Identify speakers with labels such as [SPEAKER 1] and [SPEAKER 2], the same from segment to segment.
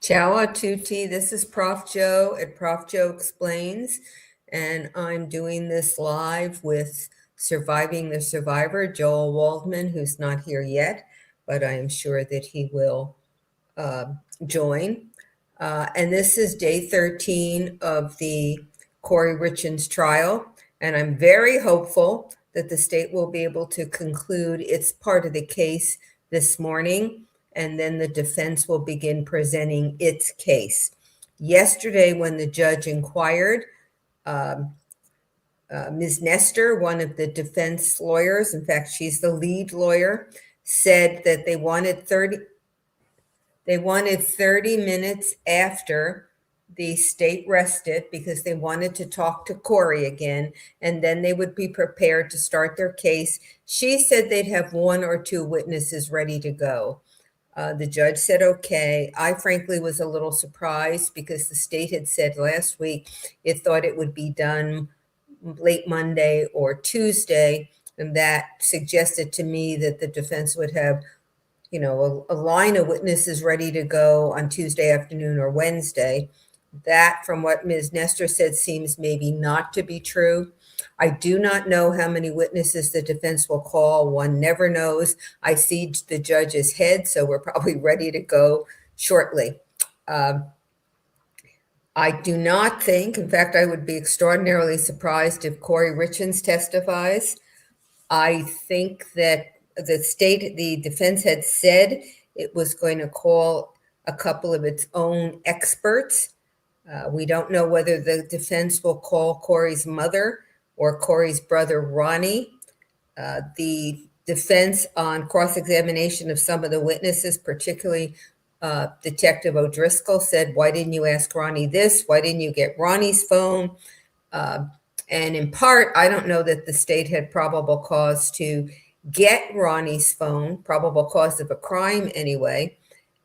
[SPEAKER 1] Ciao a tutti. This is Prof. Joe at Prof. Joe Explains, and I'm doing this live with Surviving the Survivor, Joel Waldman, who's not here yet, but I am sure that he will join. And this is day 13 of the Kouri Richins trial, and I'm very hopeful that the state will be able to conclude its part of the case this morning, and then the defense will begin presenting its case. Yesterday, when the judge inquired, Ms. Nestor, one of the defense lawyers, in fact, she's the lead lawyer, said that they wanted 30 minutes after the state rested because they wanted to talk to Kouri again, and then they would be prepared to start their case. She said they'd have one or two witnesses ready to go. The judge said, okay. I frankly was a little surprised because the state had said last week it thought it would be done late Monday or Tuesday, and that suggested to me that the defense would have a line of witnesses ready to go on Tuesday afternoon or Wednesday. That, from what Ms. Nestor said, seems maybe not to be true. I do not know how many witnesses the defense will call. One never knows. I see the judge's head, so we're probably ready to go shortly. I do not think, in fact, I would be extraordinarily surprised if Kouri Richins testifies. I think that the defense had said it was going to call a couple of its own experts. We don't know whether the defense will call Kouri's mother or Kouri's brother, Ronnie. The defense on cross-examination of some of the witnesses, particularly Detective O'Driscoll, said, why didn't you ask Ronnie this? Why didn't you get Ronnie's phone? And in part, I don't know that the state had probable cause to get Ronnie's phone, probable cause of a crime anyway.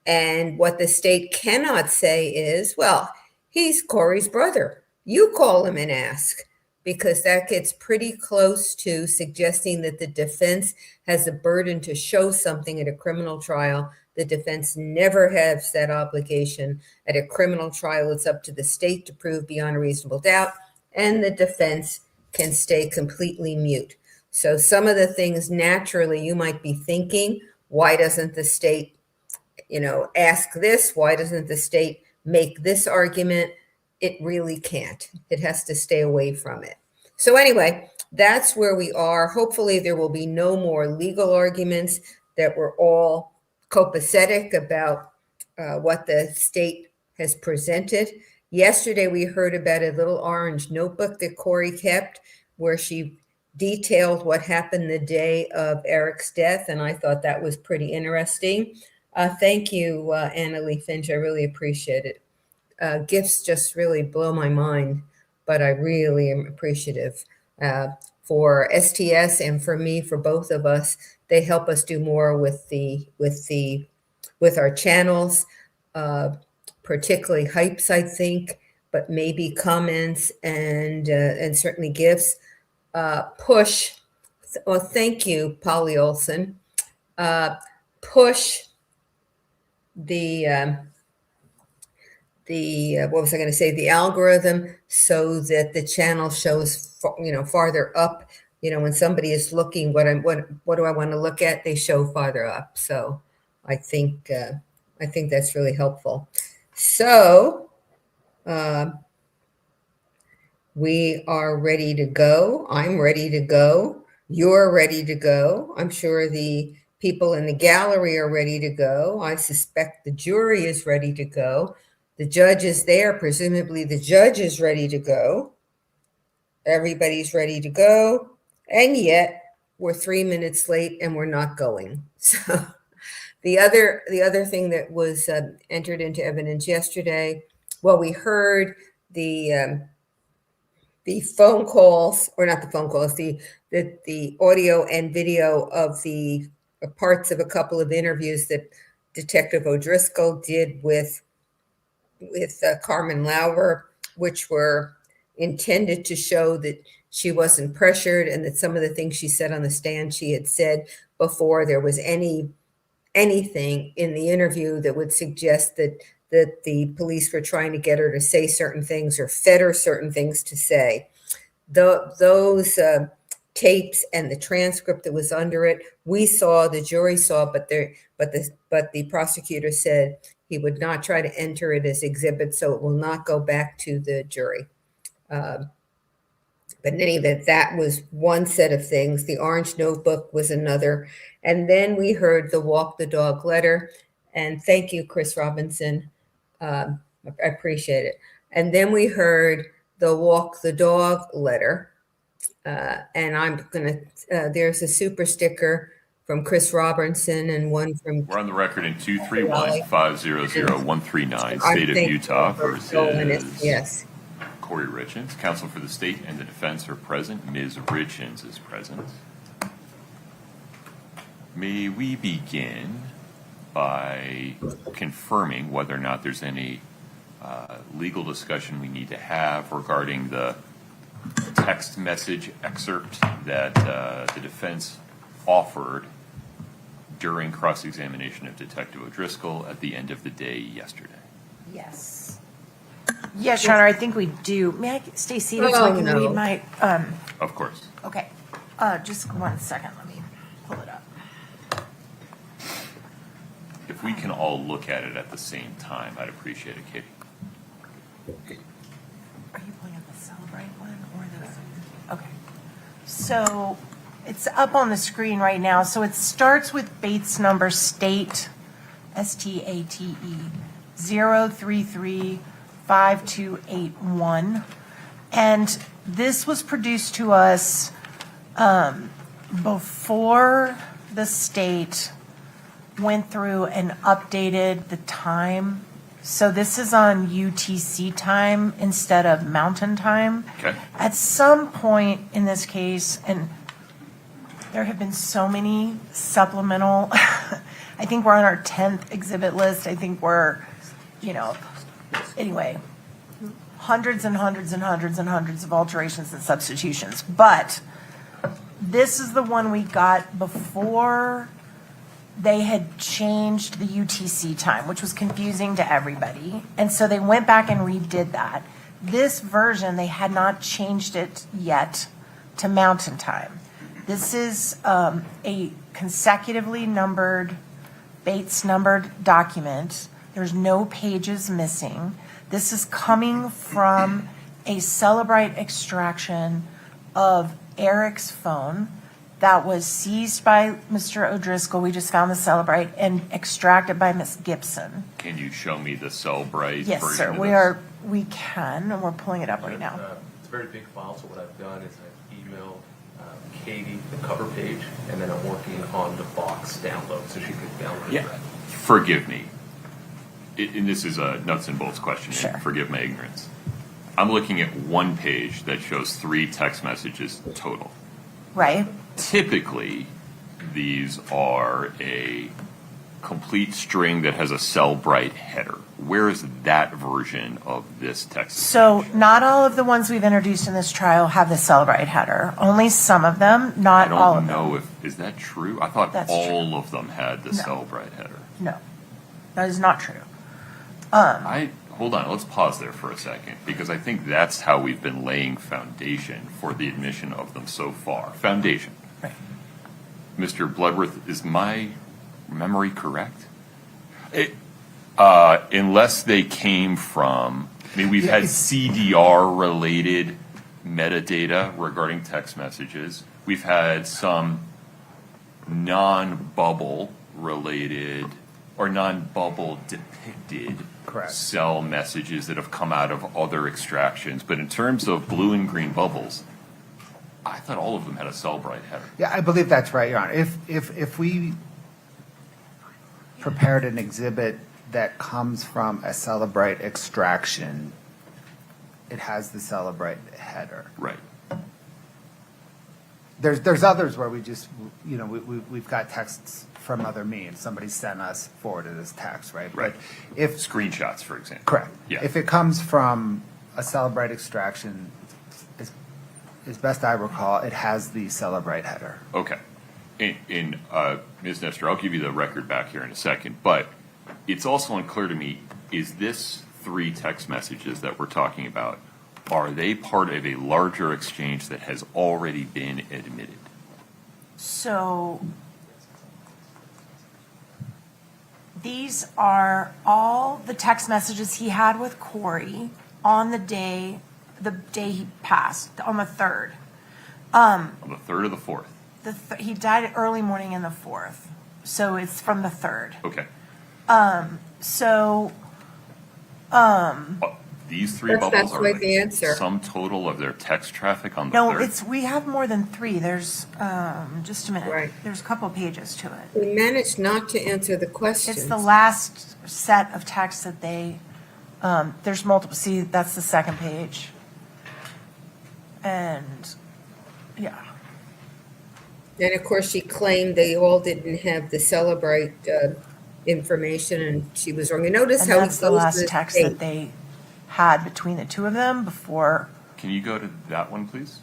[SPEAKER 1] And what the state cannot say is, well, he's Kouri's brother. You call him and ask, because that gets pretty close to suggesting that the defense has a burden to show something at a criminal trial. The defense never has that obligation. At a criminal trial, it's up to the state to prove beyond a reasonable doubt, and the defense can stay completely mute. So some of the things naturally you might be thinking, why doesn't the state, ask this? Why doesn't the state make this argument? It really can't. It has to stay away from it. So anyway, that's where we are. Hopefully there will be no more legal arguments, that we're all copacetic about what the state has presented. Yesterday, we heard about a little orange notebook that Kouri kept where she detailed what happened the day of Eric's death, and I thought that was pretty interesting. Thank you, Annalie Finch. I really appreciate it. Gifts just really blow my mind, but I really am appreciative. For STS and for me, for both of us, they help us do more with our channels, particularly hypes, I think, but maybe comments and certainly gifts. Push. Well, thank you, Polly Olson. Push the what was I going to say? The algorithm, so that the channel shows, farther up. When somebody is looking, what do I want to look at? They show farther up. So I think that's really helpful. So we are ready to go. I'm ready to go. You're ready to go. I'm sure the people in the gallery are ready to go. I suspect the jury is ready to go. The judge is there. Presumably the judge is ready to go. Everybody's ready to go. And yet we're 3 minutes late and we're not going. So the other thing that was entered into evidence yesterday, well, we heard the phone calls, or not the phone calls, the audio and video of the parts of a couple of interviews that Detective O'Driscoll did with Karm and Lauer, which were intended to show that she wasn't pressured, and that some of the things she said on the stand she had said before there was anything in the interview that would suggest that that the police were trying to get her to say certain things or fed her certain things to say. Those tapes and the transcript that was under it, we saw, the jury saw, but the prosecutor said he would not try to enter it as exhibit, so it will not go back to the jury. But in any event, that was one set of things. The orange notebook was another. And then we heard the walk the dog letter. And thank you, Chris Robinson. I appreciate it. And then we heard the walk the dog letter. And I'm going to, there's a super sticker from Chris Robinson and one from...
[SPEAKER 2] We're on the record in 231-500-139, State of Utah versus...
[SPEAKER 1] Yes.
[SPEAKER 2] Kouri Richins. Counsel for the state and the defense are present. Ms. Richins is present. May we begin by confirming whether or not there's any legal discussion we need to have regarding the text message excerpt that the defense offered during cross-examination of Detective O'Driscoll at the end of the day yesterday.
[SPEAKER 3] Yes. Yes, Your Honor, I think we do. May I stay seated so I can read my...
[SPEAKER 2] Of course.
[SPEAKER 3] Okay. Just 1 second. Let me pull it up.
[SPEAKER 2] If we can all look at it at the same time, I'd appreciate it, Katie.
[SPEAKER 3] Are you pulling up the Celebrate one or the... Okay. So it's up on the screen right now. So it starts with Bates number state, STATE, 0335281, and this was produced to us before the state went through and updated the time. So this is on UTC time instead of Mountain Time.
[SPEAKER 2] Okay.
[SPEAKER 3] At some point in this case, and there have been so many supplemental, I think we're on our 10th exhibit list. I think we're, anyway, hundreds and hundreds and hundreds and hundreds of alterations and substitutions. But this is the one we got before they had changed the UTC time, which was confusing to everybody. And so they went back and redid that. This version, they had not changed it yet to Mountain Time. This is a consecutively numbered, Bates numbered document. There's no pages missing. This is coming from a Celebrite extraction of Eric's phone that was seized by Mr. O'Driscoll. We just found the Celebrite and extracted by Miss Gibson.
[SPEAKER 2] Can you show me the Celebrite
[SPEAKER 3] Yes,
[SPEAKER 2] version
[SPEAKER 3] sir.
[SPEAKER 2] of
[SPEAKER 3] We
[SPEAKER 2] this?
[SPEAKER 3] are. We can, and we're pulling it up right now.
[SPEAKER 4] It's a very big file, so what I've done is I've emailed Katie the cover page, and then I'm working on the box download so she could download it.
[SPEAKER 2] Forgive me. And this is a nuts and bolts question.
[SPEAKER 3] Sure.
[SPEAKER 2] And forgive my ignorance. I'm looking at one page that shows 3 text messages total.
[SPEAKER 3] Right.
[SPEAKER 2] Typically, these are a complete string that has a Celebrite header. Where is that version of this text?
[SPEAKER 3] So not all of the ones we've introduced in this trial have the Celebrite header. Only some of them, not all of them.
[SPEAKER 2] I don't know is that true? I thought
[SPEAKER 3] That's
[SPEAKER 2] all
[SPEAKER 3] true.
[SPEAKER 2] of them had the Celebrite header.
[SPEAKER 3] No, that is not true.
[SPEAKER 2] Hold on, let's pause there for a second, because I think that's how we've been laying foundation for the admission of them so far. Foundation.
[SPEAKER 3] Right.
[SPEAKER 2] Mr. Bloodworth, is my memory correct? Unless they came from, we've had CDR-related metadata regarding text messages. We've had some non-bubble related or non-bubble depicted cell messages that have come out of other extractions. But in terms of blue and green bubbles, I thought all of them had a Celebrite header.
[SPEAKER 5] Yeah, I believe that's right, Your Honor. If we prepared an exhibit that comes from a Celebrite extraction, it has the Celebrite header.
[SPEAKER 2] Right.
[SPEAKER 5] There's others where we just, we've got texts from other means. Somebody sent us forwarded as text, right?
[SPEAKER 2] Right.
[SPEAKER 5] But if
[SPEAKER 2] Screenshots, for example.
[SPEAKER 5] correct.
[SPEAKER 2] Yeah.
[SPEAKER 5] If it comes from a Celebrite extraction, as best I recall, it has the Celebrite header.
[SPEAKER 2] Okay. Ms. Nestor, I'll give you the record back here in a second, but it's also unclear to me, is this 3 text messages that we're talking about, are they part of a larger exchange that has already been admitted?
[SPEAKER 3] So these are all the text messages he had with Kouri on the day he passed, on the 3rd.
[SPEAKER 2] On the 3rd or the 4th?
[SPEAKER 3] He died early morning in the 4th, so it's from the 3rd.
[SPEAKER 2] Okay.
[SPEAKER 3] So,
[SPEAKER 2] These 3
[SPEAKER 1] That's
[SPEAKER 2] bubbles
[SPEAKER 1] not
[SPEAKER 2] are
[SPEAKER 1] quite
[SPEAKER 2] like
[SPEAKER 1] the answer.
[SPEAKER 2] sum total of their text traffic on the
[SPEAKER 3] no,
[SPEAKER 2] 3rd?
[SPEAKER 3] we have more than 3. There's, just a minute.
[SPEAKER 1] Right.
[SPEAKER 3] There's a couple pages to it.
[SPEAKER 1] We managed not to answer the questions.
[SPEAKER 3] It's the last set of texts that they, there's multiple, see, that's the 2nd page. And, yeah.
[SPEAKER 1] And of course, she claimed they all didn't have the Celebrate information, and she was wrong. You notice
[SPEAKER 3] And
[SPEAKER 1] how he
[SPEAKER 3] that's the
[SPEAKER 1] goes to
[SPEAKER 3] last
[SPEAKER 1] the
[SPEAKER 3] text
[SPEAKER 1] state.
[SPEAKER 3] that they had between the two of them before.
[SPEAKER 2] Can you go to that one, please?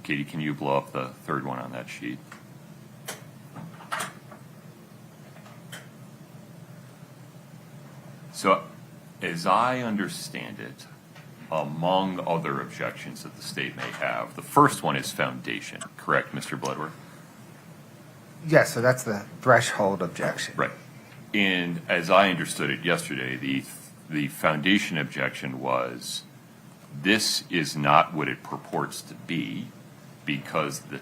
[SPEAKER 2] Katie, can you blow up the 3rd one on that sheet? So, as I understand it, among other objections that the state may have, the first one is foundation, correct, Mr. Bloodworth?
[SPEAKER 5] Yes, so that's the threshold objection.
[SPEAKER 2] Right. And as I understood it yesterday, the foundation objection was, this is not what it purports to be because the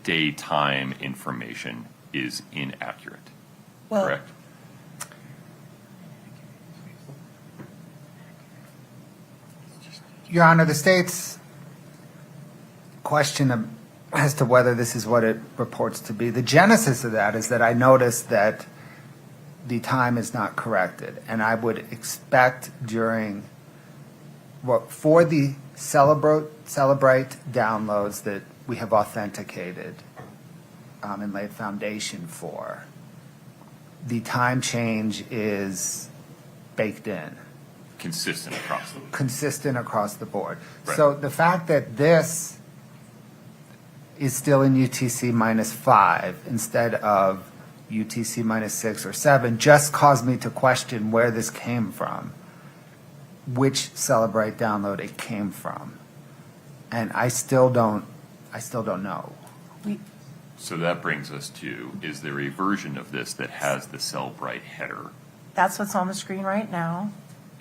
[SPEAKER 2] daytime information is inaccurate,
[SPEAKER 3] Well,
[SPEAKER 2] correct?
[SPEAKER 5] Your Honor, the state's question as to whether this is what it purports to be, the genesis of that is that I noticed that the time is not corrected. And I would expect for the Celebrate downloads that we have authenticated and laid foundation for, the time change is baked in.
[SPEAKER 2] Consistent across the board.
[SPEAKER 5] Consistent across the board.
[SPEAKER 2] Right.
[SPEAKER 5] So the fact that this is still in UTC -5 instead of UTC -6 or 7 just caused me to question where this came from, which Celebrate download it came from. And I still don't know.
[SPEAKER 2] So that brings us to, is there a version of this that has the Cellbrite header?
[SPEAKER 3] that's what's on the screen right now.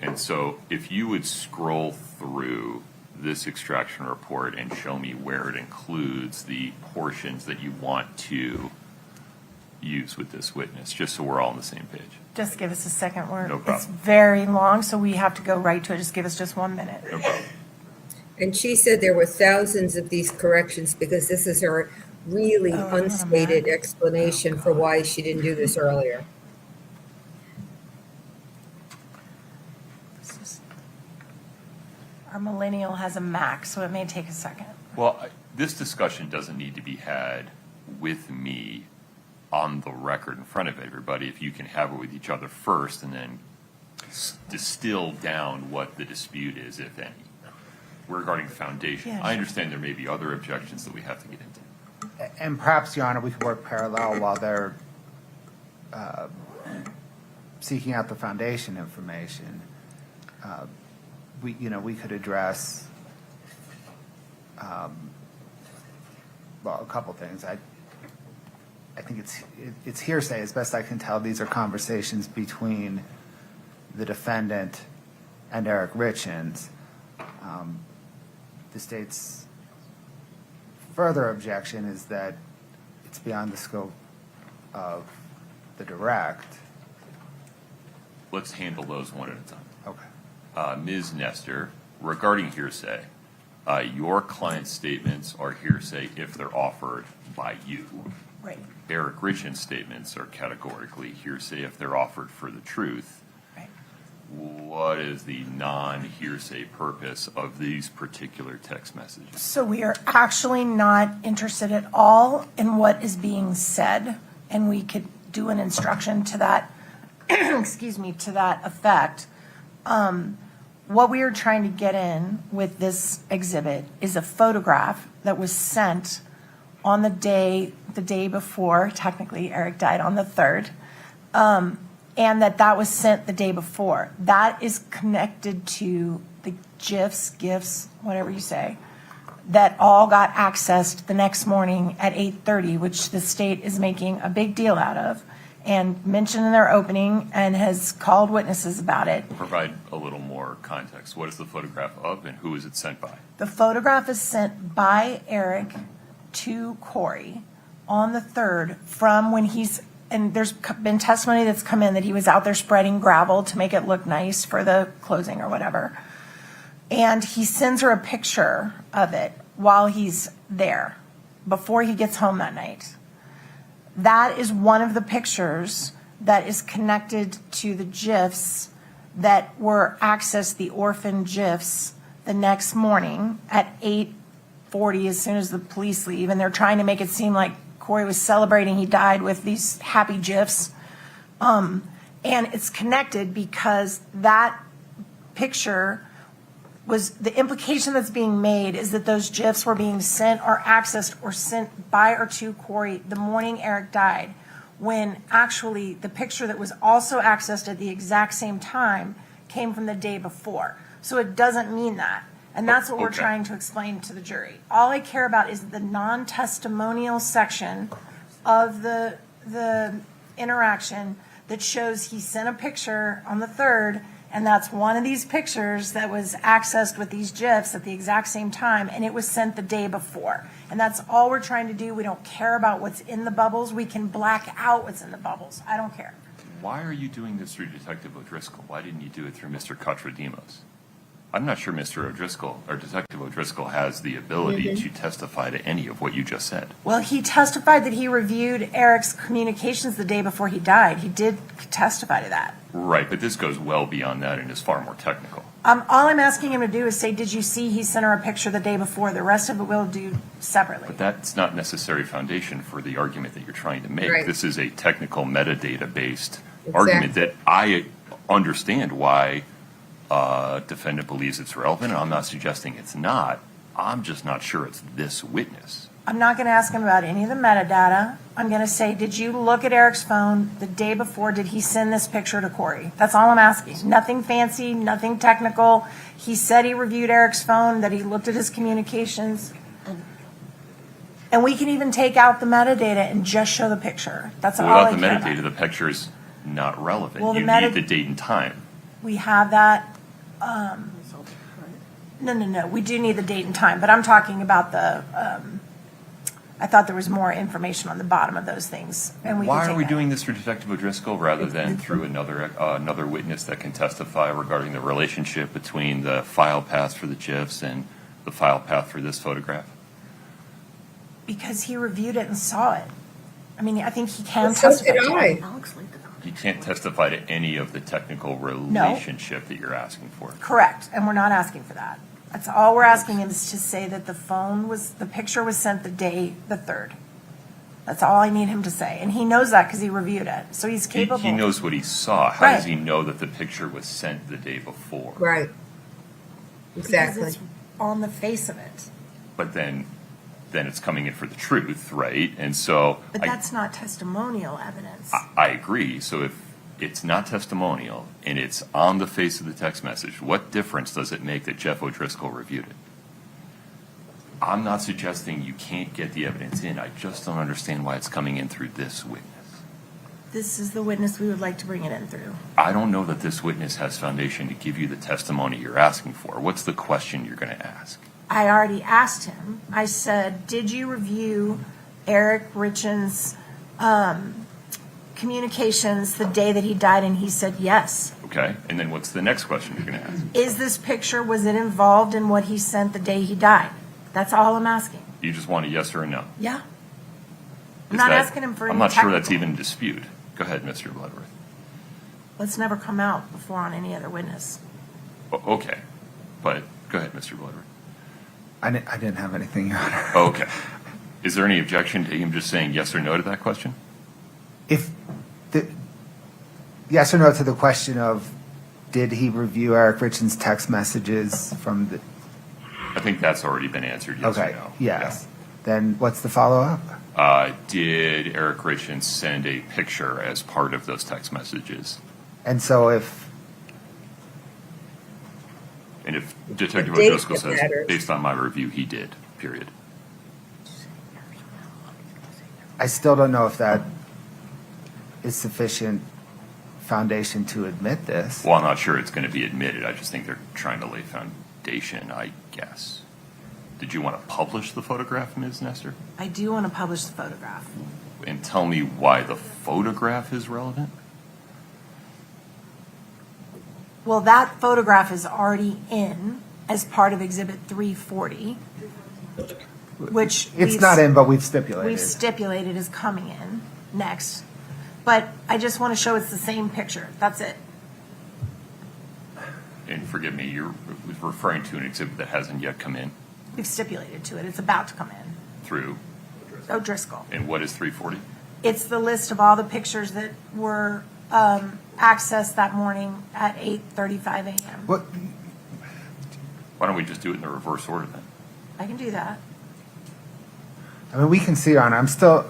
[SPEAKER 2] And so if you would scroll through this extraction report and show me where it includes the portions that you want to use with this witness, just so we're all on the same page.
[SPEAKER 3] Just give us a second.
[SPEAKER 2] No problem.
[SPEAKER 3] It's very long, so we have to go right to it. Just give us just 1 minute.
[SPEAKER 2] No problem.
[SPEAKER 1] And she said there were thousands of these corrections because this is her really
[SPEAKER 3] Oh, I want a
[SPEAKER 1] unstated
[SPEAKER 3] Mac.
[SPEAKER 1] explanation for why she didn't do this earlier.
[SPEAKER 3] Our millennial has a Mac, so it may take a second.
[SPEAKER 2] Well, this discussion doesn't need to be had with me on the record in front of everybody. If you can have it with each other first and then distill down what the dispute is, if any, regarding the foundation.
[SPEAKER 3] Yeah,
[SPEAKER 2] I
[SPEAKER 3] sure.
[SPEAKER 2] understand there may be other objections that we have to get into.
[SPEAKER 5] And perhaps, Your Honor, we could work parallel while they're seeking out the foundation information. We could address, well, a couple things. I think it's hearsay, as best I can tell. These are conversations between the defendant and Eric Richins. The state's further objection is that it's beyond the scope of the direct.
[SPEAKER 2] Let's handle those one at a time.
[SPEAKER 5] Okay.
[SPEAKER 2] Ms. Nestor, regarding hearsay, your client's statements are hearsay if they're offered by you.
[SPEAKER 3] Right.
[SPEAKER 2] Eric Richins' statements are categorically hearsay if they're offered for the truth.
[SPEAKER 3] Right.
[SPEAKER 2] What is the non-hearsay purpose of these particular text messages?
[SPEAKER 3] So we are actually not interested at all in what is being said, and we could do an instruction to that, excuse me, to that effect. What we are trying to get in with this exhibit is a photograph that was sent on the day before, technically Eric died on the 3rd, and that was sent the day before. That is connected to the GIFs, whatever you say, that all got accessed the next morning at 8:30, which the state is making a big deal out of and mentioned in their opening and has called witnesses about it.
[SPEAKER 2] Provide a little more context. What is the photograph of and who is it sent by?
[SPEAKER 3] The photograph is sent by Eric to Kouri on the 3rd from when and there's been testimony that's come in that he was out there spreading gravel to make it look nice for the closing or whatever. And he sends her a picture of it while he's there, before he gets home that night. That is one of the pictures that is connected to the GIFs that were accessed, the orphan GIFs, the next morning at 8:40 as soon as the police leave. And they're trying to make it seem like Kouri was celebrating he died with these happy GIFs. And it's connected because that picture was, the implication that's being made is that those GIFs were being sent or accessed or sent by or to Kouri the morning Eric died, when actually the picture that was also accessed at the exact same time came from the day before. So it doesn't mean that. And that's what we're
[SPEAKER 2] Okay.
[SPEAKER 3] trying to explain to the jury. All I care about is the non-testimonial section of the interaction that shows he sent a picture on the 3rd, and that's one of these pictures that was accessed with these GIFs at the exact same time, and it was sent the day before. And that's all we're trying to do. We don't care about what's in the bubbles. We can black out what's in the bubbles. I don't care.
[SPEAKER 2] Why are you doing this through Detective O'Driscoll? Why didn't you do it through Mr. Kotradimos? I'm not sure Mr. O'Driscoll or Detective O'Driscoll has the ability to testify to any of what you just said.
[SPEAKER 3] Well, he testified that he reviewed Eric's communications the day before he died. He did testify to that.
[SPEAKER 2] Right, but this goes well beyond that and is far more technical.
[SPEAKER 3] All I'm asking him to do is say, did you see he sent her a picture the day before? The rest of it we'll do separately.
[SPEAKER 2] But that's not necessary foundation for the argument that you're trying to make.
[SPEAKER 1] Right.
[SPEAKER 2] This is a technical metadata-based argument that I understand why defendant believes it's relevant, and I'm not suggesting it's not. I'm just not sure it's this witness.
[SPEAKER 3] I'm not going to ask him about any of the metadata. I'm going to say, did you look at Eric's phone the day before? Did he send this picture to Kouri? That's all I'm asking. Nothing fancy, nothing technical. He said he reviewed Eric's phone, that he looked at his communications. And we can even take out the metadata and just show the picture. That's all I
[SPEAKER 2] Without the
[SPEAKER 3] care
[SPEAKER 2] metadata,
[SPEAKER 3] about.
[SPEAKER 2] the picture is not relevant.
[SPEAKER 3] Well, the
[SPEAKER 2] You
[SPEAKER 3] meta-
[SPEAKER 2] need the date and time.
[SPEAKER 3] We have that. No. We do need the date and time, but I'm talking about the, I thought there was more information on the bottom of those things. And we can
[SPEAKER 2] Why are
[SPEAKER 3] take
[SPEAKER 2] we
[SPEAKER 3] that.
[SPEAKER 2] doing this through Detective O'Driscoll rather than through another witness that can testify regarding the relationship between the file path for the GIFs and the file path for this photograph?
[SPEAKER 3] Because he reviewed it and saw it. I mean, I think he can
[SPEAKER 1] So
[SPEAKER 3] testify.
[SPEAKER 1] did
[SPEAKER 3] to
[SPEAKER 1] I.
[SPEAKER 3] it.
[SPEAKER 2] You can't testify to any of the technical relationship that you're asking for.
[SPEAKER 3] Correct, and we're not asking for that. That's all we're asking him is to say that the picture was sent the 3rd. That's all I need him to say, and he knows that because he reviewed it, so he's capable.
[SPEAKER 2] He knows what he saw. How does
[SPEAKER 3] Right.
[SPEAKER 2] he know that the picture was sent the day before?
[SPEAKER 1] Right.
[SPEAKER 3] Because
[SPEAKER 1] Exactly.
[SPEAKER 3] it's on the face of it.
[SPEAKER 2] But then it's coming in for the truth, right? And so
[SPEAKER 3] But that's not testimonial evidence.
[SPEAKER 2] I agree. So if it's not testimonial and it's on the face of the text message, what difference does it make that Jeff O'Driscoll reviewed it? I'm not suggesting you can't get the evidence in. I just don't understand why it's coming in through this witness.
[SPEAKER 3] This is the witness we would like to bring it in through.
[SPEAKER 2] I don't know that this witness has foundation to give you the testimony you're asking for. What's the question you're going to ask?
[SPEAKER 3] I already asked him. I said, did you review Eric Richins' communications the day that he died? And he said yes.
[SPEAKER 2] Okay, and then what's the next question you're going to ask?
[SPEAKER 3] Is this picture, was it involved in what he sent the day he died? That's all I'm asking.
[SPEAKER 2] You just want a yes or a no?
[SPEAKER 3] Yeah. I'm
[SPEAKER 2] Is
[SPEAKER 3] not
[SPEAKER 2] that-
[SPEAKER 3] asking him for
[SPEAKER 2] I'm
[SPEAKER 3] any
[SPEAKER 2] not sure that's
[SPEAKER 3] technical.
[SPEAKER 2] even in dispute. Go ahead, Mr. Bloodworth.
[SPEAKER 3] Let's never come out before on any other witness.
[SPEAKER 2] Okay, but go ahead, Mr. Bloodworth.
[SPEAKER 5] I didn't have anything, Your Honor.
[SPEAKER 2] Okay. Is there any objection to him just saying yes or no to that question?
[SPEAKER 5] If the yes or no to the question of did he review Eric Richins' text messages from the
[SPEAKER 2] I think that's already been answered, yes or
[SPEAKER 5] okay
[SPEAKER 2] no.
[SPEAKER 5] yes Then what's the follow-up?
[SPEAKER 2] Did Eric Richins send a picture as part of those text messages?
[SPEAKER 5] And so if,
[SPEAKER 2] And if Detective
[SPEAKER 1] The date
[SPEAKER 2] O'Driscoll
[SPEAKER 1] that
[SPEAKER 2] says,
[SPEAKER 1] matters.
[SPEAKER 2] based on my review, he did, period.
[SPEAKER 5] I still don't know if that is sufficient foundation to admit this.
[SPEAKER 2] Well, I'm not sure it's going to be admitted. I just think they're trying to lay foundation, I guess. Did you want to publish the photograph, Ms. Nestor?
[SPEAKER 3] I do want to publish the photograph.
[SPEAKER 2] And tell me why the photograph is relevant?
[SPEAKER 3] Well, that photograph is already in as part of Exhibit 340, which
[SPEAKER 5] It's not in, but we've stipulated.
[SPEAKER 3] we've stipulated is coming in next. But I just want to show it's the same picture. That's it.
[SPEAKER 2] And forgive me, you're referring to an exhibit that hasn't yet come in
[SPEAKER 3] We've stipulated to it. It's about to come in.
[SPEAKER 2] through,
[SPEAKER 3] O'Driscoll.
[SPEAKER 2] and what is 340?
[SPEAKER 3] It's the list of all the pictures that were accessed that morning at 8:35 a.m.
[SPEAKER 5] What,
[SPEAKER 2] Why don't we just do it in the reverse order then?
[SPEAKER 3] I can do that.
[SPEAKER 5] I mean, we can see, Your Honor, I'm still,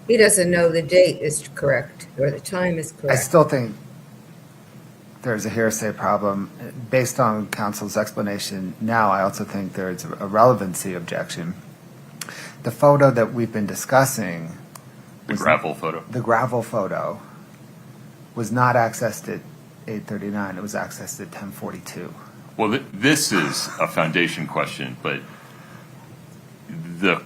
[SPEAKER 1] He doesn't know the date is correct or the time is
[SPEAKER 5] I
[SPEAKER 1] correct.
[SPEAKER 5] still think there's a hearsay problem. Based on counsel's explanation now, I also think there's a relevancy objection. The photo that we've been discussing,
[SPEAKER 2] The gravel photo?
[SPEAKER 5] the gravel photo, was not accessed at 8:39, it was accessed at 10:42.
[SPEAKER 2] Well, this is a foundation question, but the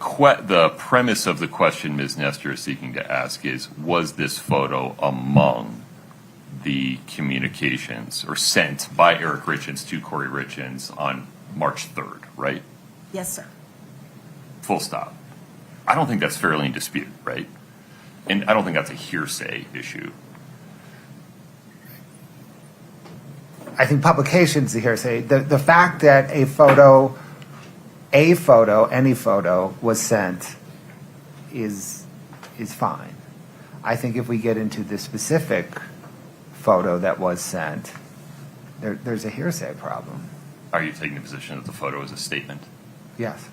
[SPEAKER 2] premise of the question Ms. Nestor is seeking to ask is, was this photo among the communications or sent by Eric Richins to Kouri Richins on March 3rd, right?
[SPEAKER 3] Yes, sir.
[SPEAKER 2] Full stop. I don't think that's fairly in dispute, right? And I don't think that's a hearsay issue.
[SPEAKER 5] I think publication's the hearsay. The fact that any photo was sent is fine. I think if we get into the specific photo that was sent, there's a hearsay problem.
[SPEAKER 2] Are you taking the position that the photo is a statement?
[SPEAKER 5] Yes.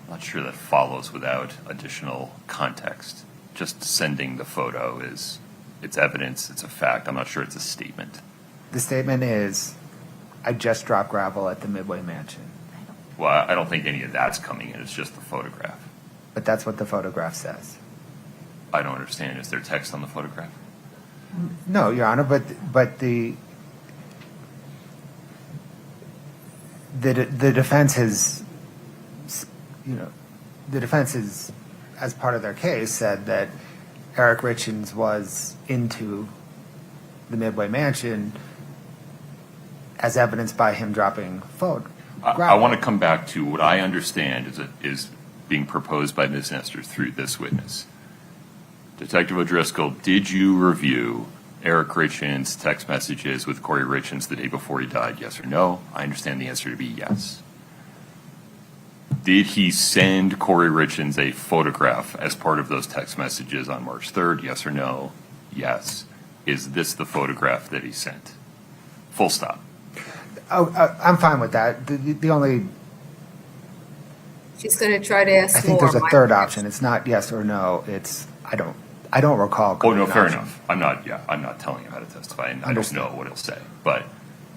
[SPEAKER 2] I'm not sure that follows without additional context. Just sending the photo it's evidence, it's a fact. I'm not sure it's a statement.
[SPEAKER 5] The statement is, I just dropped gravel at the Midway Mansion.
[SPEAKER 2] Well, I don't think any of that's coming in. It's just the photograph.
[SPEAKER 5] But that's what the photograph says.
[SPEAKER 2] I don't understand. Is there text on the photograph?
[SPEAKER 5] No, Your Honor, but the defense has, the defense has, as part of their case, said that Eric Richins was into the Midway Mansion as evidenced by him dropping
[SPEAKER 2] I want to come back to what I understand is being proposed by Ms. Nestor through this witness. Detective O'Driscoll, did you review Eric Richins' text messages with Kouri Richins the day before he died, yes or no? I understand the answer to be yes. Did he send Kouri Richins a photograph as part of those text messages on March 3rd, yes or no? Yes. Is this the photograph that he sent? Full stop.
[SPEAKER 5] Oh, I'm fine with that. The only,
[SPEAKER 1] She's going to try to ask
[SPEAKER 5] I
[SPEAKER 1] more.
[SPEAKER 5] think there's a
[SPEAKER 1] Mike.
[SPEAKER 5] third option. It's not yes or no. It's, I don't recall.
[SPEAKER 2] Oh, no,
[SPEAKER 5] an
[SPEAKER 2] fair
[SPEAKER 5] option.
[SPEAKER 2] enough. I'm not telling him how to testify, and I don't
[SPEAKER 5] Understood.
[SPEAKER 2] know what he'll say. But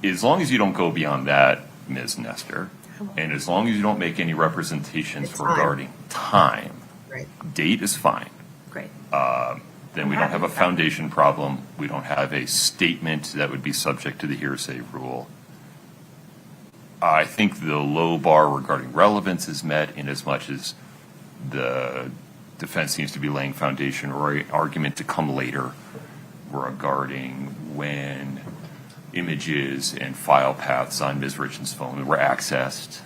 [SPEAKER 2] as long as you don't go beyond that, Ms. Nestor, and as long as you don't make any representations
[SPEAKER 1] It's fine.
[SPEAKER 2] regarding time,
[SPEAKER 1] Right.
[SPEAKER 2] date is fine.
[SPEAKER 3] Great.
[SPEAKER 2] Then we don't have a foundation problem. We don't have a statement that would be subject to the hearsay rule. I think the low bar regarding relevance is met in as much as the defense seems to be laying foundation or argument to come later regarding when images and file paths on Ms. Richins' phone were accessed.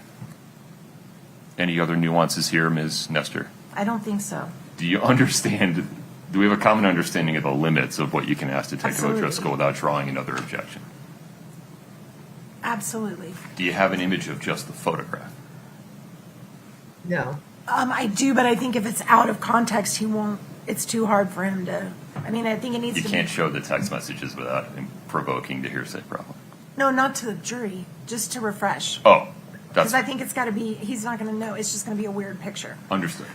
[SPEAKER 2] Any other nuances here, Ms. Nestor?
[SPEAKER 3] I don't think so.
[SPEAKER 2] Do you understand, do we have a common understanding of the limits of what you can ask Detective
[SPEAKER 3] Absolutely.
[SPEAKER 2] O'Driscoll without drawing another objection?
[SPEAKER 3] Absolutely.
[SPEAKER 2] Do you have an image of just the photograph?
[SPEAKER 1] No.
[SPEAKER 3] I do, but I think if it's out of context, he won't, it's too hard for him to, I mean, I think it needs
[SPEAKER 2] You
[SPEAKER 3] to
[SPEAKER 2] can't
[SPEAKER 3] be.
[SPEAKER 2] show the text messages without provoking the hearsay problem.
[SPEAKER 3] No, not to the jury, just to refresh.
[SPEAKER 2] Oh,
[SPEAKER 3] Because I think it's got to be, he's not going to know, it's just going to be a weird picture.
[SPEAKER 2] Understood.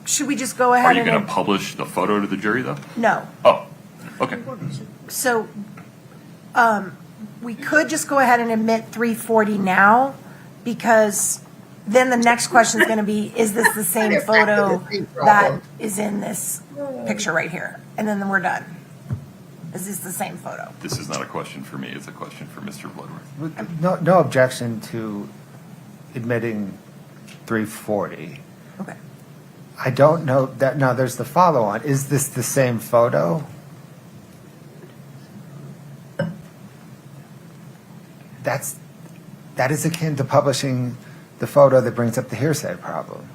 [SPEAKER 3] Should we just go
[SPEAKER 2] Are
[SPEAKER 3] ahead
[SPEAKER 2] you
[SPEAKER 3] and?
[SPEAKER 2] going to publish the photo to the jury, though?
[SPEAKER 3] No.
[SPEAKER 2] Oh, okay.
[SPEAKER 3] So, we could just go ahead and admit 340 now, because then the next question is going to be, is this the same photo that is in this picture right here? And then we're done. Is this the same photo?
[SPEAKER 2] This is not a question for me, it's a question for Mr. Bloodworth.
[SPEAKER 5] No objection to admitting 340.
[SPEAKER 3] Okay.
[SPEAKER 5] I don't know that, now there's the follow-on. Is this the same photo? That is akin to publishing the photo that brings up the hearsay problem.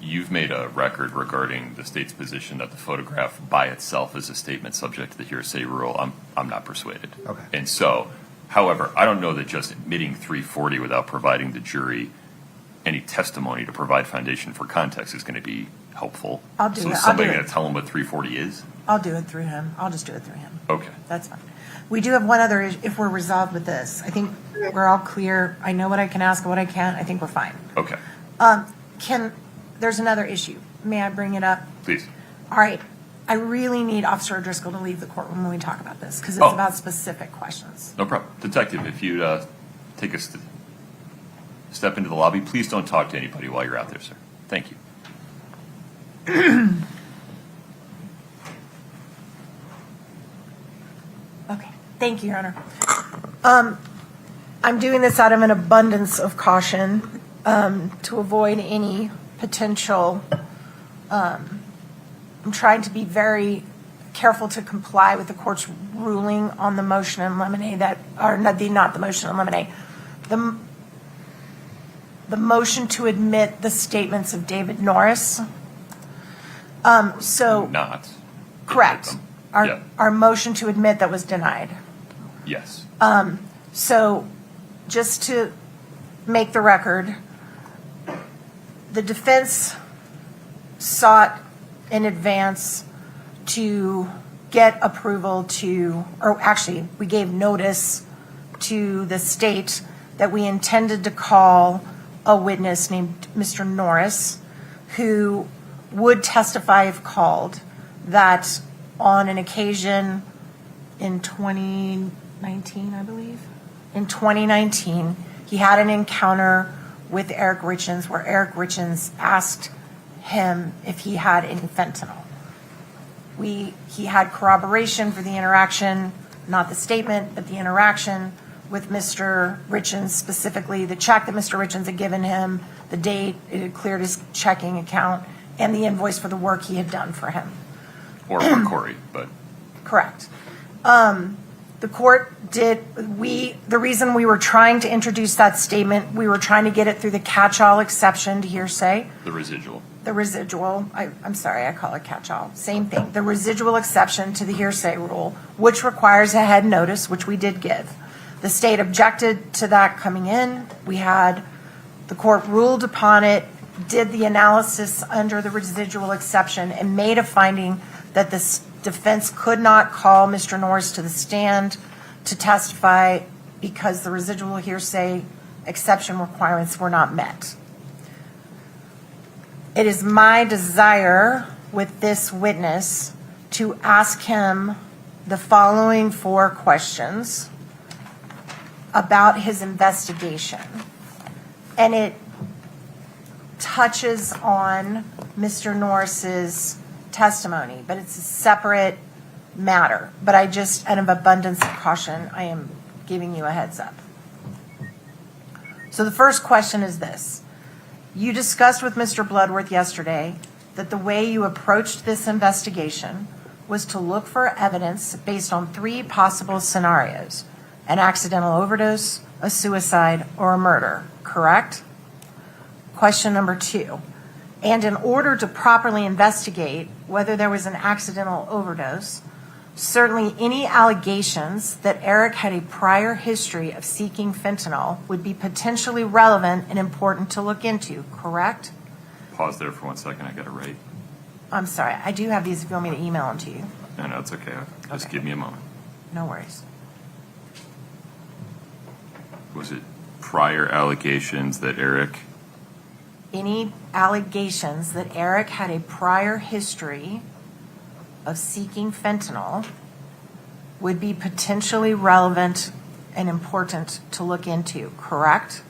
[SPEAKER 2] You've made a record regarding the state's position that the photograph by itself is a statement subject to the hearsay rule. I'm not persuaded.
[SPEAKER 5] Okay.
[SPEAKER 2] And so, however, I don't know that just admitting 340 without providing the jury any testimony to provide foundation for context is going to be helpful.
[SPEAKER 3] I'll do
[SPEAKER 2] so
[SPEAKER 3] it.
[SPEAKER 2] is
[SPEAKER 3] I'll
[SPEAKER 2] somebody
[SPEAKER 3] do it.
[SPEAKER 2] going to tell them what 340 is?
[SPEAKER 3] I'll do it through him. I'll just do it through him.
[SPEAKER 2] Okay.
[SPEAKER 3] That's fine. We do have one other, if we're resolved with this. I think we're all clear. I know what I can ask and what I can't. I think we're fine.
[SPEAKER 2] Okay.
[SPEAKER 3] There's another issue. May I bring it up?
[SPEAKER 2] Please.
[SPEAKER 3] All right. I really need Officer O'Driscoll to leave the courtroom when we talk about this, because it's
[SPEAKER 2] Oh.
[SPEAKER 3] about specific questions.
[SPEAKER 2] No problem. Detective, if you'd take a step into the lobby, please don't talk to anybody while you're out there, sir. Thank you.
[SPEAKER 3] Okay. Thank you, Your Honor. I'm doing this out of an abundance of caution to avoid any potential. I'm trying to be very careful to comply with the court's ruling on the motion in limine not the motion in limine. The motion to admit the statements of David Norris.
[SPEAKER 2] Not.
[SPEAKER 3] Correct.
[SPEAKER 2] Yeah.
[SPEAKER 3] Our motion to admit that was denied.
[SPEAKER 2] Yes.
[SPEAKER 3] So just to make the record, the defense sought in advance to get approval or actually we gave notice to the state that we intended to call a witness named Mr. Norris, who would testify if called, that on an occasion in 2019, I believe, in 2019, he had an encounter with Eric Richins where Eric Richins asked him if he had any fentanyl. He had corroboration for the interaction, not the statement, but the interaction with Mr. Richins, specifically the check that Mr. Richins had given him, the date it had cleared his checking account, and the invoice for the work he had done for him.
[SPEAKER 2] Or for Kouri, but.
[SPEAKER 3] Correct. The court the reason we were trying to introduce that statement, we were trying to get it through the catch-all exception to hearsay.
[SPEAKER 2] The residual.
[SPEAKER 3] The residual, I'm sorry, I call it catch-all, same thing. The residual exception to the hearsay rule, which requires a head notice, which we did give. The state objected to that coming in. The court ruled upon it, did the analysis under the residual exception, and made a finding that the defense could not call Mr. Norris to the stand to testify because the residual hearsay exception requirements were not met. It is my desire with this witness to ask him the following 4 questions about his investigation. And it touches on Mr. Norris's testimony, but it's a separate matter. But I just, out of abundance of caution, I am giving you a heads up. So the first question is this. You discussed with Mr. Bloodworth yesterday that the way you approached this investigation was to look for evidence based on 3 possible scenarios: an accidental overdose, a suicide, or a murder, correct? Question number 2. And in order to properly investigate whether there was an accidental overdose, certainly any allegations that Eric had a prior history of seeking fentanyl would be potentially relevant and important to look into, correct?
[SPEAKER 2] Pause there for 1 second. I got it right.
[SPEAKER 3] I'm sorry. I do have these if you want me to email them to you.
[SPEAKER 2] No, it's okay. Just
[SPEAKER 3] Okay.
[SPEAKER 2] give me a moment.
[SPEAKER 3] No worries.
[SPEAKER 2] Was it prior allegations that Eric,
[SPEAKER 3] Any allegations that Eric had a prior history of seeking fentanyl would be potentially relevant and important to look into, correct?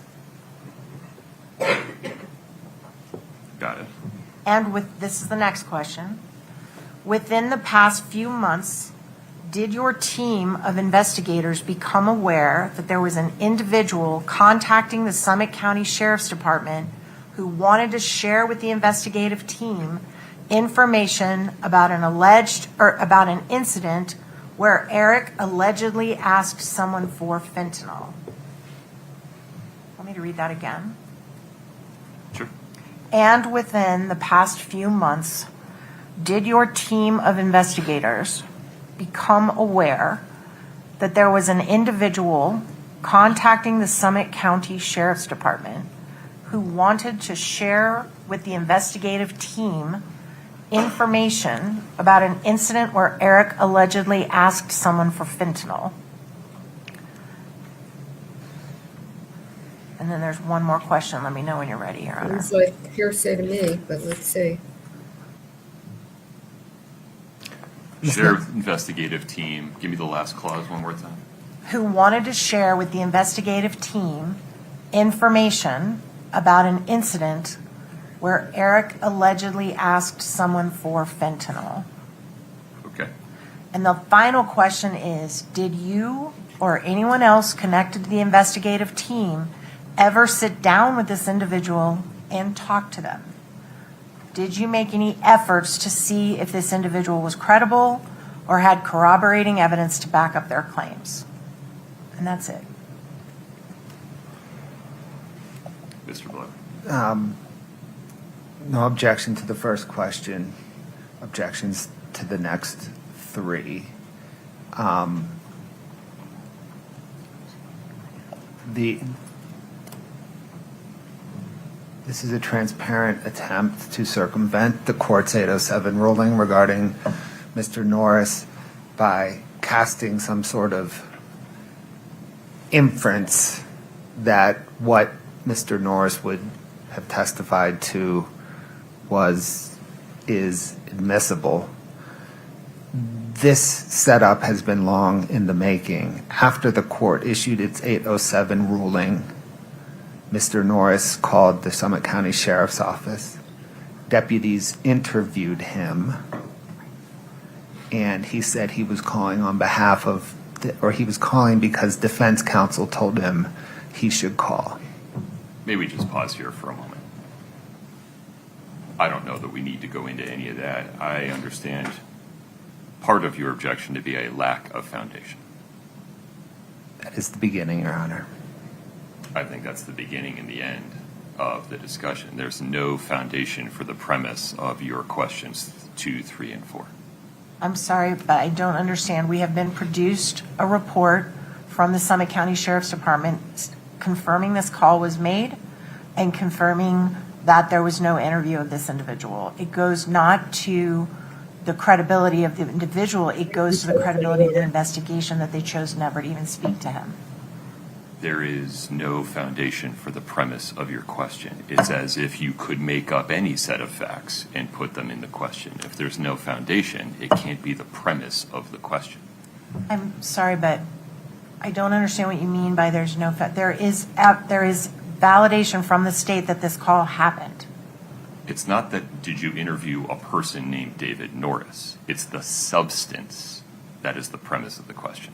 [SPEAKER 2] got it.
[SPEAKER 3] And this is the next question. Within the past few months, did your team of investigators become aware that there was an individual contacting the Summit County Sheriff's Department who wanted to share with the investigative team information about about an incident where Eric allegedly asked someone for fentanyl? Want me to read that again?
[SPEAKER 2] Sure.
[SPEAKER 3] And within the past few months, did your team of investigators become aware that there was an individual contacting the Summit County Sheriff's Department who wanted to share with the investigative team information about an incident where Eric allegedly asked someone for fentanyl? And then there's one more question. Let me know when you're ready, Your Honor.
[SPEAKER 1] It's like hearsay to me, but let's see.
[SPEAKER 2] Sheriff investigative team, give me the last clause one more time.
[SPEAKER 3] Who wanted to share with the investigative team information about an incident where Eric allegedly asked someone for fentanyl.
[SPEAKER 2] Okay.
[SPEAKER 3] And the final question is, did you or anyone else connected to the investigative team ever sit down with this individual and talk to them? Did you make any efforts to see if this individual was credible or had corroborating evidence to back up their claims? And that's it.
[SPEAKER 2] Mr. Blood.
[SPEAKER 5] No objection to the first question. Objections to the next three. This is a transparent attempt to circumvent the court's 807 ruling regarding Mr. Norris by casting some sort of inference that what Mr. Norris would have testified to is admissible. This setup has been long in the making. After the court issued its 807 ruling, Mr. Norris called the Summit County Sheriff's Office. Deputies interviewed him, and he said he was calling on behalf of, or he was calling because defense counsel told him he should call.
[SPEAKER 2] Maybe we just pause here for a moment. I don't know that we need to go into any of that. I understand part of your objection to be a lack of foundation.
[SPEAKER 5] That is the beginning, Your Honor.
[SPEAKER 2] I think that's the beginning and the end of the discussion. There's no foundation for the premise of your questions 2, 3, and 4.
[SPEAKER 3] I'm sorry, but I don't understand. We have been produced a report from the Summit County Sheriff's Department confirming this call was made and confirming that there was no interview of this individual. It goes not to the credibility of the individual, it goes to the credibility of the investigation that they chose never to even speak to him.
[SPEAKER 2] There is no foundation for the premise of your question. It's as if you could make up any set of facts and put them in the question. If there's no foundation, it can't be the premise of the question.
[SPEAKER 3] I'm sorry, but I don't understand what you mean by there's no there is validation from the state that this call happened.
[SPEAKER 2] It's not that did you interview a person named David Norris. It's the substance that is the premise of the question.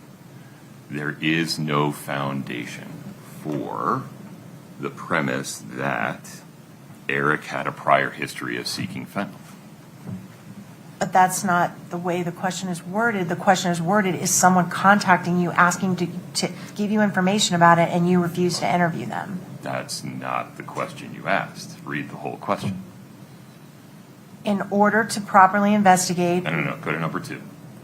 [SPEAKER 2] There is no foundation for the premise that Eric had a prior history of seeking fentanyl.
[SPEAKER 3] But that's not the way the question is worded. The question is worded, is someone contacting you, asking to give you information about it, and you refuse to interview them?
[SPEAKER 2] That's not the question you asked. Read the whole question.
[SPEAKER 3] In order to properly investigate,
[SPEAKER 2] No. Go to number 2.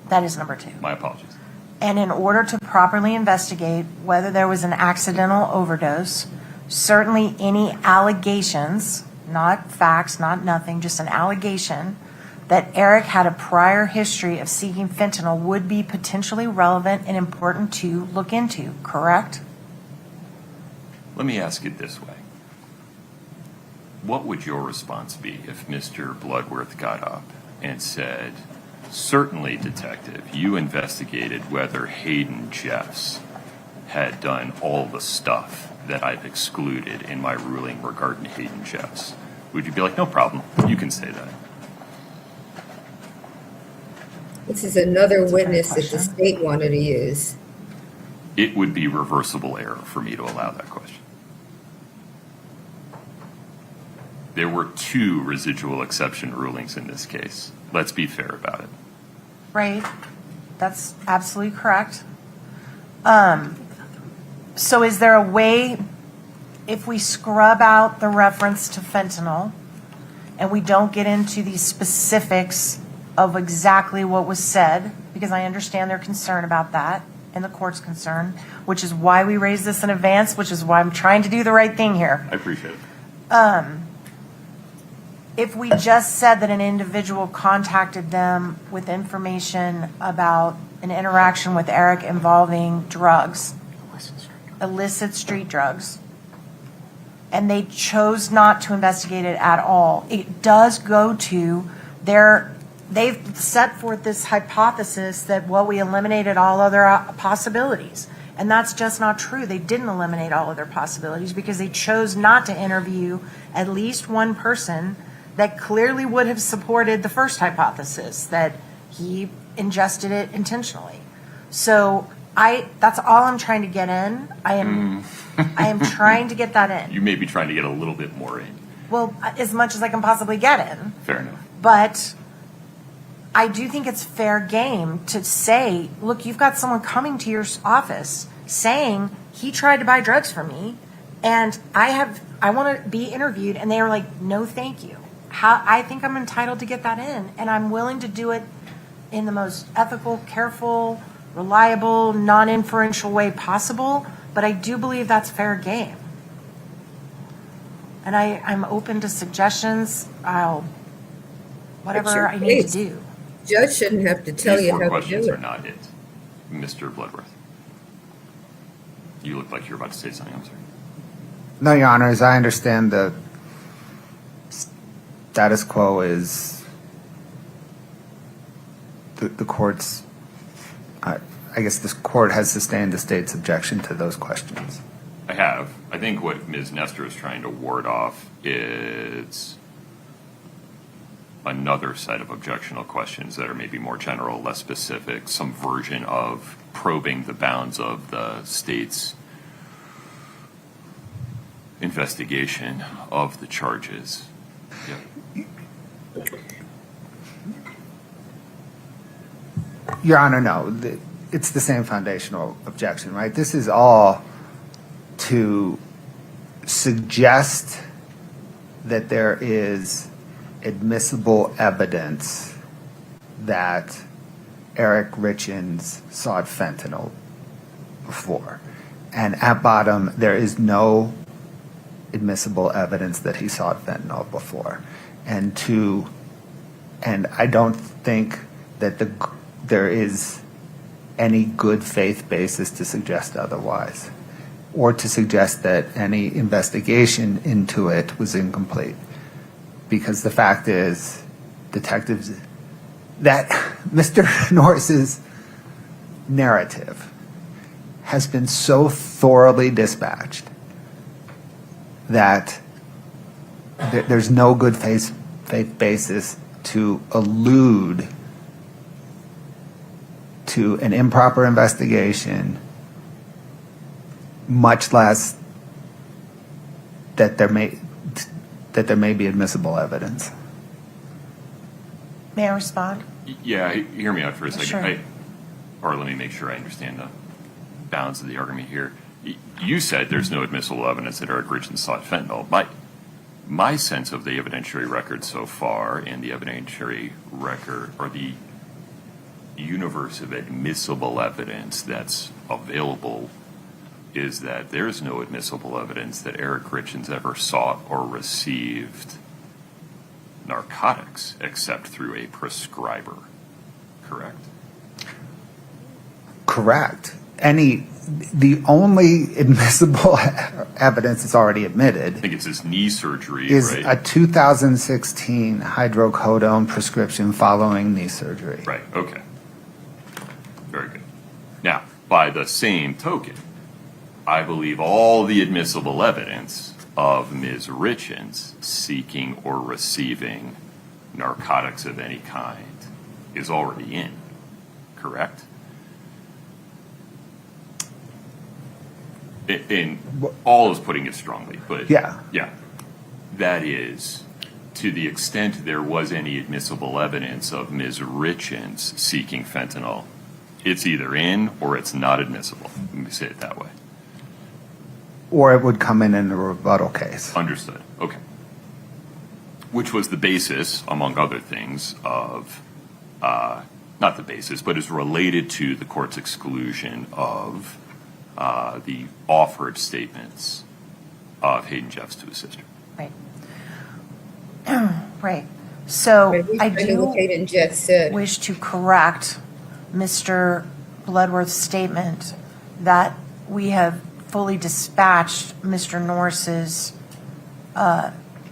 [SPEAKER 3] that is number 2.
[SPEAKER 2] My apologies.
[SPEAKER 3] And in order to properly investigate whether there was an accidental overdose, certainly any allegations, not facts, not nothing, just an allegation, that Eric had a prior history of seeking fentanyl would be potentially relevant and important to look into, correct?
[SPEAKER 2] Let me ask it this way. What would your response be if Mr. Bloodworth got up and said, certainly, detective, you investigated whether Hayden Jeffs had done all the stuff that I've excluded in my ruling regarding Hayden Jeffs? Would you be like, no problem, you can say that?
[SPEAKER 1] This is another
[SPEAKER 3] That's a fair
[SPEAKER 1] witness that the
[SPEAKER 3] question.
[SPEAKER 1] state wanted to use.
[SPEAKER 2] It would be reversible error for me to allow that question. There were 2 residual exception rulings in this case. Let's be fair about it.
[SPEAKER 3] Right, that's absolutely correct. So is there a way, if we scrub out the reference to fentanyl and we don't get into the specifics of exactly what was said, because I understand their concern about that and the court's concern, which is why we raised this in advance, which is why I'm trying to do the right thing here.
[SPEAKER 2] I appreciate it.
[SPEAKER 3] If we just said that an individual contacted them with information about an interaction with Eric involving drugs, illicit street drugs, and they chose not to investigate it at all, it does go to they've set forth this hypothesis that, well, we eliminated all other possibilities. And that's just not true. They didn't eliminate all other possibilities because they chose not to interview at least one person that clearly would have supported the first hypothesis, that he ingested it intentionally. So that's all I'm trying to get in. I am trying to get that in.
[SPEAKER 2] You may be trying to get a little bit more in.
[SPEAKER 3] Well, as much as I can possibly get in.
[SPEAKER 2] Fair enough.
[SPEAKER 3] But I do think it's fair game to say, look, you've got someone coming to your office saying he tried to buy drugs from me and I want to be interviewed, and they are like, no, thank you. I think I'm entitled to get that in, and I'm willing to do it in the most ethical, careful, reliable, non-inferential way possible, but I do believe that's fair game. And I'm open to suggestions. Whatever I need to do.
[SPEAKER 1] Judge shouldn't have to tell
[SPEAKER 2] These
[SPEAKER 1] you
[SPEAKER 2] 4
[SPEAKER 1] how to
[SPEAKER 2] questions
[SPEAKER 1] do
[SPEAKER 2] are
[SPEAKER 1] it.
[SPEAKER 2] not it. Mr. Bloodworth. You look like you're about to say something. I'm sorry.
[SPEAKER 5] No, Your Honor, as I understand, the status quo is the court's, I guess this court has sustained the state's objection to those questions.
[SPEAKER 2] I have. I think what Ms. Nestor is trying to ward off is another set of objectionable questions that are maybe more general, less specific, some version of probing the bounds of the state's investigation of the charges. Yep.
[SPEAKER 5] Your Honor, no, it's the same foundational objection, right? This is all to suggest that there is admissible evidence that Eric Richins sought fentanyl before. And at bottom, there is no admissible evidence that he sought fentanyl before. And I don't think that there is any good faith basis to suggest otherwise, or to suggest that any investigation into it was incomplete. Because the fact is, detectives, that Mr. Norris's narrative has been so thoroughly dispatched that there's no good faith basis to allude to an improper investigation, much less that there may be admissible evidence.
[SPEAKER 3] May I respond?
[SPEAKER 2] Yeah, hear me out for a second.
[SPEAKER 3] Sure.
[SPEAKER 2] Or let me make sure I understand the bounds of the argument here. You said there's no admissible evidence that Eric Richins sought fentanyl. My sense of the evidentiary record so far, and the evidentiary record, or the universe of admissible evidence that's available, is that there's no admissible evidence that Eric Richins ever sought or received narcotics except through a prescriber. Correct?
[SPEAKER 5] Correct. the only admissible evidence that's already
[SPEAKER 2] I
[SPEAKER 5] admitted
[SPEAKER 2] think it's his knee surgery,
[SPEAKER 5] is
[SPEAKER 2] right?
[SPEAKER 5] a 2016 hydrocodone prescription following knee surgery.
[SPEAKER 2] Right, okay. Very good. Now, by the same token, I believe all the admissible evidence of Ms. Richins seeking or receiving narcotics of any kind is already in, correct? In all is putting it strongly, but
[SPEAKER 5] Yeah.
[SPEAKER 2] yeah, that is, to the extent there was any admissible evidence of Ms. Richins seeking fentanyl, it's either in or it's not admissible. Let me say it that way.
[SPEAKER 5] Or it would come in a rebuttal case.
[SPEAKER 2] Understood. Okay. Which was the basis, among other things, of, not the basis, but is related to the court's exclusion of the offered statements of Hayden Jeffs to his sister.
[SPEAKER 3] Right. Right. So I
[SPEAKER 1] I know what
[SPEAKER 3] do
[SPEAKER 1] Hayden Jeff said.
[SPEAKER 3] wish to correct Mr. Bloodworth's statement that we have fully dispatched Mr. Norris's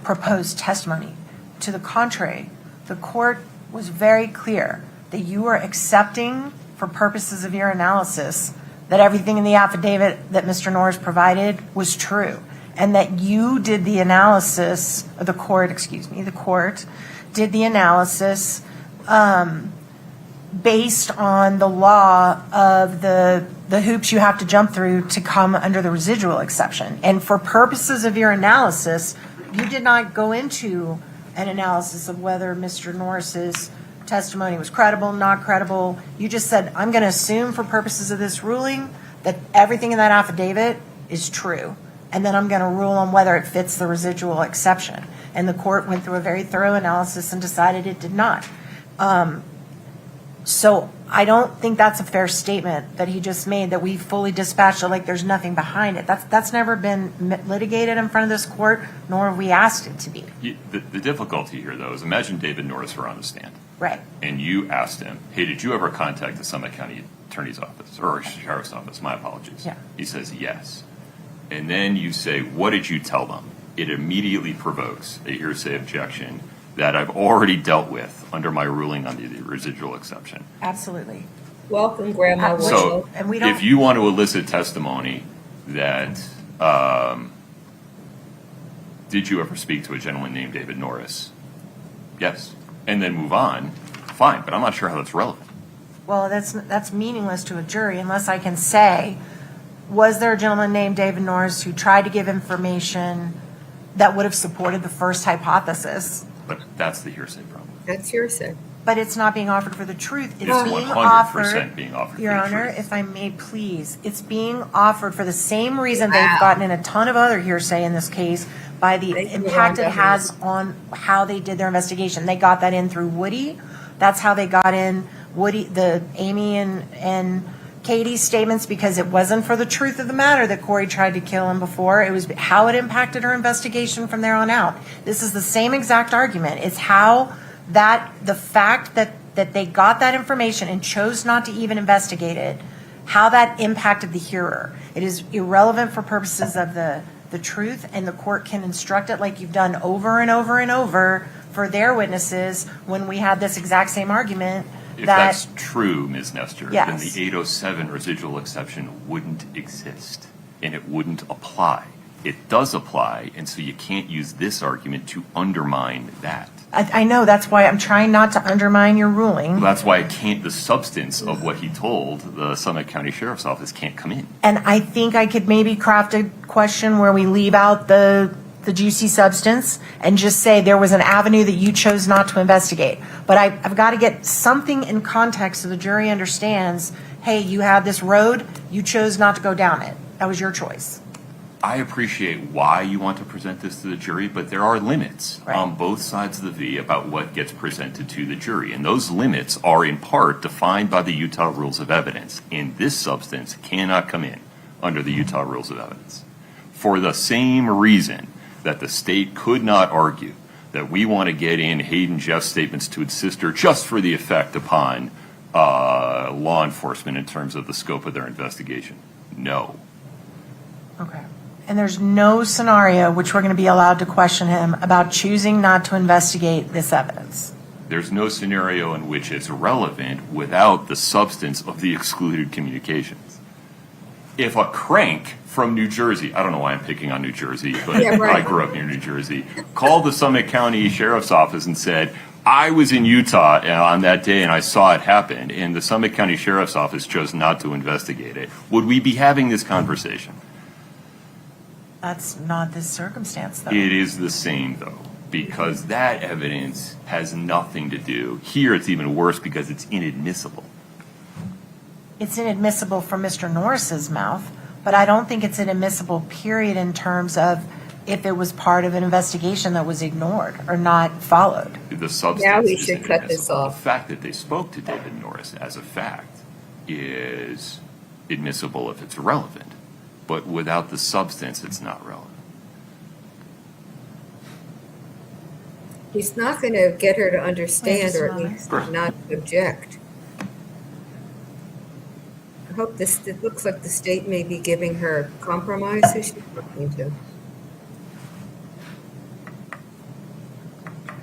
[SPEAKER 3] proposed testimony. To the contrary, the court was very clear that you were accepting, for purposes of your analysis, that everything in the affidavit that Mr. Norris provided was true, and that you did the analysis, the court did the analysis based on the law of the hoops you have to jump through to come under the residual exception. And for purposes of your analysis, you did not go into an analysis of whether Mr. Norris's testimony was credible, not credible. You just said, I'm going to assume for purposes of this ruling that everything in that affidavit is true. And then I'm going to rule on whether it fits the residual exception. And the court went through a very thorough analysis and decided it did not. So I don't think that's a fair statement that he just made, that we fully dispatched it like there's nothing behind it. That's never been litigated in front of this court, nor have we asked it to be.
[SPEAKER 2] The difficulty here, though, is imagine David Norris were on the stand.
[SPEAKER 3] Right.
[SPEAKER 2] And you asked him, hey, did you ever contact the Summit County Attorney's Office, or Sheriff's Office? My apologies.
[SPEAKER 3] Yeah.
[SPEAKER 2] He says yes. And then you say, what did you tell them? It immediately provokes a hearsay objection that I've already dealt with under my ruling on the residual exception.
[SPEAKER 3] Absolutely.
[SPEAKER 1] Welcome, Grandma.
[SPEAKER 2] So
[SPEAKER 3] And we don't-
[SPEAKER 2] if you want to elicit testimony that, did you ever speak to a gentleman named David Norris? Yes. And then move on, fine, but I'm not sure how that's relevant.
[SPEAKER 3] Well, that's meaningless to a jury unless I can say, was there a gentleman named David Norris who tried to give information that would have supported the first hypothesis?
[SPEAKER 2] But that's the hearsay problem.
[SPEAKER 1] That's hearsay.
[SPEAKER 3] But it's not being offered for the truth. It's
[SPEAKER 2] It's
[SPEAKER 3] being
[SPEAKER 2] 100%
[SPEAKER 3] offered,
[SPEAKER 2] being offered for
[SPEAKER 3] Your
[SPEAKER 2] the
[SPEAKER 3] Honor,
[SPEAKER 2] truth.
[SPEAKER 3] if I may please, it's being offered for the same reason
[SPEAKER 1] Wow.
[SPEAKER 3] they've gotten in a ton of other hearsay in this case, by the
[SPEAKER 1] Thank you,
[SPEAKER 3] impact it
[SPEAKER 1] Yolanda.
[SPEAKER 3] has on how they did their investigation. They got that in through Woody. That's how they got in the Amy and Katie's statements, because it wasn't for the truth of the matter that Kouri tried to kill him before. It was how it impacted her investigation from there on out. This is the same exact argument. It's how the fact that they got that information and chose not to even investigate it, how that impacted the hearer. It is irrelevant for purposes of the truth, and the court can instruct it like you've done over and over and over for their witnesses when we had this exact same argument.
[SPEAKER 2] If that's true, Ms. Nestor, then
[SPEAKER 3] Yes.
[SPEAKER 2] the 807 residual exception wouldn't exist, and it wouldn't apply. It does apply, and so you can't use this argument to undermine that.
[SPEAKER 3] I know, that's why I'm trying not to undermine your ruling.
[SPEAKER 2] That's why the substance of what he told the Summit County Sheriff's Office can't come in.
[SPEAKER 3] And I think I could maybe craft a question where we leave out the juicy substance and just say there was an avenue that you chose not to investigate. But I've got to get something in context so the jury understands, hey, you had this road, you chose not to go down it. That was your choice.
[SPEAKER 2] I appreciate why you want to present this to the jury, but there are limits
[SPEAKER 3] Right.
[SPEAKER 2] on both sides of the V about what gets presented to the jury. And those limits are in part defined by the Utah Rules of Evidence. And this substance cannot come in under the Utah Rules of Evidence. For the same reason that the state could not argue that we want to get in Hayden Jeff's statements to his sister just for the effect upon law enforcement in terms of the scope of their investigation. no.
[SPEAKER 3] Okay. And there's no scenario which we're going to be allowed to question him about choosing not to investigate this evidence.
[SPEAKER 2] There's no scenario in which it's relevant without the substance of the excluded communications. If a crank from New Jersey, I don't know why I'm picking on New Jersey, but
[SPEAKER 1] Yeah, right.
[SPEAKER 2] I grew up near New Jersey, called the Summit County Sheriff's Office and said, I was in Utah on that day and I saw it happen, and the Summit County Sheriff's Office chose not to investigate it, would we be having this conversation?
[SPEAKER 3] That's not this circumstance, though.
[SPEAKER 2] It is the same, though, because that evidence has nothing to do. Here, it's even worse because it's inadmissible.
[SPEAKER 3] It's inadmissible from Mr. Norris's mouth, but I don't think it's inadmissible, period, in terms of if it was part of an investigation that was ignored or not followed.
[SPEAKER 2] The substance
[SPEAKER 1] Now we
[SPEAKER 2] is
[SPEAKER 1] should cut this
[SPEAKER 2] inadmissible.
[SPEAKER 1] off.
[SPEAKER 2] The fact that they spoke to David Norris as a fact is admissible if it's relevant, but without the substance, it's not relevant.
[SPEAKER 1] He's not going to get her to understand,
[SPEAKER 3] Wait,
[SPEAKER 1] or at
[SPEAKER 3] just a
[SPEAKER 1] least
[SPEAKER 2] moment.
[SPEAKER 1] not object. I hope it looks like the state may be giving her compromise who she's talking to.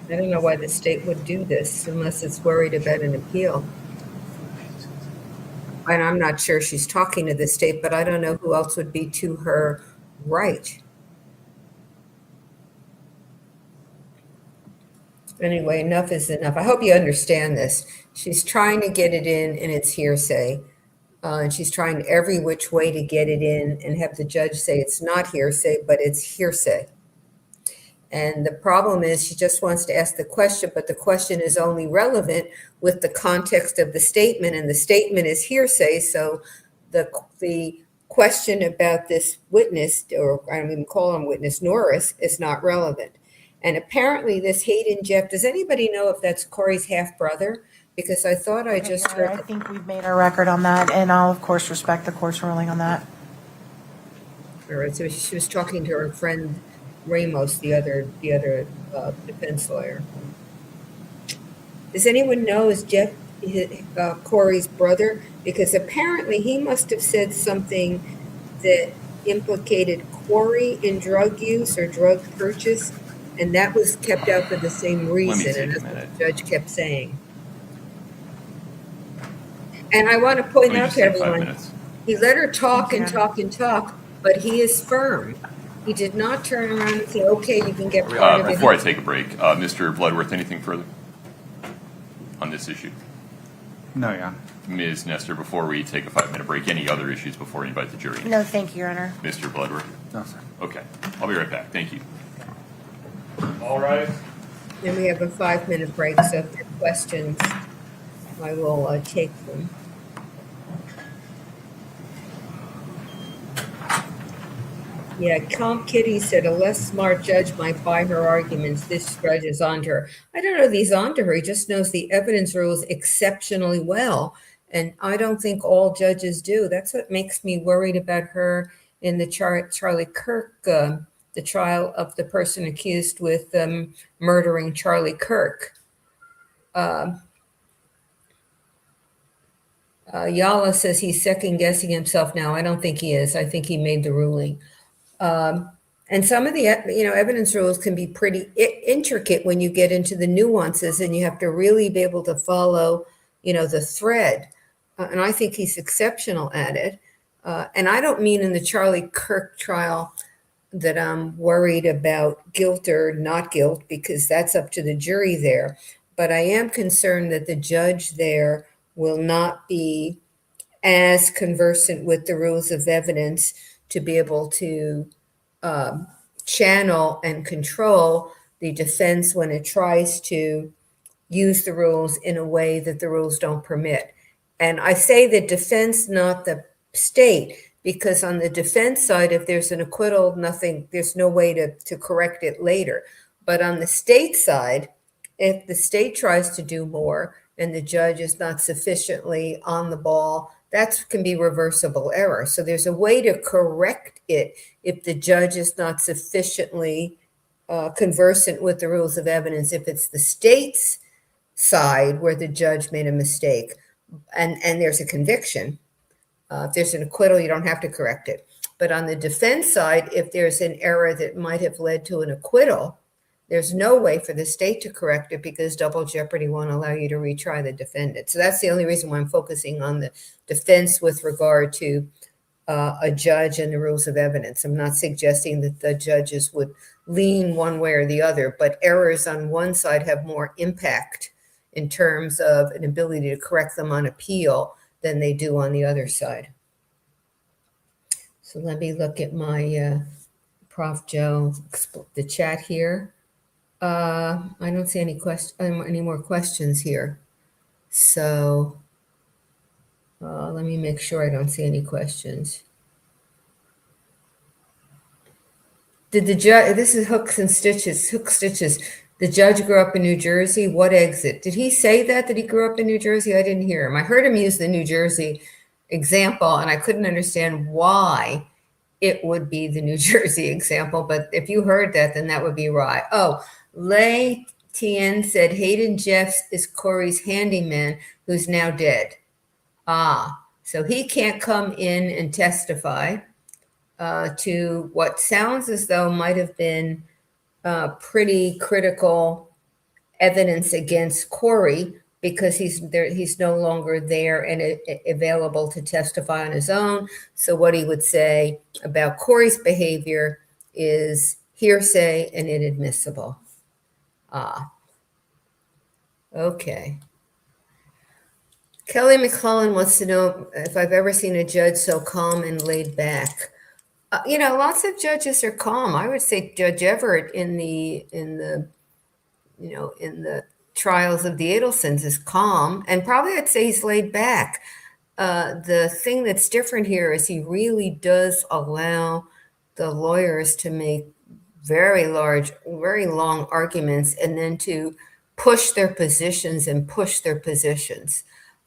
[SPEAKER 1] I don't know why the state would do this unless it's worried about an appeal. And I'm not sure she's talking to the state, but I don't know who else would be to her right. Anyway, enough is enough. I hope you understand this. She's trying to get it in and it's hearsay. And she's trying every which way to get it in and have the judge say it's not hearsay, but it's hearsay. And the problem is she just wants to ask the question, but the question is only relevant with the context of the statement, and the statement is hearsay. So the question about this witness, or I don't even call him witness, Norris, is not relevant. And apparently this Hayden Jeff, does anybody know if that's Kouri's half-brother? Because I thought I just
[SPEAKER 3] I
[SPEAKER 1] heard.
[SPEAKER 3] think we've made our record on that, and I'll, of course, respect the court's ruling on that.
[SPEAKER 1] All right, so she was talking to her friend Ramos, the other defense lawyer. Does anyone know, is Jeff Kouri's brother? Because apparently he must have said something that implicated Kouri in drug use or drug purchase, and that was kept out for the same reason,
[SPEAKER 2] take
[SPEAKER 1] and
[SPEAKER 2] a
[SPEAKER 1] that's what
[SPEAKER 2] minute.
[SPEAKER 1] the judge kept saying. And I want to point
[SPEAKER 2] Let me
[SPEAKER 1] out
[SPEAKER 2] just
[SPEAKER 1] to
[SPEAKER 2] take 5
[SPEAKER 1] everyone,
[SPEAKER 2] minutes.
[SPEAKER 1] he let her talk
[SPEAKER 3] Thank
[SPEAKER 1] and
[SPEAKER 3] you.
[SPEAKER 1] talk and talk, but he is firm. He did not turn around and say, okay, you can get part of it.
[SPEAKER 2] Before I take a break, Mr. Bloodworth, anything further on this issue?
[SPEAKER 5] No, Your Honor.
[SPEAKER 2] Ms. Nestor, before we take a 5-minute break, any other issues before we invite the jury?
[SPEAKER 3] No, thank you, Your Honor.
[SPEAKER 2] Mr. Bloodworth?
[SPEAKER 5] No, sir.
[SPEAKER 2] Okay, I'll be right back. Thank you.
[SPEAKER 4] All right.
[SPEAKER 1] Then we have a 5-minute break, so if there are questions, I will take them. Yeah, Comp Kitty said a less smart judge might buy her arguments. This judge is onto her. I don't know if he's onto her. He just knows the evidence rules exceptionally well. And I don't think all judges do. That's what makes me worried about her in the Charlie Kirk, the trial of the person accused with murdering Charlie Kirk. Yala says he's second guessing himself now. I don't think he is. I think he made the ruling. And some of the evidence rules can be pretty intricate when you get into the nuances, and you have to really be able to follow, the thread. And I think he's exceptional at it. And I don't mean in the Charlie Kirk trial that I'm worried about guilt or not guilt, because that's up to the jury there. But I am concerned that the judge there will not be as conversant with the rules of evidence to be able to channel and control the defense when it tries to use the rules in a way that the rules don't permit. And I say the defense, not the state, because on the defense side, if there's an acquittal, there's no way to correct it later. But on the state side, if the state tries to do more and the judge is not sufficiently on the ball, that can be reversible error. So there's a way to correct it if the judge is not sufficiently conversant with the rules of evidence, if it's the state's side where the judge made a mistake and there's a conviction. If there's an acquittal, you don't have to correct it. But on the defense side, if there's an error that might have led to an acquittal, there's no way for the state to correct it because double jeopardy won't allow you to retry the defendant. So that's the only reason why I'm focusing on the defense with regard to a judge and the rules of evidence. I'm not suggesting that the judges would lean one way or the other, but errors on one side have more impact in terms of an ability to correct them on appeal than they do on the other side. So let me look at my Prof. Joe, the chat here. I don't see any more questions here. So let me make sure I don't see any questions. Did the judge, this is hook stitches. The judge grew up in New Jersey. What exit? Did he say that he grew up in New Jersey? I didn't hear him. I heard him use the New Jersey example, and I couldn't understand why it would be the New Jersey example. But if you heard that, then that would be right. Oh, Lei Tien said Hayden Jeffs is Kouri's handyman who's now dead. So he can't come in and testify to what sounds as though might have been pretty critical evidence against Kouri because he's no longer there and available to testify on his own. So what he would say about Kouri's behavior is hearsay and inadmissible. Okay. Kelly McClellan wants to know if I've ever seen a judge so calm and laid back. Lots of judges are calm. I would say Judge Everett in the trials of the Adelsons is calm, and probably I'd say he's laid back. The thing that's different here is he really does allow the lawyers to make very long arguments and then to push their positions.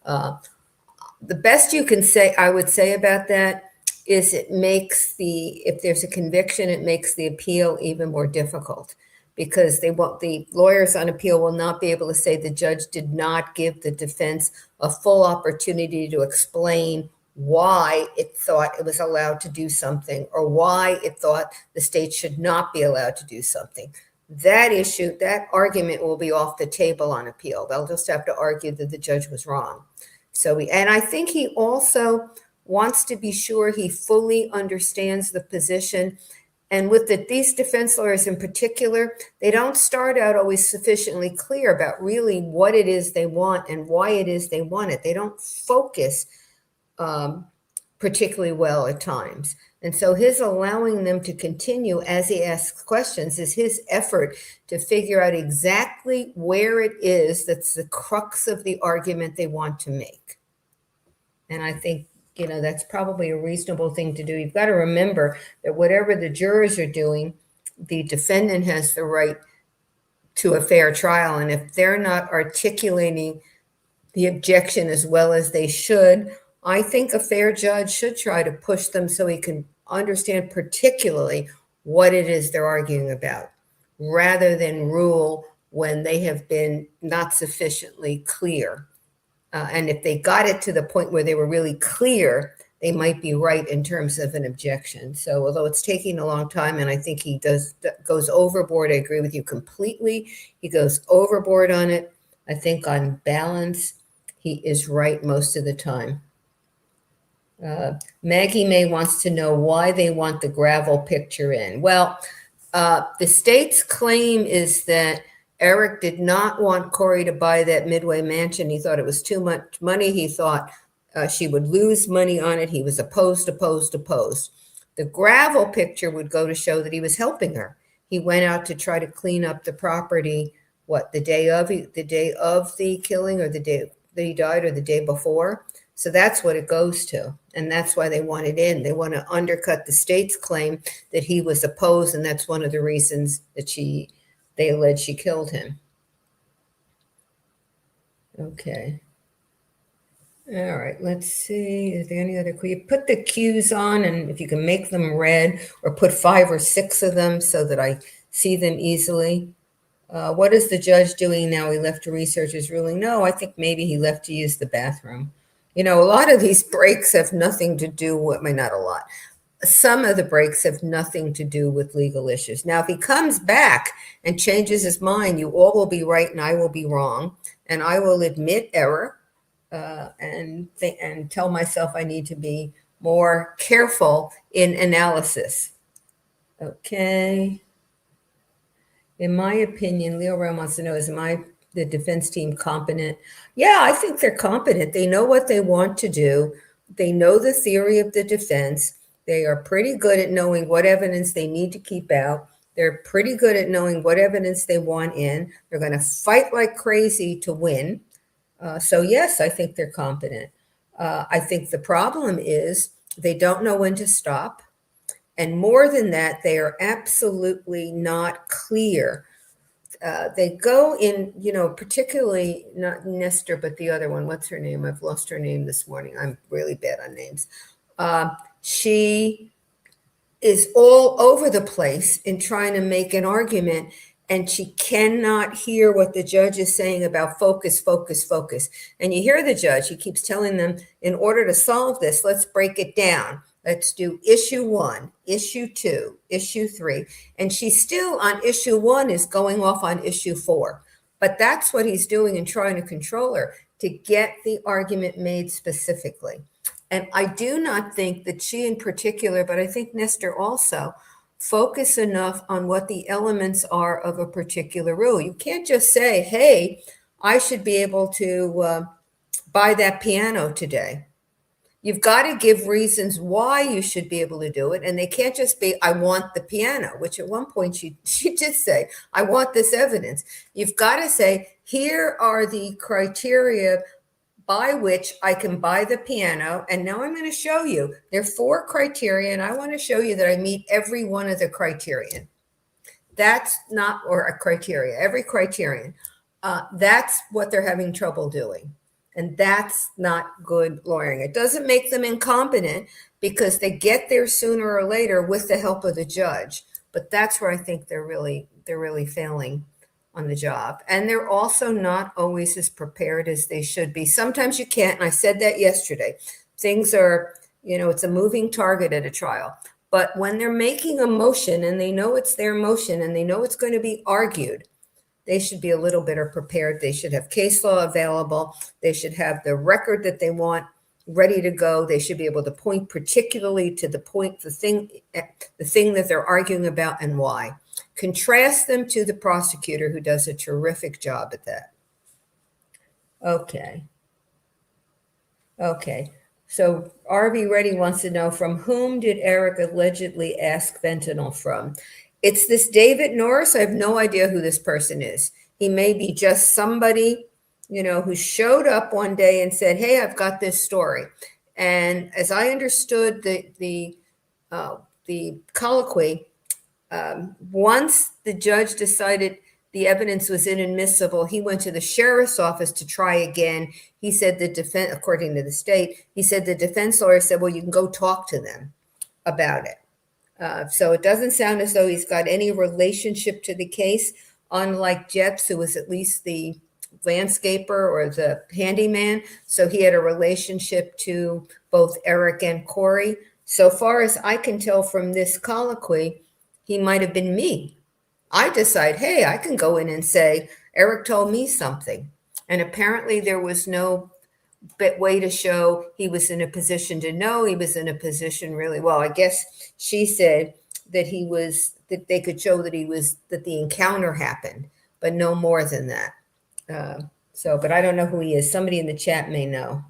[SPEAKER 1] The best you can say, I would say about that is if there's a conviction, it makes the appeal even more difficult because the lawyers on appeal will not be able to say the judge did not give the defense a full opportunity to explain why it thought it was allowed to do something or why it thought the state should not be allowed to do something. That argument will be off the table on appeal. They'll just have to argue that the judge was wrong. And I think he also wants to be sure he fully understands the position. And with these defense lawyers in particular, they don't start out always sufficiently clear about really what it is they want and why it is they want it. They don't focus particularly well at times. And so his allowing them to continue as he asks questions is his effort to figure out exactly where it is that's the crux of the argument they want to make. And I think, that's probably a reasonable thing to do. You've got to remember that whatever the jurors are doing, the defendant has the right to a fair trial. And if they're not articulating the objection as well as they should, I think a fair judge should try to push them so he can understand particularly what it is they're arguing about, rather than rule when they have been not sufficiently clear. And if they got it to the point where they were really clear, they might be right in terms of an objection. So although it's taking a long time, and I think he goes overboard, I agree with you completely. He goes overboard on it. I think on balance, he is right most of the time. Maggie May wants to know why they want the gravel picture in. Well, the state's claim is that Eric did not want Kouri to buy that Midway mansion. He thought it was too much money. He thought she would lose money on it. He was opposed. The gravel picture would go to show that he was helping her. He went out to try to clean up the property, the day of the killing, or the day that he died, or the day before. So that's what it goes to. And that's why they want it in. They want to undercut the state's claim that he was opposed. And that's one of the reasons that they allege she killed him. Okay. All right, let's see. Is there any other? Could you put the cues on, and if you can make them red, or put 5 or 6 of them so that I see them easily? What is the judge doing now? He left to research his ruling. No, I think maybe he left to use the bathroom. You know, a lot of these breaks have nothing to do with, I mean, not a lot. Some of the breaks have nothing to do with legal issues. Now, if he comes back and changes his mind, you all will be right and I will be wrong. And I will admit error and tell myself I need to be more careful in analysis. Okay. In my opinion, Leo Ram wants to know, is the defense team competent? Yeah, I think they're competent. They know what they want to do. They know the theory of the defense. They are pretty good at knowing what evidence they need to keep out. They're pretty good at knowing what evidence they want in. They're going to fight like crazy to win. So yes, I think they're competent. I think the problem is they don't know when to stop. And more than that, they are absolutely not clear. They go in, you know, particularly not Nestor, but the other one. What's her name? I've lost her name this morning. I'm really bad on names. She is all over the place in trying to make an argument, and she cannot hear what the judge is saying about focus, focus, focus. And you hear the judge, he keeps telling them, in order to solve this, let's break it down. Let's do issue 1, issue 2, issue 3. And she's still on issue 1 is going off on issue 4. But that's what he's doing and trying to control her to get the argument made specifically. And I do not think that she in particular, but I think Nestor also, focus enough on what the elements are of a particular rule. You can't just say, hey, I should be able to buy that piano today. You've got to give reasons why you should be able to do it. And they can't just be, I want the piano, which at one point she did say, I want this evidence. You've got to say, here are the criteria by which I can buy the piano. And now I'm going to show you. There are 4 criteria, and I want to show you that I meet every one of the criterion. That's not, or a criteria, every criterion. That's what they're having trouble doing. And that's not good lawyering. It doesn't make them incompetent because they get there sooner or later with the help of the judge. But that's where I think they're really failing on the job. And they're also not always as prepared as they should be. Sometimes you can't, and I said that yesterday. Things are, you know, it's a moving target at a trial. But when they're making a motion and they know it's their motion and they know it's going to be argued, they should be a little better prepared. They should have case law available. They should have the record that they want ready to go. They should be able to point particularly to the point, the thing that they're arguing about and why. Contrast them to the prosecutor who does a terrific job at that. Okay. So RV Reddy wants to know, from whom did Eric allegedly ask fentanyl from? It's this David Norris. I have no idea who this person is. He may be just somebody, you know, who showed up one day and said, hey, I've got this story. And as I understood the colloquy, once the judge decided the evidence was inadmissible, he went to the sheriff's office to try again. He said the defense, according to the state, he said the defense lawyer said, well, you can go talk to them about it. So it doesn't sound as though he's got any relationship to the case, unlike Jeps, who was at least the landscaper or the handyman. So he had a relationship to both Eric and Kouri. So far as I can tell from this colloquy, he might have been me. I decide, hey, I can go in and say, Eric told me something. And apparently there was no way to show he was in a position to know. He was in a position really, well, I guess she said that he was, that they could show that he was, that the encounter happened, but no more than that. But I don't know who he is. Somebody in the chat may know.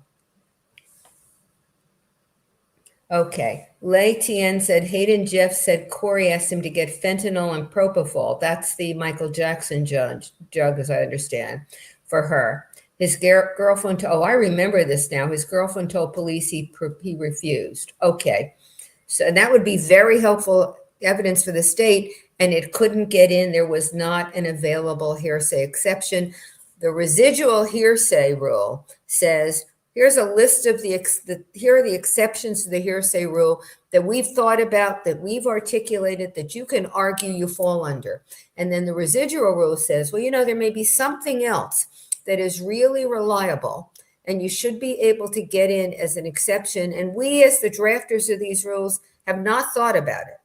[SPEAKER 1] Okay. Lei Tien said, Hayden Jeff said Kouri asked him to get fentanyl and propofol. That's the Michael Jackson drug, as I understand, for her. His girlfriend, I remember this now. His girlfriend told police he refused. Okay. So that would be very helpful evidence for the state, and it couldn't get in. There was not an available hearsay exception. The residual hearsay rule says, here's a list of here are the exceptions to the hearsay rule that we've thought about, that we've articulated, that you can argue you fall under. And then the residual rule says, well, you know, there may be something else that is really reliable and you should be able to get in as an exception. And we, as the drafters of these rules, have not thought about it.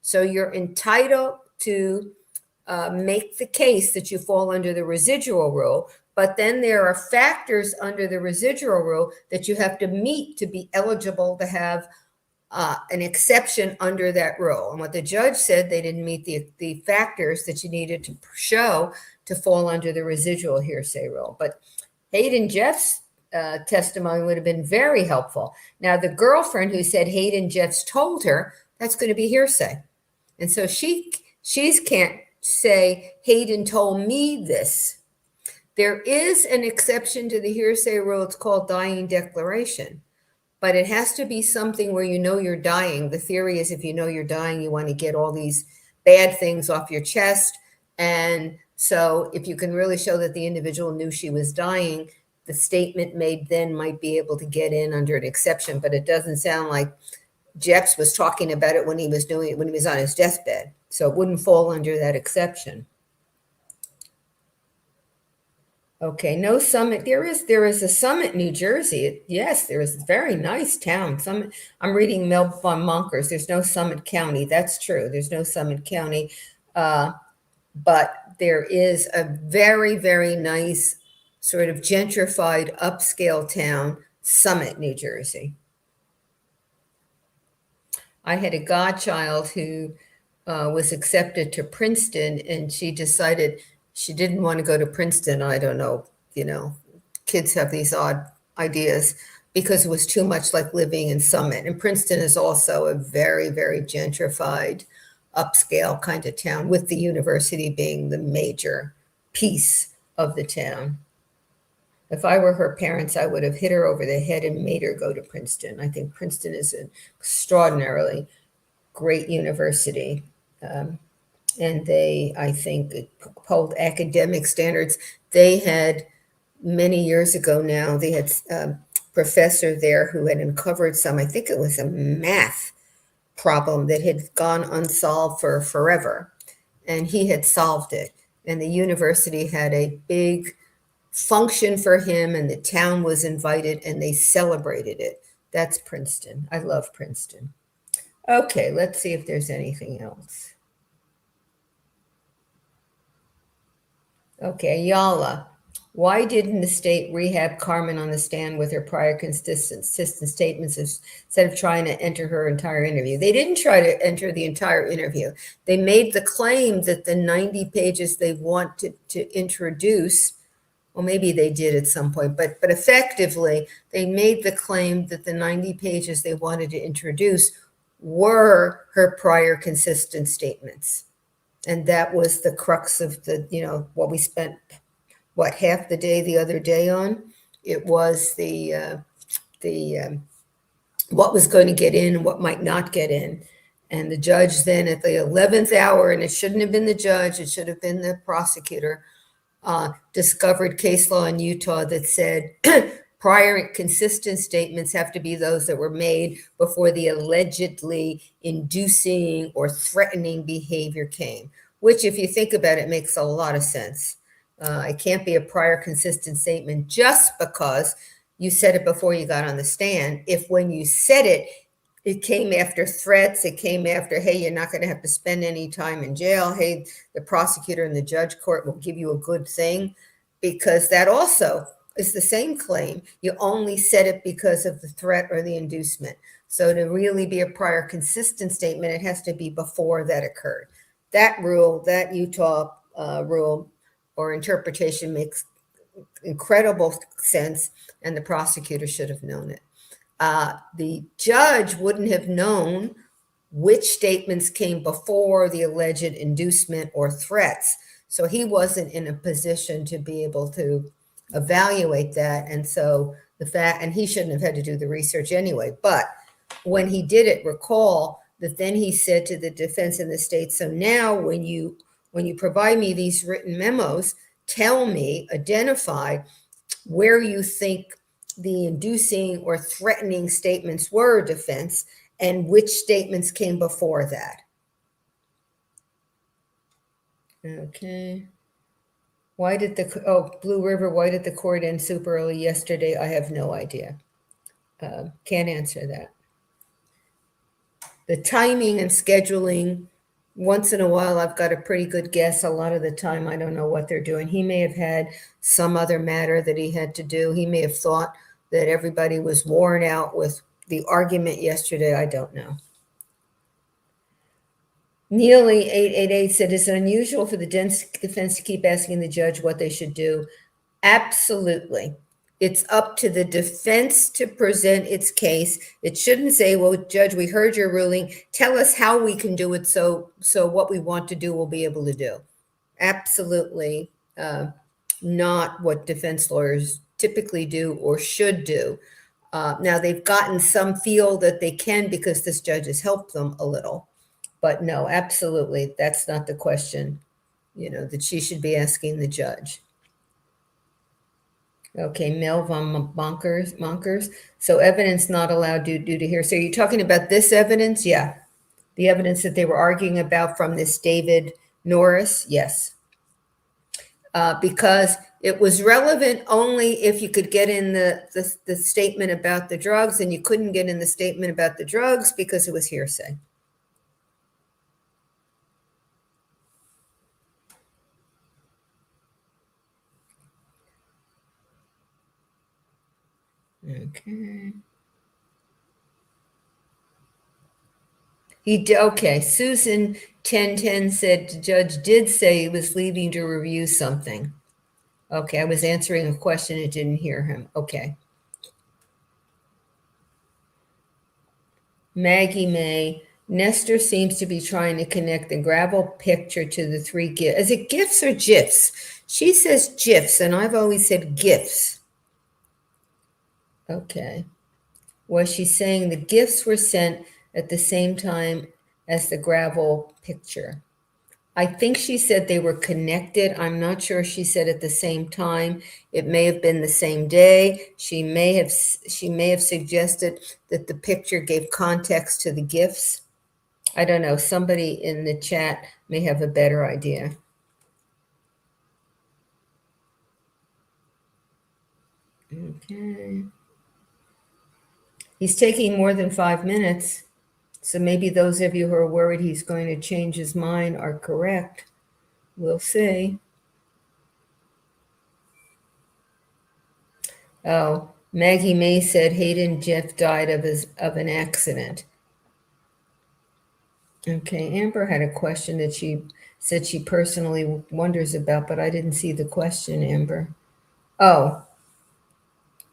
[SPEAKER 1] So you're entitled to make the case that you fall under the residual rule, but then there are factors under the residual rule that you have to meet to be eligible to have an exception under that rule. And what the judge said, they didn't meet the factors that you needed to show to fall under the residual hearsay rule. But Hayden Jeff's testimony would have been very helpful. Now, the girlfriend who said Hayden Jeffs told her, that's going to be hearsay. And so she can't say Hayden told me this. There is an exception to the hearsay rule. It's called dying declaration, but it has to be something where you know you're dying. The theory is if you know you're dying, you want to get all these bad things off your chest. And so if you can really show that the individual knew she was dying, the statement made then might be able to get in under an exception, but it doesn't sound like Jeffs was talking about it when he was doing it, when he was on his deathbed. So it wouldn't fall under that exception. Okay, no Summit. There is a Summit, New Jersey. Yes, there is a very nice town. Summit. I'm reading Mel von Monkers. There's no Summit County. That's true. There's no Summit County. But there is a very, very nice sort of gentrified upscale town, Summit, New Jersey. I had a godchild who was accepted to Princeton, and she decided she didn't want to go to Princeton. I don't know, kids have these odd ideas because it was too much like living in Summit. And Princeton is also a very, very gentrified, upscale kind of town, with the university being the major piece of the town. If I were her parents, I would have hit her over the head and made her go to Princeton. I think Princeton is an extraordinarily great university. And they, I think, hold academic standards. They had, many years ago now, they had a professor there who had uncovered I think it was a math problem that had gone unsolved for forever. And he had solved it. And the university had a big function for him, and the town was invited, and they celebrated it. That's Princeton. I love Princeton. Okay, let's see if there's anything else. Okay, Yala. Why didn't the state rehab Carmen on the stand with her prior consistent statements instead of trying to enter her entire interview? They didn't try to enter the entire interview. They made the claim that the 90 pages they wanted to introduce, well, maybe they did at some point, but effectively, they made the claim that the 90 pages they wanted to introduce were her prior consistent statements. And that was the crux of the, what we spent, half the day the other day on. It was the what was going to get in and what might not get in. And the judge then at the 11th hour, and it shouldn't have been the judge, it should have been the prosecutor, discovered case law in Utah that said prior consistent statements have to be those that were made before the allegedly inducing or threatening behavior came, which, if you think about it, makes a lot of sense. It can't be a prior consistent statement just because you said it before you got on the stand. If when you said it, it came after threats, it came after, hey, you're not going to have to spend any time in jail. Hey, the prosecutor and the judge court will give you a good thing, because that also is the same claim. You only said it because of the threat or the inducement. So to really be a prior consistent statement, it has to be before that occurred. That rule, that Utah rule or interpretation makes incredible sense, and the prosecutor should have known it. The judge wouldn't have known which statements came before the alleged inducement or threats. So he wasn't in a position to be able to evaluate that. And so and he shouldn't have had to do the research anyway. But when he did it, recall that then he said to the defense and the state, so now when you provide me these written memos, tell me, identify where you think the inducing or threatening statements were, defense, and which statements came before that. Okay. Why did Blue River, why did the court end super early yesterday? I have no idea. Can't answer that. The timing and scheduling, once in a while, I've got a pretty good guess. A lot of the time, I don't know what they're doing. He may have had some other matter that he had to do. He may have thought that everybody was worn out with the argument yesterday. I don't know. Neely 888 said, is it unusual for the defense to keep asking the judge what they should do? Absolutely. It's up to the defense to present its case. It shouldn't say, well, Judge, we heard your ruling. Tell us how we can do it so what we want to do, we'll be able to do. Absolutely not what defense lawyers typically do or should do. Now, they've gotten some feel that they can because this judge has helped them a little. But no, absolutely, that's not the question, that she should be asking the judge. Okay, Mel von Monkers. So evidence not allowed due to hearsay. So you're talking about this evidence? Yeah. The evidence that they were arguing about from this David Norris? Yes. Because it was relevant only if you could get in the statement about the drugs, and you couldn't get in the statement about the drugs because it was hearsay. Okay. Okay. Susan 1010 said the judge did say he was leaving to review something. Okay, I was answering a question and didn't hear him. Okay. Maggie May, Nestor seems to be trying to connect the gravel picture to the 3 gifts. Is it GIFs or GIFs? She says GIFs, and I've always said GIFs. Okay. Was she saying the gifts were sent at the same time as the gravel picture? I think she said they were connected. I'm not sure she said at the same time. It may have been the same day. She may have suggested that the picture gave context to the gifts. I don't know. Somebody in the chat may have a better idea. Okay. He's taking more than 5 minutes. So maybe those of you who are worried he's going to change his mind are correct. We'll see. Oh, Maggie May said Hayden Jeff died of an accident. Okay, Amber had a question that she said she personally wonders about, but I didn't see the question, Amber. Oh,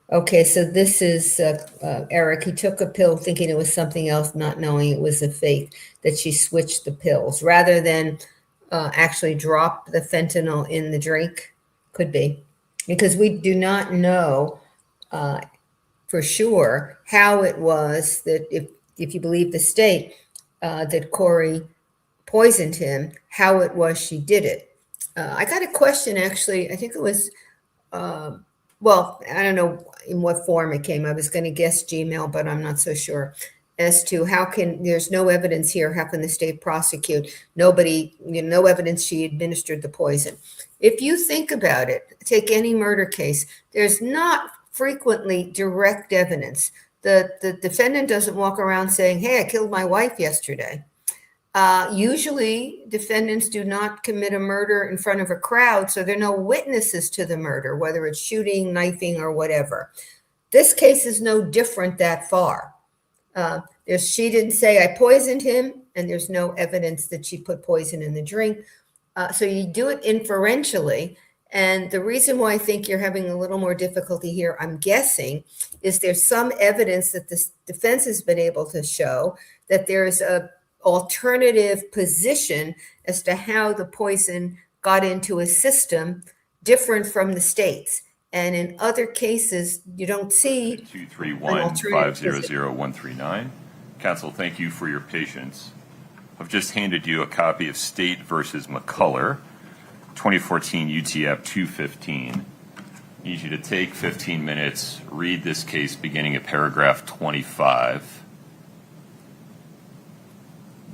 [SPEAKER 1] okay, so this is Eric. He took a pill thinking it was something else, not knowing it was a fake, that she switched the pills rather than actually drop the fentanyl in the drink. Could be, because we do not know for sure how it was that if you believe the state that Kouri poisoned him, how it was she did it. I got a question, actually, I think it was well, I don't know in what form it came. I was going to guess Gmail, but I'm not so sure as to there's no evidence here. How can the state prosecute? Nobody, no evidence she administered the poison. If you think about it, take any murder case, there's not frequently direct evidence. The defendant doesn't walk around saying, hey, I killed my wife yesterday. Usually defendants do not commit a murder in front of a crowd, so there are no witnesses to the murder, whether it's shooting, knifing, or whatever. This case is no different that far. She didn't say I poisoned him, and there's no evidence that she put poison in the drink. So you do it inferentially. And the reason why I think you're having a little more difficulty here, I'm guessing, is there's some evidence that the defense has been able to show that there's a alternative position as to how the poison got into a system different from the state's. And in other cases, you don't see
[SPEAKER 2] 231-500-139. Counsel, thank you for your patience. I've just handed you a copy of State versus McCullough, 2014 UTF 215. I need you to take 15 minutes, read this case beginning at paragraph 25.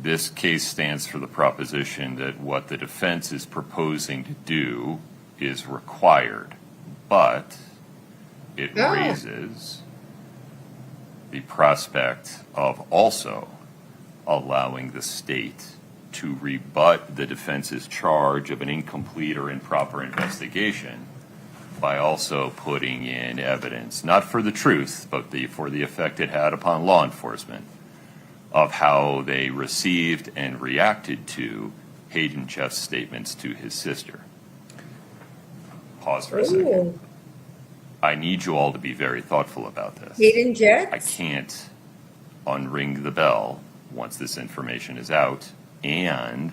[SPEAKER 2] This case stands for the proposition that what the defense is proposing to do is required, but it
[SPEAKER 1] Oh.
[SPEAKER 2] raises the prospect of also allowing the state to rebut the defense's charge of an incomplete or improper investigation by also putting in evidence, not for the truth, but for the effect it had upon law enforcement, of how they received and reacted to Hayden Jeff's statements to his sister. Pause for a second.
[SPEAKER 1] Ooh.
[SPEAKER 2] I need you all to be very thoughtful about this.
[SPEAKER 1] Hayden Jets?
[SPEAKER 2] I can't unring the bell once this information is out, and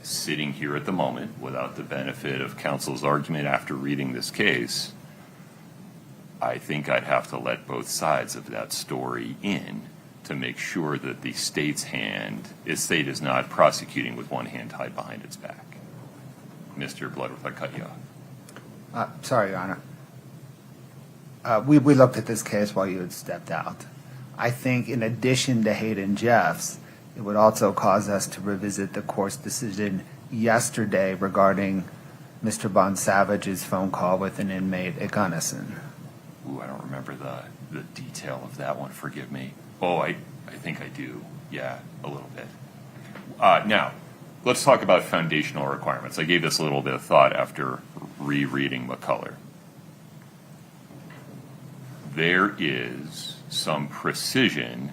[SPEAKER 2] sitting here at the moment without the benefit of counsel's argument after reading this case, I think I'd have to let both sides of that story in to make sure that the state is not prosecuting with one hand tied behind its back. Mr. Bloodworth, I cut you off.
[SPEAKER 5] Sorry, Your Honor. We looked at this case while you had stepped out. I think in addition to Hayden Jeffs, it would also cause us to revisit the court's decision yesterday regarding Mr. Bonsavage's phone call with an inmate at Gunnison.
[SPEAKER 2] Ooh, I don't remember the detail of that one. Forgive me. Oh, I think I do. Yeah, a little bit. Now, let's talk about foundational requirements. I gave this a little bit of thought after rereading McCullough. There is some precision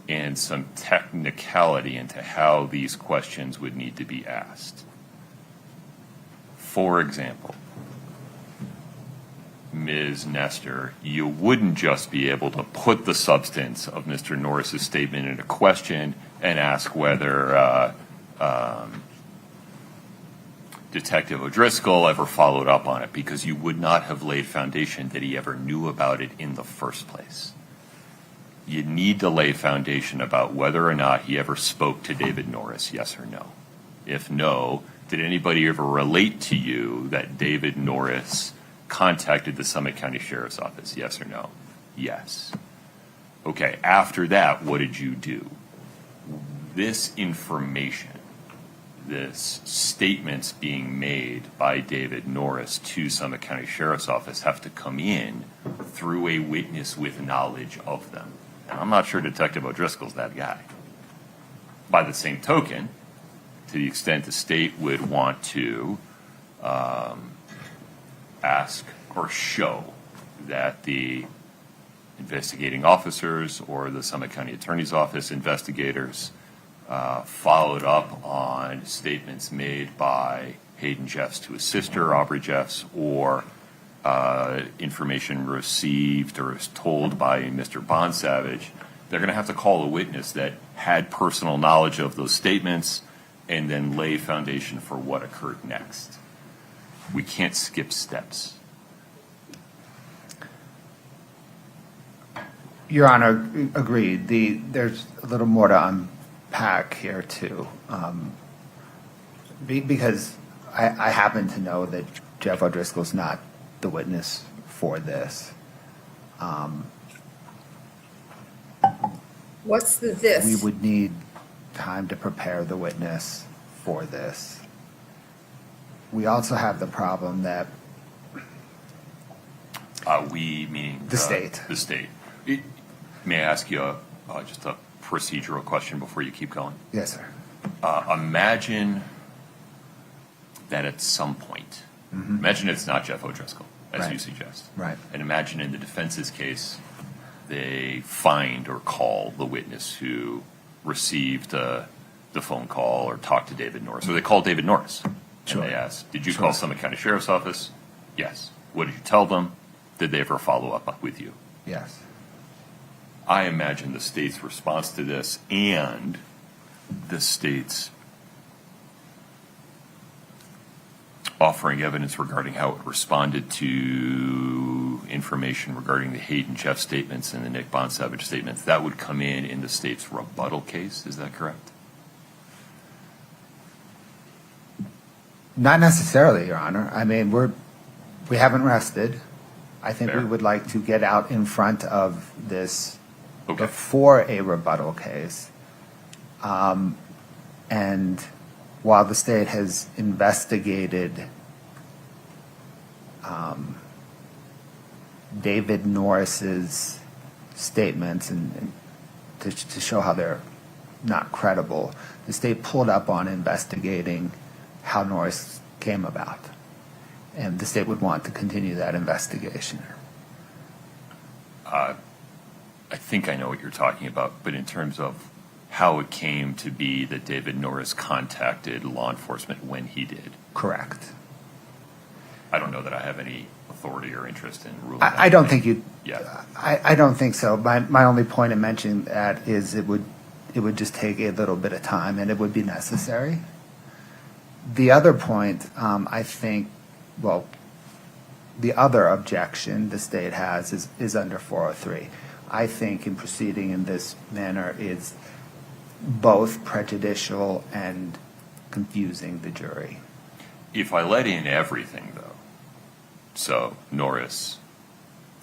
[SPEAKER 2] and some technicality into how these questions would need to be asked. For example, Ms. Nestor, you wouldn't just be able to put the substance of Mr. Norris's statement in a question and ask whether Detective O'Driscoll ever followed up on it, because you would not have laid foundation that he ever knew about it in the first place. You need to lay foundation about whether or not he ever spoke to David Norris, yes or no. If no, did anybody ever relate to you that David Norris contacted the Summit County Sheriff's Office, yes or no? Yes. Okay, after that, what did you do? This information, this statements being made by David Norris to Summit County Sheriff's Office have to come in through a witness with knowledge of them. And I'm not sure Detective O'Driscoll's that guy. By the same token, to the extent the state would want to ask or show that the investigating officers or the Summit County Attorney's Office investigators followed up on statements made by Hayden Jeffs to his sister, Aubrey Jeffs, or information received or is told by Mr. Bonsavage, they're going to have to call a witness that had personal knowledge of those statements and then lay foundation for what occurred next. We can't skip steps.
[SPEAKER 5] Your Honor, agreed. There's a little more to unpack here, too. Because I happen to know that Jeff O'Driscoll's not the witness for this.
[SPEAKER 1] What's the this?
[SPEAKER 5] We would need time to prepare the witness for this. We also have the problem that
[SPEAKER 2] We meaning
[SPEAKER 5] the state.
[SPEAKER 2] The state. May I ask you just a procedural question before you keep going?
[SPEAKER 5] Yes, sir.
[SPEAKER 2] Imagine that at some point, imagine it's not Jeff O'Driscoll, as
[SPEAKER 5] Right.
[SPEAKER 2] you suggest.
[SPEAKER 5] Right.
[SPEAKER 2] And imagine in the defense's case, they find or call the witness who received the phone call or talked to David Norris. Or they call David Norris.
[SPEAKER 5] Sure.
[SPEAKER 2] And they ask, did you
[SPEAKER 5] Sure.
[SPEAKER 2] call Summit County Sheriff's Office? Yes. What did you tell them? Did they ever follow up with you?
[SPEAKER 5] Yes.
[SPEAKER 2] I imagine the state's response to this and the state's offering evidence regarding how it responded to information regarding the Hayden Jeff statements and the Nick Bonsavage statements, that would come in the state's rebuttal case. Is that correct?
[SPEAKER 5] Not necessarily, Your Honor. I mean, we haven't rested. I think we
[SPEAKER 2] Fair.
[SPEAKER 5] would like to get out in front of this
[SPEAKER 2] Okay.
[SPEAKER 5] before a rebuttal case. And while the state has investigated David Norris's statements and to show how they're not credible, the state pulled up on investigating how Norris came about. And the state would want to continue that investigation.
[SPEAKER 2] I think I know what you're talking about, but in terms of how it came to be that David Norris contacted law enforcement when he did,
[SPEAKER 5] Correct.
[SPEAKER 2] I don't know that I have any authority or interest in ruling.
[SPEAKER 5] I don't think you.
[SPEAKER 2] Yeah.
[SPEAKER 5] I don't think so. My only point in mentioning that is it would just take a little bit of time, and it would be necessary. The other point, I think, well, the other objection the state has is under 403. I think in proceeding in this manner is both prejudicial and confusing the jury.
[SPEAKER 2] If I let in everything, though, so Norris,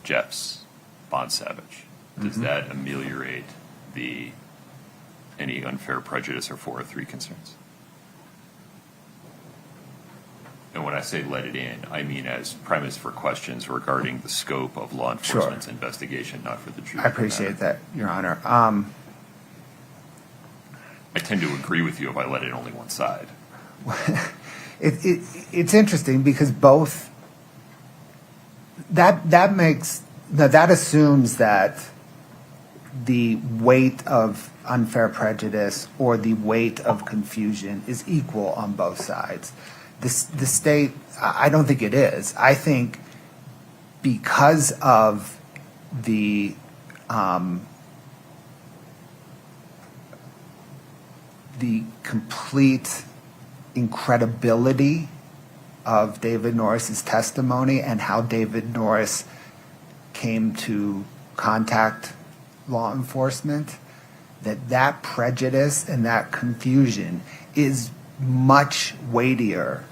[SPEAKER 2] Jeffs, Bond-Savage, does that ameliorate any unfair prejudice or 403 concerns? And when I say let it in, I mean as premise for questions regarding the scope of law enforcement's investigation, not for the jury.
[SPEAKER 5] I appreciate that, Your Honor.
[SPEAKER 2] I tend to agree with you if I let in only one side.
[SPEAKER 5] It's interesting because both that assumes that the weight of unfair prejudice or the weight of confusion is equal on both sides. The state, I don't think it is. I think because of the complete incredibility of David Norris's testimony and how David Norris came to contact law enforcement, that prejudice and that confusion is much weightier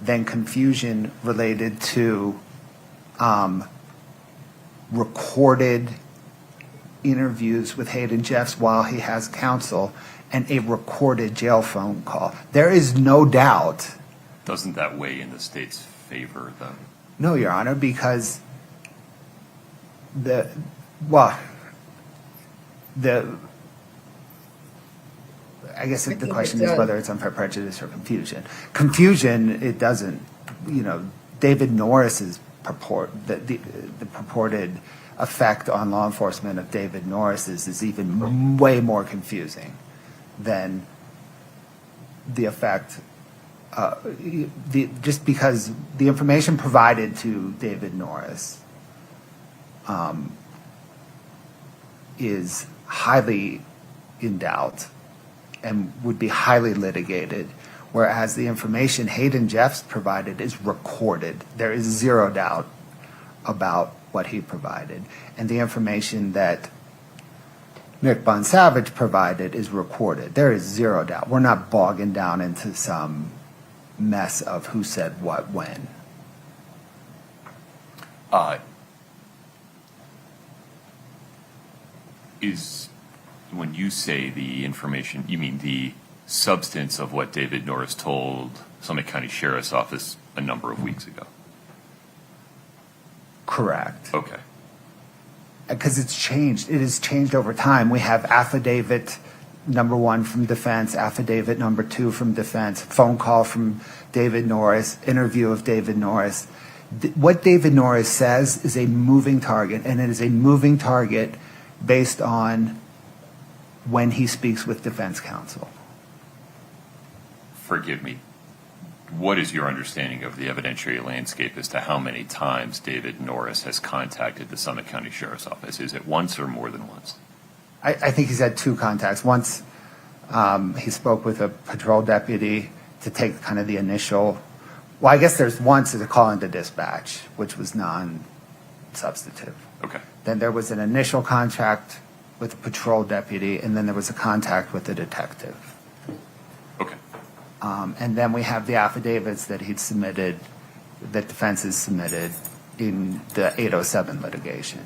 [SPEAKER 5] than confusion related to recorded interviews with Hayden Jeffs while he has counsel and a recorded jail phone call. There is no doubt.
[SPEAKER 2] Doesn't that weigh in the state's favor, though?
[SPEAKER 5] No, Your Honor, because I guess the question is whether it's unfair prejudice or confusion. Confusion, it doesn't, David Norris's the purported effect on law enforcement of David Norris's is even way more confusing than the effect, just because the information provided to David Norris is highly in doubt and would be highly litigated, whereas the information Hayden Jeffs provided is recorded. There is zero doubt about what he provided. And the information that Nick Bond-Savage provided is recorded. There is zero doubt. We're not bogging down into some mess of who said what when.
[SPEAKER 2] When you say the information, you mean the substance of what David Norris told Summit County Sheriff's Office a number of weeks ago?
[SPEAKER 5] Correct.
[SPEAKER 2] Okay.
[SPEAKER 5] Because it's changed. It has changed over time. We have affidavit number 1 from defense, affidavit number 2 from defense, phone call from David Norris, interview of David Norris. What David Norris says is a moving target, and it is a moving target based on when he speaks with defense counsel.
[SPEAKER 2] Forgive me. What is your understanding of the evidentiary landscape as to how many times David Norris has contacted the Summit County Sheriff's Office? Is it once or more than once?
[SPEAKER 5] I think he's had 2 contacts. Once he spoke with a patrol deputy to take kind of the initial, well, I guess there's once a call into dispatch, which was non-substantive.
[SPEAKER 2] Okay.
[SPEAKER 5] Then there was an initial contact with a patrol deputy, and then there was a contact with a detective.
[SPEAKER 2] Okay.
[SPEAKER 5] And then we have the affidavits that he'd submitted, that defense has submitted in the 807 litigation.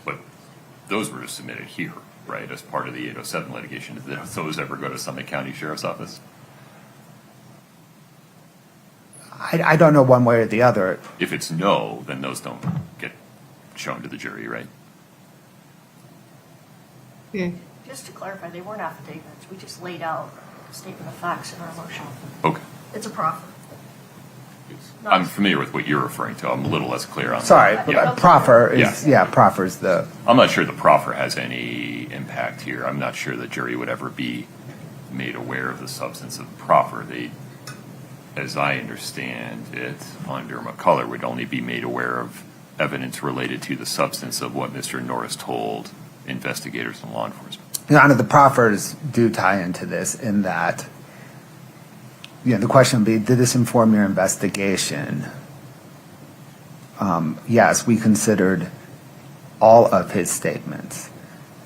[SPEAKER 2] But those were submitted here, right, as part of the 807 litigation. Did those ever go to Summit County Sheriff's Office?
[SPEAKER 5] I don't know one way or the other.
[SPEAKER 2] If it's no, then those don't get shown to the jury, right?
[SPEAKER 6] Just to clarify, they weren't affidavits. We just laid out a statement of facts in our motion.
[SPEAKER 2] Okay.
[SPEAKER 6] It's a proffer.
[SPEAKER 2] I'm familiar with what you're referring to. I'm a little less clear on
[SPEAKER 5] Sorry,
[SPEAKER 2] that.
[SPEAKER 5] but
[SPEAKER 2] Yeah.
[SPEAKER 5] proffer is, proffer's the,
[SPEAKER 2] I'm not sure the proffer has any impact here. I'm not sure the jury would ever be made aware of the substance of the proffer. They, as I understand it, under McCullough, would only be made aware of evidence related to the substance of what Mr. Norris told investigators and law enforcement.
[SPEAKER 5] Your Honor, the proffers do tie into this in that, the question would be, did this inform your investigation? Yes, we considered all of his statements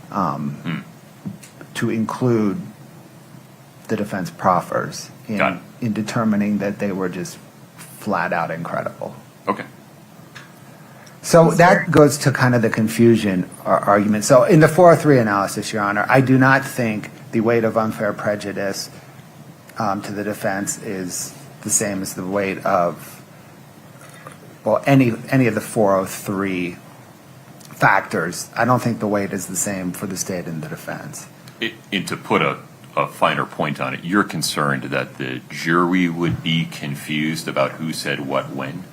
[SPEAKER 5] to include the defense proffers
[SPEAKER 2] Got it.
[SPEAKER 5] in determining that they were just flat out incredible.
[SPEAKER 2] Okay.
[SPEAKER 5] So that goes to kind of the confusion argument. So in the 403 analysis, Your Honor, I do not think the weight of unfair prejudice to the defense is the same as the weight of, well, any of the 403 factors. I don't think the weight is the same for the state and the defense.
[SPEAKER 2] And to put a finer point on it, you're concerned that the jury would be confused about who said what when?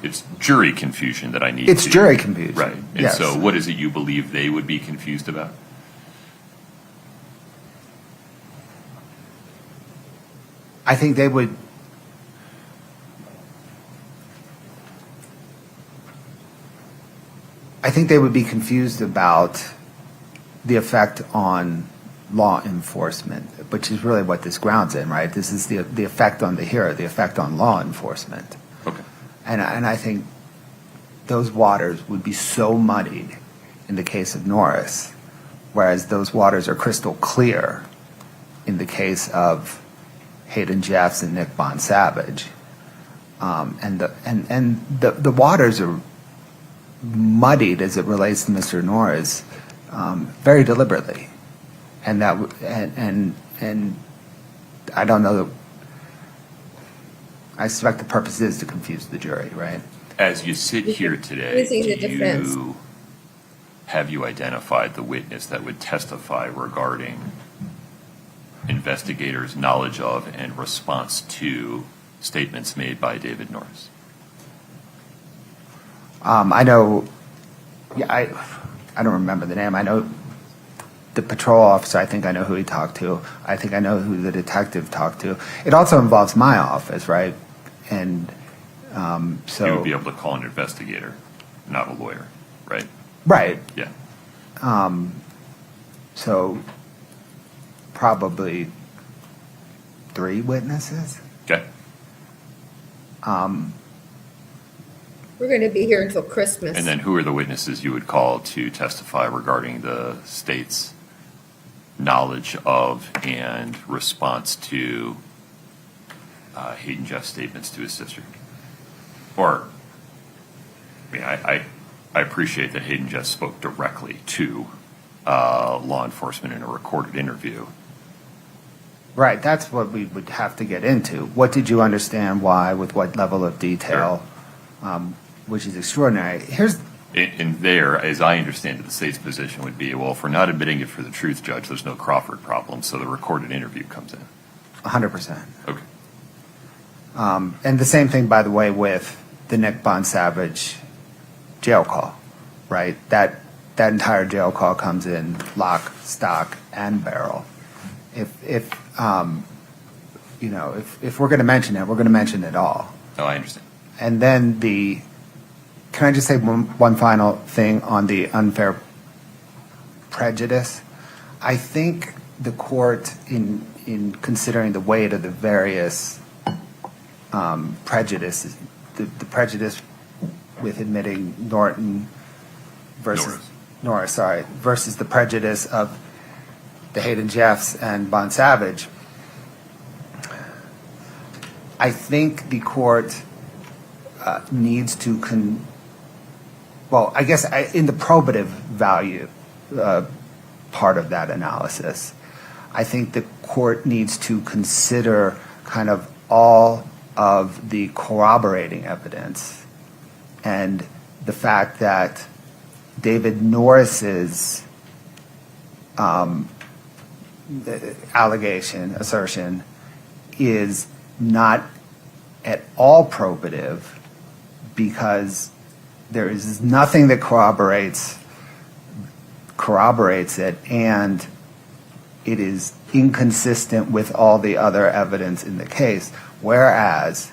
[SPEAKER 2] It's jury confusion that I need
[SPEAKER 5] It's
[SPEAKER 2] to...
[SPEAKER 5] jury confusion.
[SPEAKER 2] Right. And
[SPEAKER 5] yes.
[SPEAKER 2] so what is it you believe they would be confused about?
[SPEAKER 5] I think they would. I think they would be confused about the effect on law enforcement, which is really what this grounds in, right? This is the effect on the hearer, the effect on law enforcement.
[SPEAKER 2] Okay.
[SPEAKER 5] And I think those waters would be so muddied in the case of Norris, whereas those waters are crystal clear in the case of Hayden Jeffs and Nick Bon Savage. And the waters are muddied as it relates to Mr. Norris very deliberately. And I don't know that, I suspect the purpose is to confuse the jury, right?
[SPEAKER 2] As you sit here today,
[SPEAKER 1] Confusing the defense.
[SPEAKER 2] have you identified the witness that would testify regarding investigators' knowledge of and response to statements made by David Norris?
[SPEAKER 5] I know, I don't remember the name. I know the patrol officer, I think I know who he talked to. I think I know who the detective talked to. It also involves my office, right? And so...
[SPEAKER 2] You would be able to call an investigator, not a lawyer, right?
[SPEAKER 5] Right.
[SPEAKER 2] Yeah.
[SPEAKER 5] So probably 3 witnesses.
[SPEAKER 2] Okay.
[SPEAKER 1] We're going to be here until Christmas.
[SPEAKER 2] And then who are the witnesses you would call to testify regarding the state's knowledge of and response to Hayden Jeff's statements to his sister? Or, I mean, I appreciate that Hayden Jeff spoke directly to law enforcement in a recorded interview.
[SPEAKER 5] Right, that's what we would have to get into. What did you understand, why, with what level of detail, which is extraordinary.
[SPEAKER 2] And there, as I understand it, the state's position would be, well, if we're not admitting it for the truth, Judge, there's no Crawford problem, so the recorded interview comes in.
[SPEAKER 5] 100%.
[SPEAKER 2] Okay.
[SPEAKER 5] And the same thing, by the way, with the Nick Bon Savage jail call, right? That entire jail call comes in lock, stock, and barrel. If we're going to mention it, we're going to mention it all.
[SPEAKER 2] No, I understand.
[SPEAKER 5] And then can I just say one final thing on the unfair prejudice? I think the court, in considering the weight of the various prejudices, the prejudice with admitting versus the prejudice of the Hayden Jeffs and Bon Savage, I think the court needs to in the probative value part of that analysis, I think the court needs to consider kind of all of the corroborating evidence and the fact that David Norris's assertion is not at all probative because there is nothing that corroborates it, and it is inconsistent with all the other evidence in the case, whereas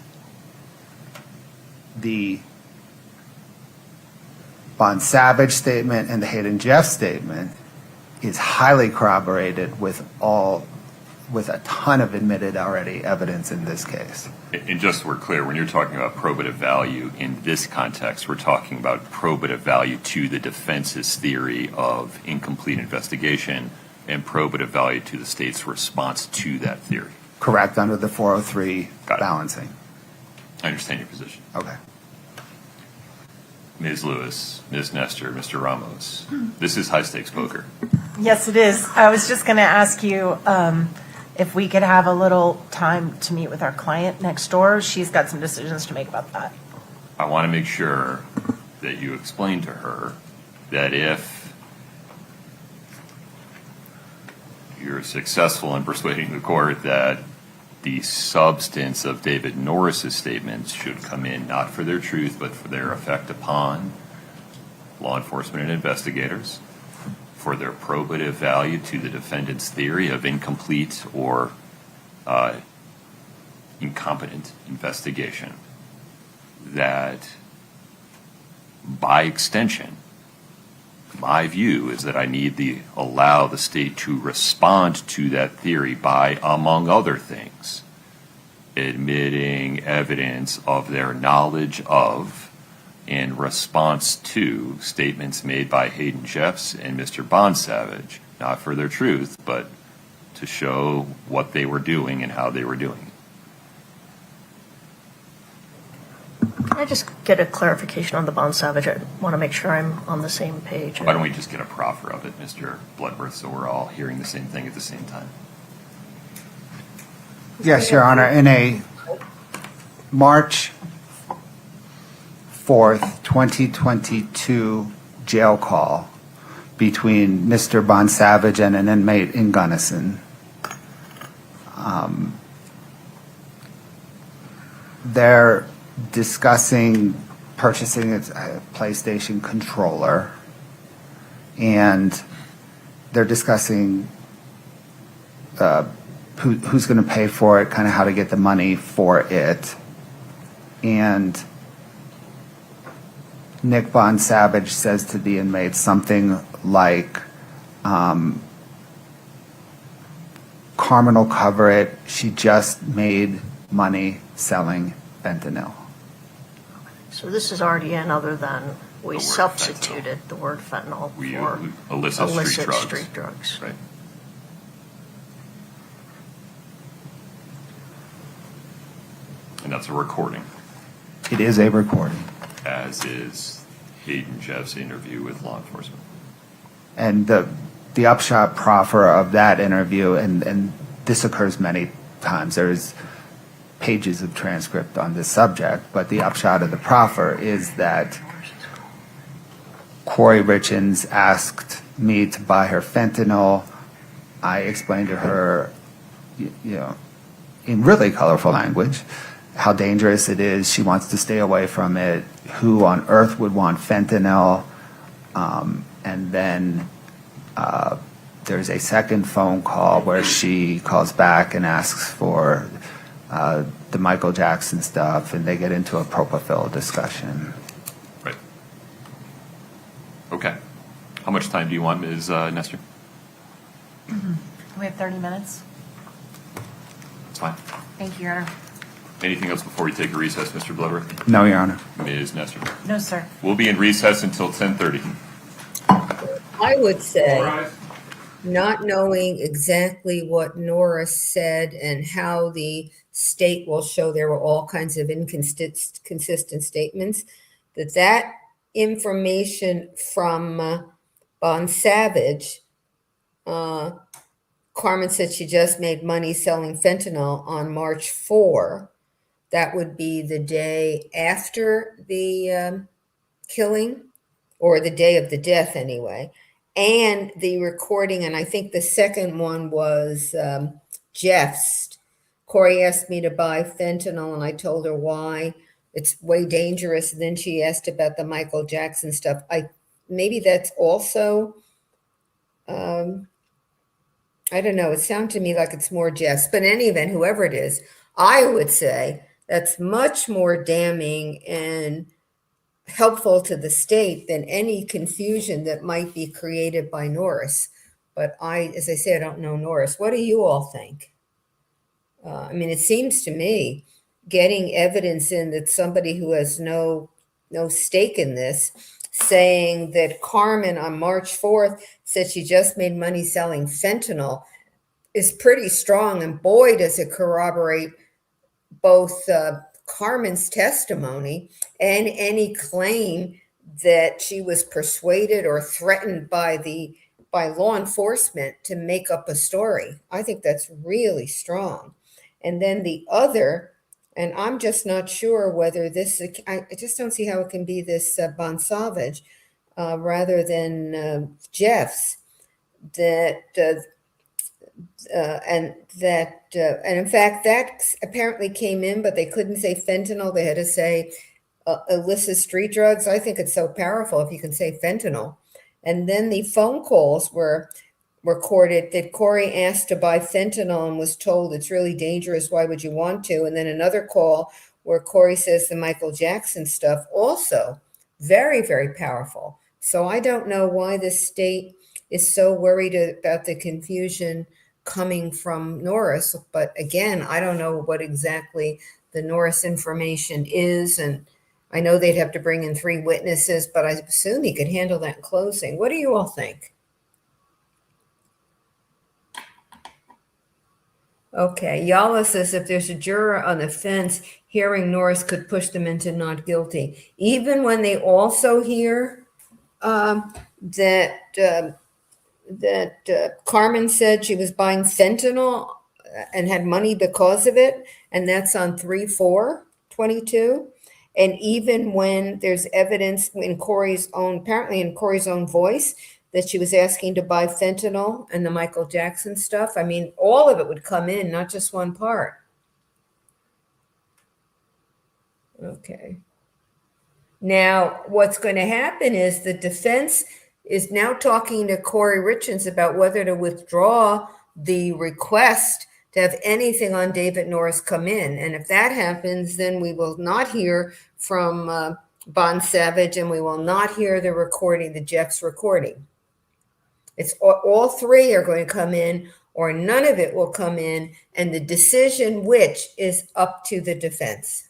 [SPEAKER 5] the Bond Savage statement and the Hayden Jeff statement is highly corroborated with a ton of admitted already evidence in this case.
[SPEAKER 2] And just so we're clear, when you're talking about probative value in this context, we're talking about probative value to the defense's theory of incomplete investigation and probative value to the state's response to that theory.
[SPEAKER 5] Correct, under the 403
[SPEAKER 2] Got it.
[SPEAKER 5] balancing.
[SPEAKER 2] I understand your position.
[SPEAKER 5] Okay.
[SPEAKER 2] Ms. Lewis, Ms. Nestor, Mr. Ramos, this is high-stakes poker.
[SPEAKER 3] Yes, it is. I was just going to ask you if we could have a little time to meet with our client next door. She's got some decisions to make about that.
[SPEAKER 2] I want to make sure that you explain to her that if you're successful in persuading the court that the substance of David Norris's statements should come in not for their truth but for their effect upon law enforcement and investigators, for their probative value to the defendant's theory of incomplete or incompetent investigation, that by extension, my view is that I need to allow the state to respond to that theory by, among other things, admitting evidence of their knowledge of in response to statements made by Hayden Jeffs and Mr. Bond Savage, not for their truth, but to show what they were doing and how they were doing it.
[SPEAKER 6] Can I just get a clarification on the Bond Savage? I want to make sure I'm on the same page.
[SPEAKER 2] Why don't we just get a proffer of it, Mr. Bloodworth, so we're all hearing the same thing at the same time?
[SPEAKER 5] Yes, Your Honor. In a March 4th, 2022 jail call between Mr. Bond Savage and an inmate in Gunnison, they're discussing purchasing a PlayStation controller, and they're discussing who's going to pay for it, kind of how to get the money for it. And Nick Bond Savage says to the inmate something like, Carmen will cover it. She just made money selling fentanyl.
[SPEAKER 6] So this is already in, other than we
[SPEAKER 2] word
[SPEAKER 6] substituted the word fentanyl
[SPEAKER 2] We
[SPEAKER 6] for
[SPEAKER 2] illicit street
[SPEAKER 6] street
[SPEAKER 2] drugs.
[SPEAKER 6] drugs.
[SPEAKER 2] Right. And that's a recording,
[SPEAKER 5] It is a recording.
[SPEAKER 2] as is Hayden Jeff's interview with law enforcement.
[SPEAKER 5] And the upshot proffer of that interview, and this occurs many times, there's pages of transcript on this subject, but the upshot of the proffer is that Kouri Richins asked me to buy her fentanyl. I explained to her, in really colorful language, how dangerous it is. She wants to stay away from it. Who on earth would want fentanyl? And then there's a second phone call where she calls back and asks for the Michael Jackson stuff, and they get into a propofol discussion.
[SPEAKER 2] Right. Okay. How much time do you want, Ms. Nestor?
[SPEAKER 3] We have 30 minutes.
[SPEAKER 2] That's fine.
[SPEAKER 3] Thank you, Your Honor.
[SPEAKER 2] Anything else before we take a recess, Mr. Bloodworth?
[SPEAKER 5] No, Your Honor.
[SPEAKER 2] Ms. Nestor?
[SPEAKER 3] No, sir.
[SPEAKER 2] We'll be in recess until 10:30.
[SPEAKER 1] I would say, not knowing exactly what Norris said and how the state will show there were all kinds of inconsistent statements, that information from Bond Savage Carmen said she just made money selling fentanyl on March 4. That would be the day after the killing, or the day of the death anyway. And the recording, and I think the second one was Jeff's. Kouri asked me to buy fentanyl, and I told her why. It's way dangerous. And then she asked about the Michael Jackson stuff. Maybe that's also, I don't know. It sounded to me like it's more Jeff's. But in any event, whoever it is, I would say that's much more damning and helpful to the state than any confusion that might be created by Norris. But as I say, I don't know Norris. What do you all think? I mean, it seems to me getting evidence in that somebody who has no stake in this, saying that Carmen on March 4th said she just made money selling fentanyl, is pretty strong. And boy, does it corroborate both Carmen's testimony and any claim that she was persuaded or threatened by law enforcement to make up a story. I think that's really strong. And then the other, and I'm just not sure whether this, I just don't see how it can be this Bon Savage rather than Jeff's, and in fact, that apparently came in, but they couldn't say fentanyl. They had to say illicit street drugs. I think it's so powerful if you can say fentanyl. And then the phone calls were recorded that Kouri asked to buy fentanyl and was told it's really dangerous. Why would you want to? And then another call where Kouri says the Michael Jackson stuff, also very, very powerful. So I don't know why the state is so worried about the confusion coming from Norris. But again, I don't know what exactly the Norris information is. And I know they'd have to bring in 3 witnesses, but I assume he could handle that in closing. What do you all think? Okay, Yala says if there's a juror on the fence, hearing Norris could push them into not guilty. Even when they also hear that Carmen said she was buying fentanyl and had money because of it, and that's on 3/4/22. And even when there's evidence in Kouri's own, apparently in Kouri's own voice, that she was asking to buy fentanyl and the Michael Jackson stuff. I mean, all of it would come in, not just one part. Okay. Now, what's going to happen is the defense is now talking to Kouri Richins about whether to withdraw the request to have anything on David Norris come in. And if that happens, then we will not hear from Bon Savage, and we will not hear the recording, the Jeff's recording. It's all 3 are going to come in, or none of it will come in, and the decision which is up to the defense.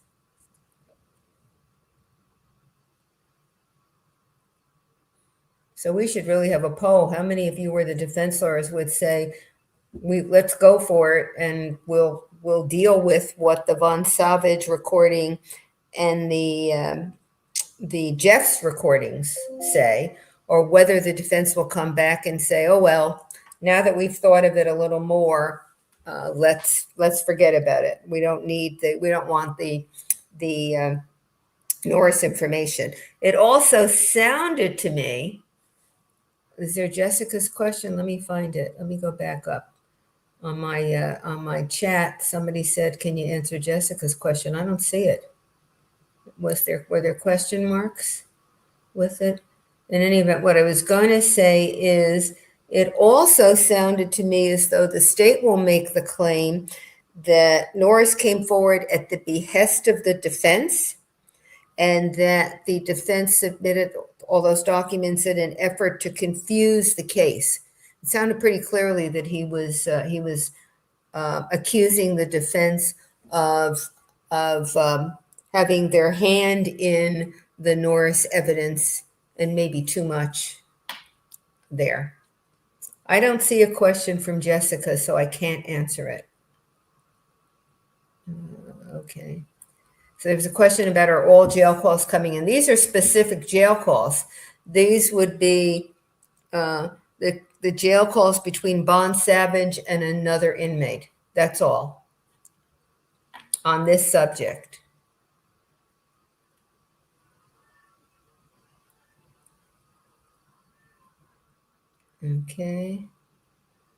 [SPEAKER 1] So we should really have a poll. How many of you were the defense lawyers would say, let's go for it, and we'll deal with what the Von Savage recording and the Jeff's recordings say, or whether the defense will come back and say, oh, well, now that we've thought of it a little more, let's forget about it. We don't want the Norris information. It also sounded to me, is there Jessica's question? Let me find it. Let me go back up. On my chat, somebody said, can you answer Jessica's question? I don't see it. Were there question marks with it? In any event, what I was going to say is it also sounded to me as though the state will make the claim that Norris came forward at the behest of the defense, and that the defense submitted all those documents in an effort to confuse the case. It sounded pretty clearly that he was accusing the defense of having their hand in the Norris evidence, and maybe too much there. I don't see a question from Jessica, so I can't answer it. Okay. So there's a question about are all jail calls coming in? These are specific jail calls. These would be the the jail calls between Bond Savage and another inmate. That's all on this subject. Okay.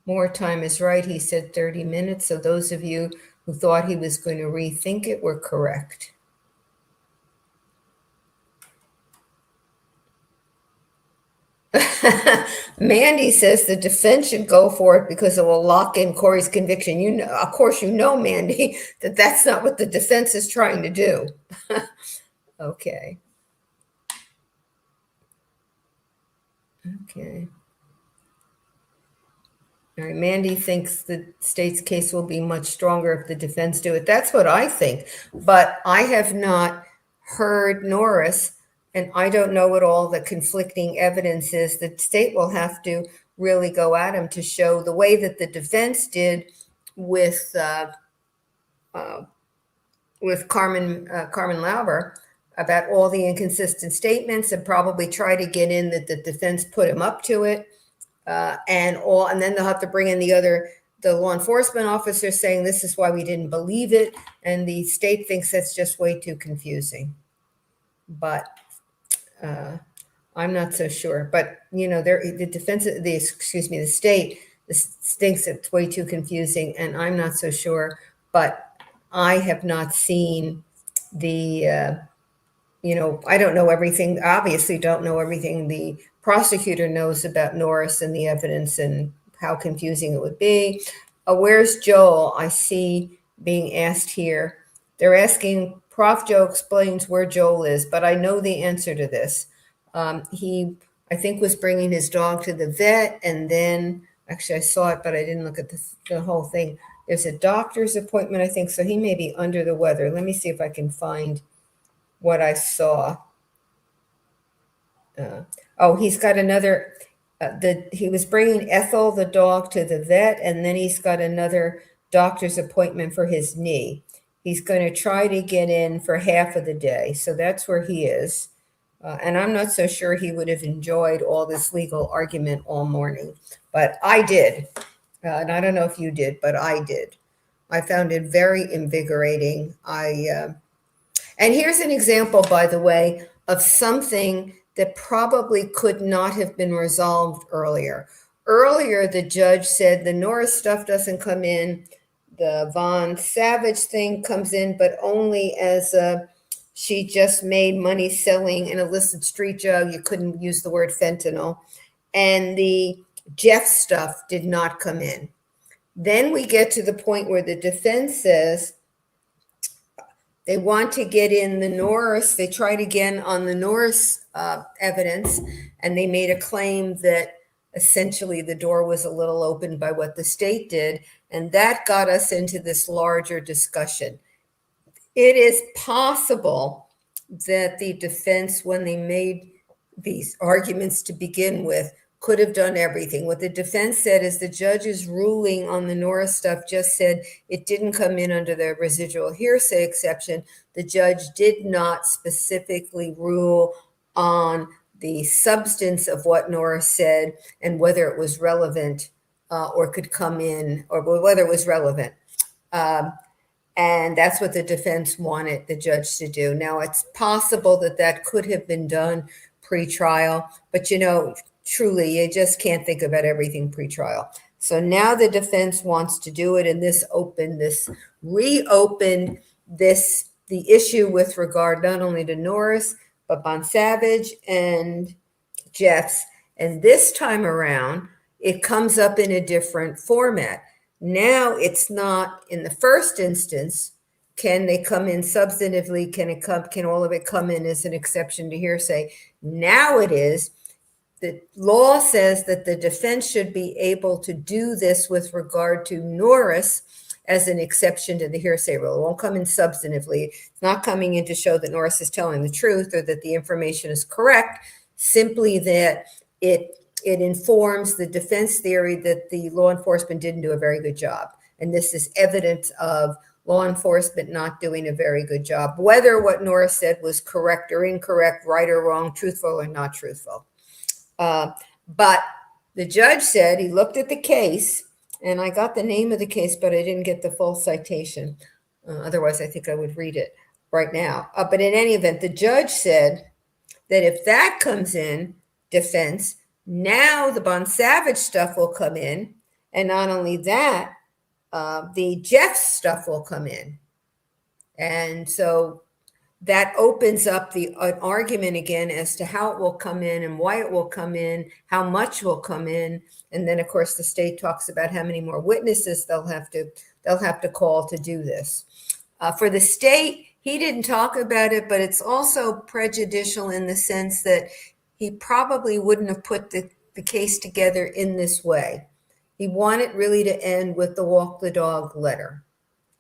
[SPEAKER 1] More time is right. He said 30 minutes. So those of you who thought he was going to rethink it were correct. Mandy says the defense should go for it because it will lock in Kouri's conviction. You know, of course, you know, Mandy, that that's not what the defense is trying to do. Okay. Okay. All right, Mandy thinks the state's case will be much stronger if the defense do it. That's what I think. But I have not heard Norris, and I don't know what all the conflicting evidence is. The state will have to really go at him to show the way that the defense did with Karm Lauber about all the inconsistent statements, and probably try to get in that the defense put him up to it. And then they'll have to bring in the law enforcement officer saying this is why we didn't believe it, and the state thinks that's just way too confusing. But I'm not so sure. But you know, the state thinks it's way too confusing, and I'm not so sure. But I have not seen the. I don't know everything. Obviously, don't know everything the prosecutor knows about Norris and the evidence and how confusing it would be. Where's Joel? I see being asked here. They're asking, Prof. Joe explains where Joel is, but I know the answer to this. He, I think, was bringing his dog to the vet, and then, actually I saw it, but I didn't look at the whole thing. There's a doctor's appointment, I think, so he may be under the weather. Let me see if I can find what I saw. He's got another, he was bringing Ethel, the dog, to the vet, and then he's got another doctor's appointment for his knee. He's going to try to get in for half of the day. So that's where he is. And I'm not so sure he would have enjoyed all this legal argument all morning, but I did. And I don't know if you did, but I did. I found it very invigorating. And here's an example, by the way, of something that probably could not have been resolved earlier. Earlier, the judge said the Norris stuff doesn't come in, the Von Savage thing comes in, but only as she just made money selling an illicit street drug. You couldn't use the word fentanyl. And the Jeff stuff did not come in. Then we get to the point where the defense says, they want to get in the Norris. They tried again on the Norris evidence, and they made a claim that essentially the door was a little opened by what the state did. And that got us into this larger discussion. It is possible that the defense, when they made these arguments to begin with, could have done everything. What the defense said is the judge's ruling on the Norris stuff just said it didn't come in under the residual hearsay exception. The judge did not specifically rule on the substance of what Norris said and whether it was relevant or could come in, or whether it was relevant. And that's what the defense wanted the judge to do. Now, it's possible that that could have been done pre-trial, but truly, you just can't think about everything pre-trial. So now the defense wants to do it, and reopened the issue with regard not only to Norris, but Bon Savage and Jeffs. And this time around, it comes up in a different format. Now it's not in the first instance, can they come in substantively? Can all of it come in as an exception to hearsay? Now it is. The law says that the defense should be able to do this with regard to Norris as an exception to the hearsay rule. It won't come in substantively. It's not coming in to show that Norris is telling the truth or that the information is correct, simply that it informs the defense theory that the law enforcement didn't do a very good job. And this is evidence of law enforcement not doing a very good job, whether what Norris said was correct or incorrect, right or wrong, truthful or not truthful. But The judge said he looked at the case, and I got the name of the case, but I didn't get the full citation. Otherwise, I think I would read it right now. But in any event, the judge said that if that comes in, defense, now the Bonsavage stuff will come in. And not only that, the Jeff stuff will come in. And so that opens up an argument again as to how it will come in and why it will come in, how much will come in. And then, of course, the state talks about how many more witnesses they'll have to call to do this. For the state, he didn't talk about it, but it's also prejudicial in the sense that he probably wouldn't have put the case together in this way. He wanted really to end with the walk the dog letter.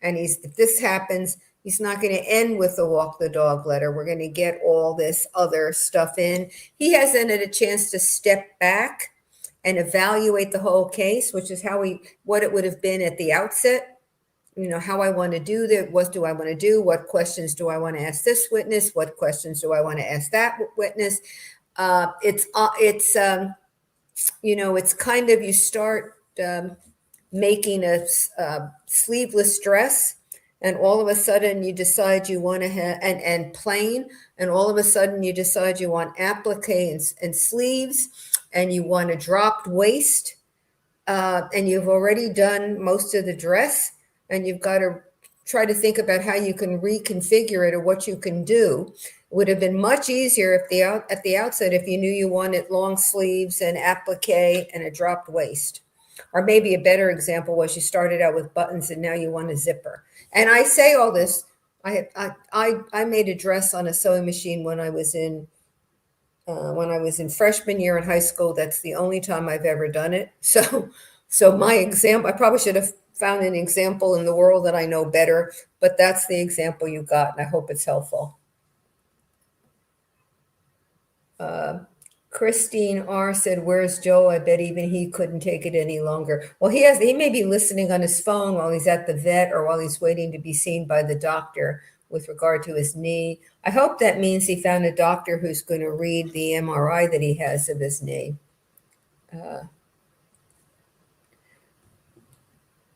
[SPEAKER 1] And if this happens, he's not going to end with the walk the dog letter. We're going to get all this other stuff in. He hasn't had a chance to step back and evaluate the whole case, which is what it would have been at the outset. You know, how I want to do that. What do I want to do? What questions do I want to ask this witness? What questions do I want to ask that witness? It's kind of, you start making a sleeveless dress, and all of a sudden you decide you want to have, and plain, and all of a sudden you decide you want applique and sleeves, and you want a dropped waist, and you've already done most of the dress, and you've got to try to think about how you can reconfigure it or what you can do. It would have been much easier at the outset if you knew you wanted long sleeves and applique and a dropped waist. Or maybe a better example was you started out with buttons and now you want a zipper. And I say all this, I made a dress on a sewing machine when I was in freshman year in high school. That's the only time I've ever done it. So my example, I probably should have found an example in the world that I know better, but that's the example you got, and I hope it's helpful. Christine R. said, "Where's Joel? I bet even he couldn't take it any longer." Well, he may be listening on his phone while he's at the vet or while he's waiting to be seen by the doctor with regard to his knee. I hope that means he found a doctor who's going to read the MRI that he has of his knee.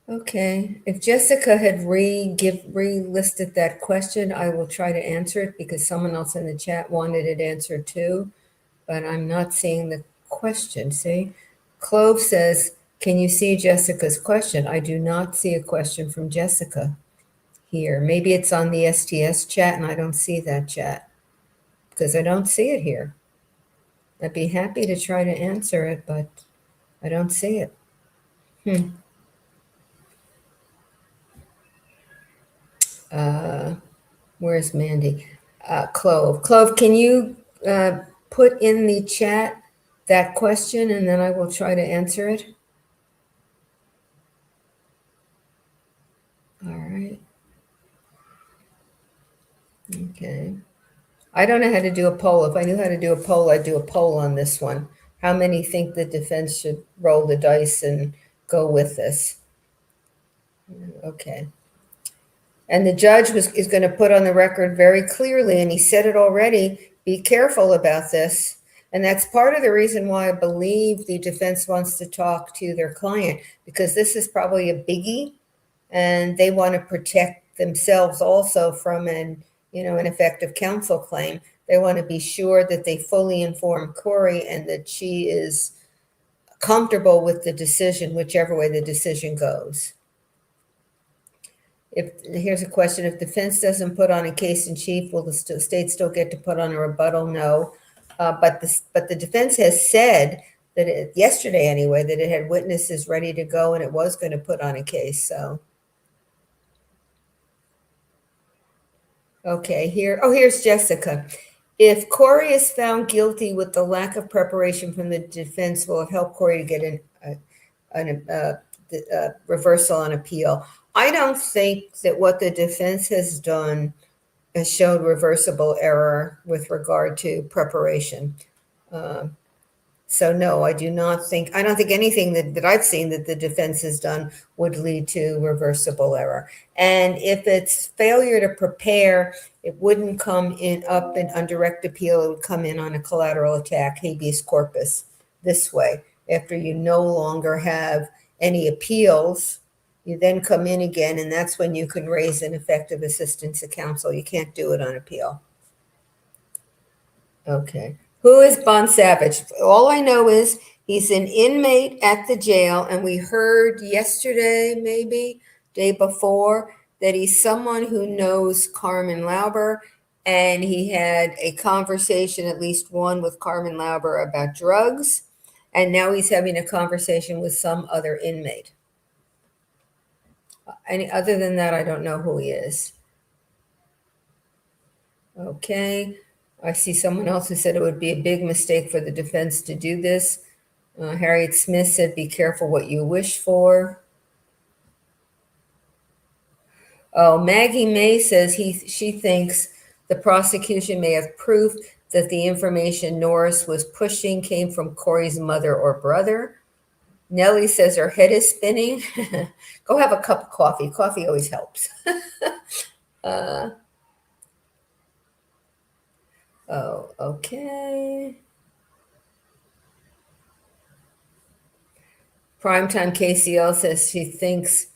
[SPEAKER 1] Okay, if Jessica had relisted that question, I will try to answer it because someone else in the chat wanted it answered too, but I'm not seeing the question. See, Clove says, "Can you see Jessica's question?" I do not see a question from Jessica here. Maybe it's on the STS chat and I don't see that chat because I don't see it here. I'd be happy to try to answer it, but I don't see it. Where's Mandy? Clove, can you put in the chat that question and then I will try to answer it? All right. Okay. I don't know how to do a poll. If I knew how to do a poll, I'd do a poll on this one. How many think the defense should roll the dice and go with this? Okay. And the judge is going to put on the record very clearly, and he said it already, be careful about this. And that's part of the reason why I believe the defense wants to talk to their client, because this is probably a biggie, and they want to protect themselves also from an effective counsel claim. They want to be sure that they fully inform Kouri and that she is comfortable with the decision, whichever way the decision goes. Here's a question: if defense doesn't put on a case in chief, will the state still get to put on a rebuttal? No, but the defense has said that yesterday anyway, that it had witnesses ready to go and it was going to put on a case. So, okay, here's Jessica. If Kouri is found guilty with the lack of preparation from the defense, will it help Kouri to get a reversal on appeal? I don't think that what the defense has done has showed reversible error with regard to preparation. So no, I don't think anything that I've seen that the defense has done would lead to reversible error. And if it's failure to prepare, it wouldn't come on direct appeal. It would come in on a collateral attack, habeas corpus, this way. after you no longer have any appeals, you then come in again, and that's when you can raise ineffective assistance of counsel. You can't do it on appeal. Okay. Who is Bon Savage? All I know is he's an inmate at the jail, and we heard yesterday, maybe day before, that he's someone who knows Carmen Lauber, and he had a conversation, at least one, with Carmen Lauber about drugs, and now he's having a conversation with some other inmate. Any other than that, I don't know who he is. Okay. I see someone else who said it would be a big mistake for the defense to do this. Harriet Smith said, be careful what you wish for. Oh, Maggie May says she thinks the prosecution may have proof that the information Norris was pushing came from Kouri's mother or brother. Nellie says her head is spinning. Go have a cup of coffee. Coffee always helps. Oh, okay. Primetime KCL says she thinks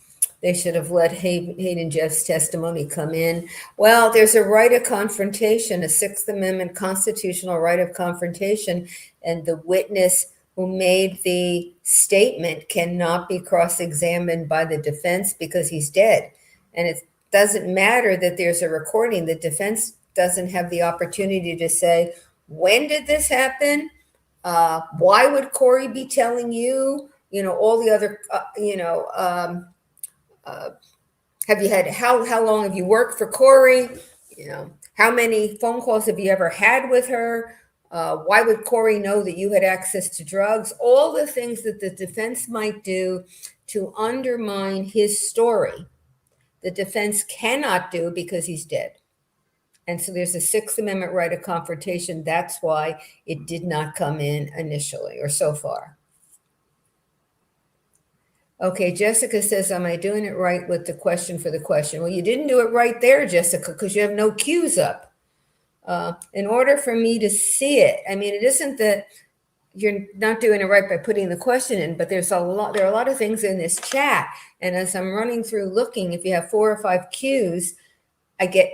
[SPEAKER 1] they should have let Hayden Jeff's testimony come in. Well, there's a right of confrontation, a Sixth Amendment constitutional right of confrontation, and the witness who made the statement cannot be cross-examined by the defense because he's dead. And it doesn't matter that there's a recording. The defense doesn't have the opportunity to say, when did this happen? Why would Kouri be telling you? You know, all the other, have you had, how long have you worked for Kouri? You know, how many phone calls have you ever had with her? Why would Kouri know that you had access to drugs? All the things that the defense might do to undermine his story, the defense cannot do because he's dead. And so there's a Sixth Amendment right of confrontation. That's why it did not come in initially or so far. Okay, Jessica says, am I doing it right with the question for the question? Well, you didn't do it right there, Jessica, because you have no cues up. In order for me to see it, I mean, it isn't that you're not doing it right by putting the question in, but there are a lot of things in this chat. And as I'm running through looking, if you have 4 or 5 cues, I get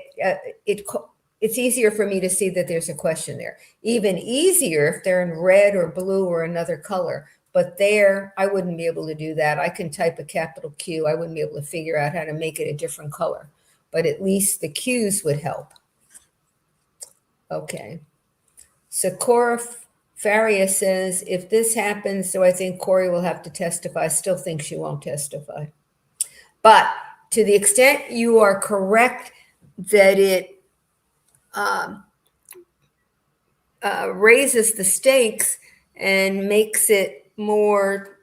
[SPEAKER 1] it's easier for me to see that there's a question there. Even easier if they're in red or blue or another color. But there, I wouldn't be able to do that. I can type a capital Q. I wouldn't be able to figure out how to make it a different color. But at least the cues would help. Okay. Sakura Faria says, if this happens, do I think Kouri will have to testify? I still think she won't testify. But to the extent you are correct that it raises the stakes and makes it more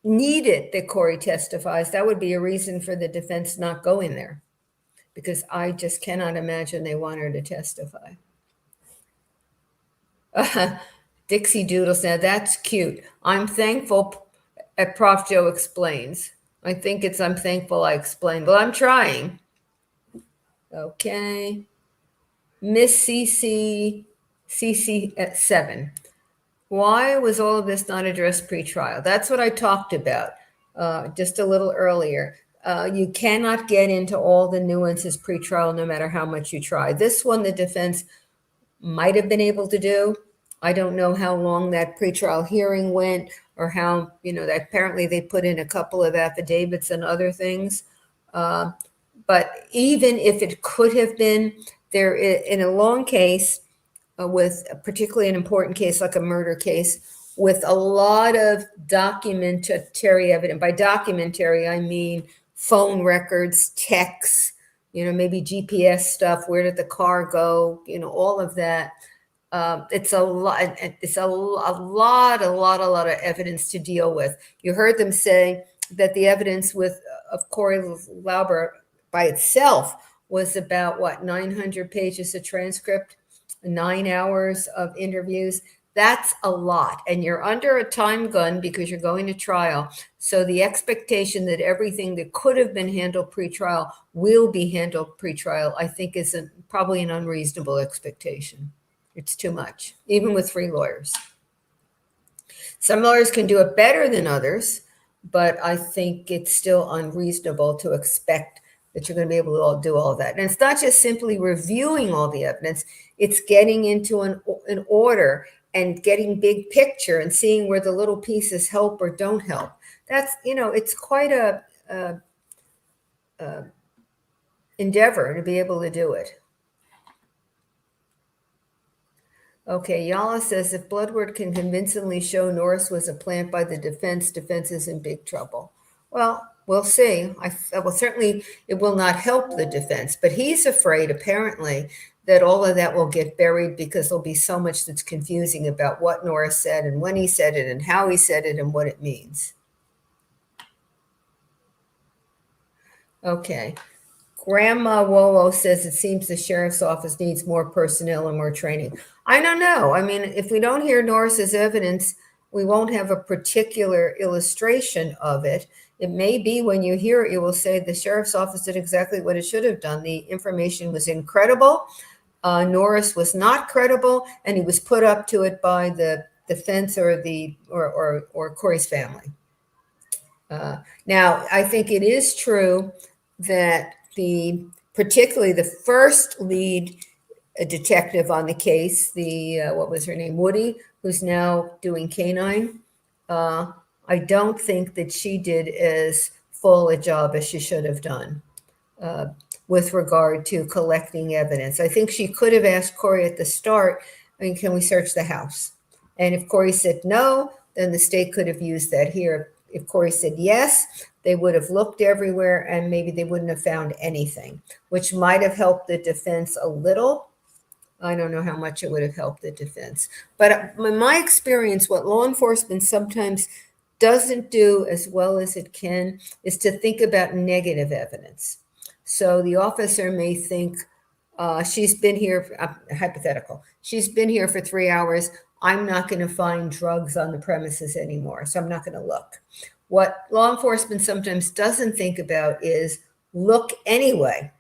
[SPEAKER 1] needed that Kouri testifies, that would be a reason for the defense not going there, because I just cannot imagine they want her to testify. Dixie Doodles, now that's cute. I'm thankful at Prof. Joe Explains. I think it's I'm thankful I explained. Well, I'm trying. Okay. Miss CC 7. Why was all of this not addressed pre-trial? That's what I talked about just a little earlier. You cannot get into all the nuances pre-trial no matter how much you try. This one, the defense might have been able to do. I don't know how long that pre-trial hearing went or how, that apparently they put in a couple of affidavits and other things. But even if it could have been, there in a long case, with particularly an important case like a murder case, with a lot of documentary evidence. By documentary, I mean phone records, texts, maybe GPS stuff. Where did the car go? All of that. It's a lot. It's a lot of evidence to deal with. You heard them say that the evidence of Kouri Lauber by itself was about 900 pages of transcript. 9 hours of interviews. That's a lot. And you're under a time gun because you're going to trial. So the expectation that everything that could have been handled pre-trial will be handled pre-trial, I think is probably an unreasonable expectation. It's too much, even with free lawyers. Some lawyers can do it better than others, but I think it's still unreasonable to expect that you're going to be able to do all that. And it's not just simply reviewing all the evidence, it's getting into an order and getting big picture and seeing where the little pieces help or don't help. That's, it's quite a endeavor to be able to do it. Okay, Yala says if Bloodworth can convincingly show Norris was a plant by the defense is in big trouble. Well, we'll see. Well, certainly it will not help the defense, but he's afraid, apparently, that all of that will get buried because there'll be so much that's confusing about what Norris said and when he said it and how he said it and what it means. Okay. Grandma Wowo says it seems the sheriff's office needs more personnel and more training. I don't know. I mean, if we don't hear Norris's evidence, we won't have a particular illustration of it. It may be when you hear it, you will say the sheriff's office did exactly what it should have done. The information was incredible. Norris was not credible, and he was put up to it by the defense or Kouri's family. Now, I think it is true that particularly the first lead detective on the case, what was her name, Woody, who's now doing canine. I don't think that she did as full a job as she should have done with regard to collecting evidence. I think she could have asked Kouri at the start, can we search the house? And if Kouri said no, then the state could have used that here. If Kouri said yes, they would have looked everywhere and maybe they wouldn't have found anything, which might have helped the defense a little. I don't know how much it would have helped the defense. But in my experience, what law enforcement sometimes doesn't do as well as it can is to think about negative evidence. So the officer may think, she's been here, hypothetical, she's been here for 3 hours. I'm not going to find drugs on the premises anymore, so I'm not going to look. What law enforcement sometimes doesn't think about is look anyway.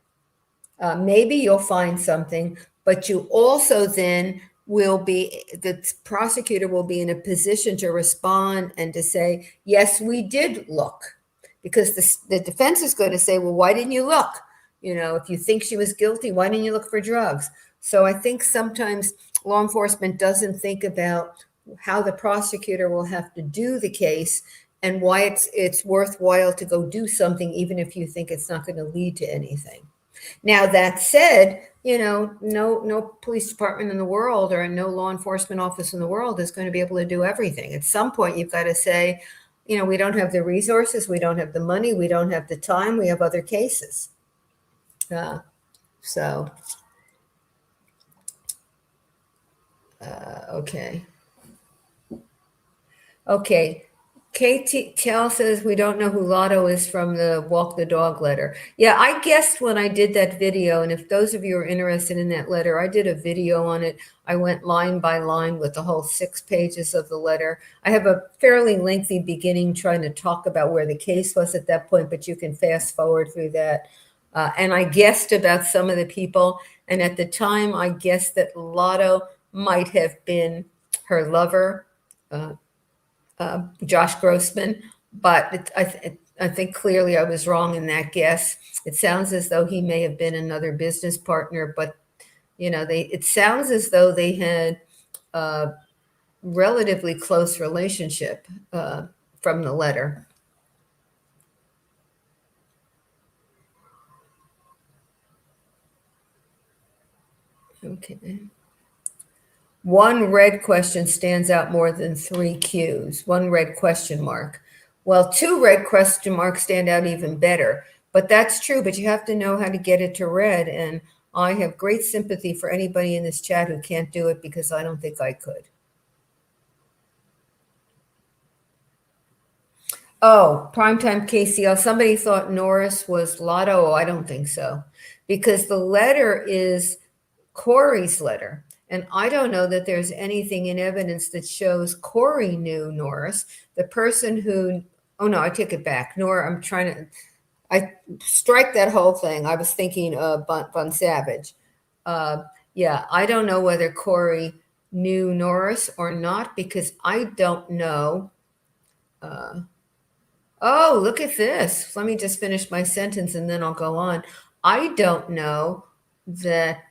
[SPEAKER 1] Maybe you'll find something, but you also then the prosecutor will be in a position to respond and to say, yes, we did look. Because the defense is going to say, well, why didn't you look? If you think she was guilty, why didn't you look for drugs? So I think sometimes law enforcement doesn't think about how the prosecutor will have to do the case and why it's worthwhile to go do something, even if you think it's not going to lead to anything. Now, that said, no police department in the world or no law enforcement office in the world is going to be able to do everything. At some point, you've got to say, we don't have the resources, we don't have the money, we don't have the time, we have other cases. Okay. Katie Cal says we don't know who Lotto is from the Walk the Dog letter. Yeah, I guessed when I did that video, and if those of you are interested in that letter, I did a video on it. I went line by line with the whole 6 pages of the letter. I have a fairly lengthy beginning trying to talk about where the case was at that point, but you can fast forward through that. And I guessed about some of the people, and at the time, I guessed that Lotto might have been her lover, Josh Grossman, but I think clearly I was wrong in that guess. It sounds as though he may have been another business partner, but it sounds as though they had a relatively close relationship from the letter. Okay. One red question stands out more than 3 Qs, 1 red question mark. Well, 2 red question marks stand out even better, but that's true, but you have to know how to get it to red. And I have great sympathy for anybody in this chat who can't do it because I don't think I could. Oh, primetime KCL. Somebody thought Norris was Lotto. Oh, I don't think so, because the letter is Kouri's letter. And I don't know that there's anything in evidence that shows Kouri knew Norris. The person who, oh no, I take it back. I strike that whole thing. I was thinking Von Savage. Yeah, I don't know whether Kouri knew Norris or not, because I don't know. Oh, look at this. Let me just finish my sentence and then I'll go on. I don't know that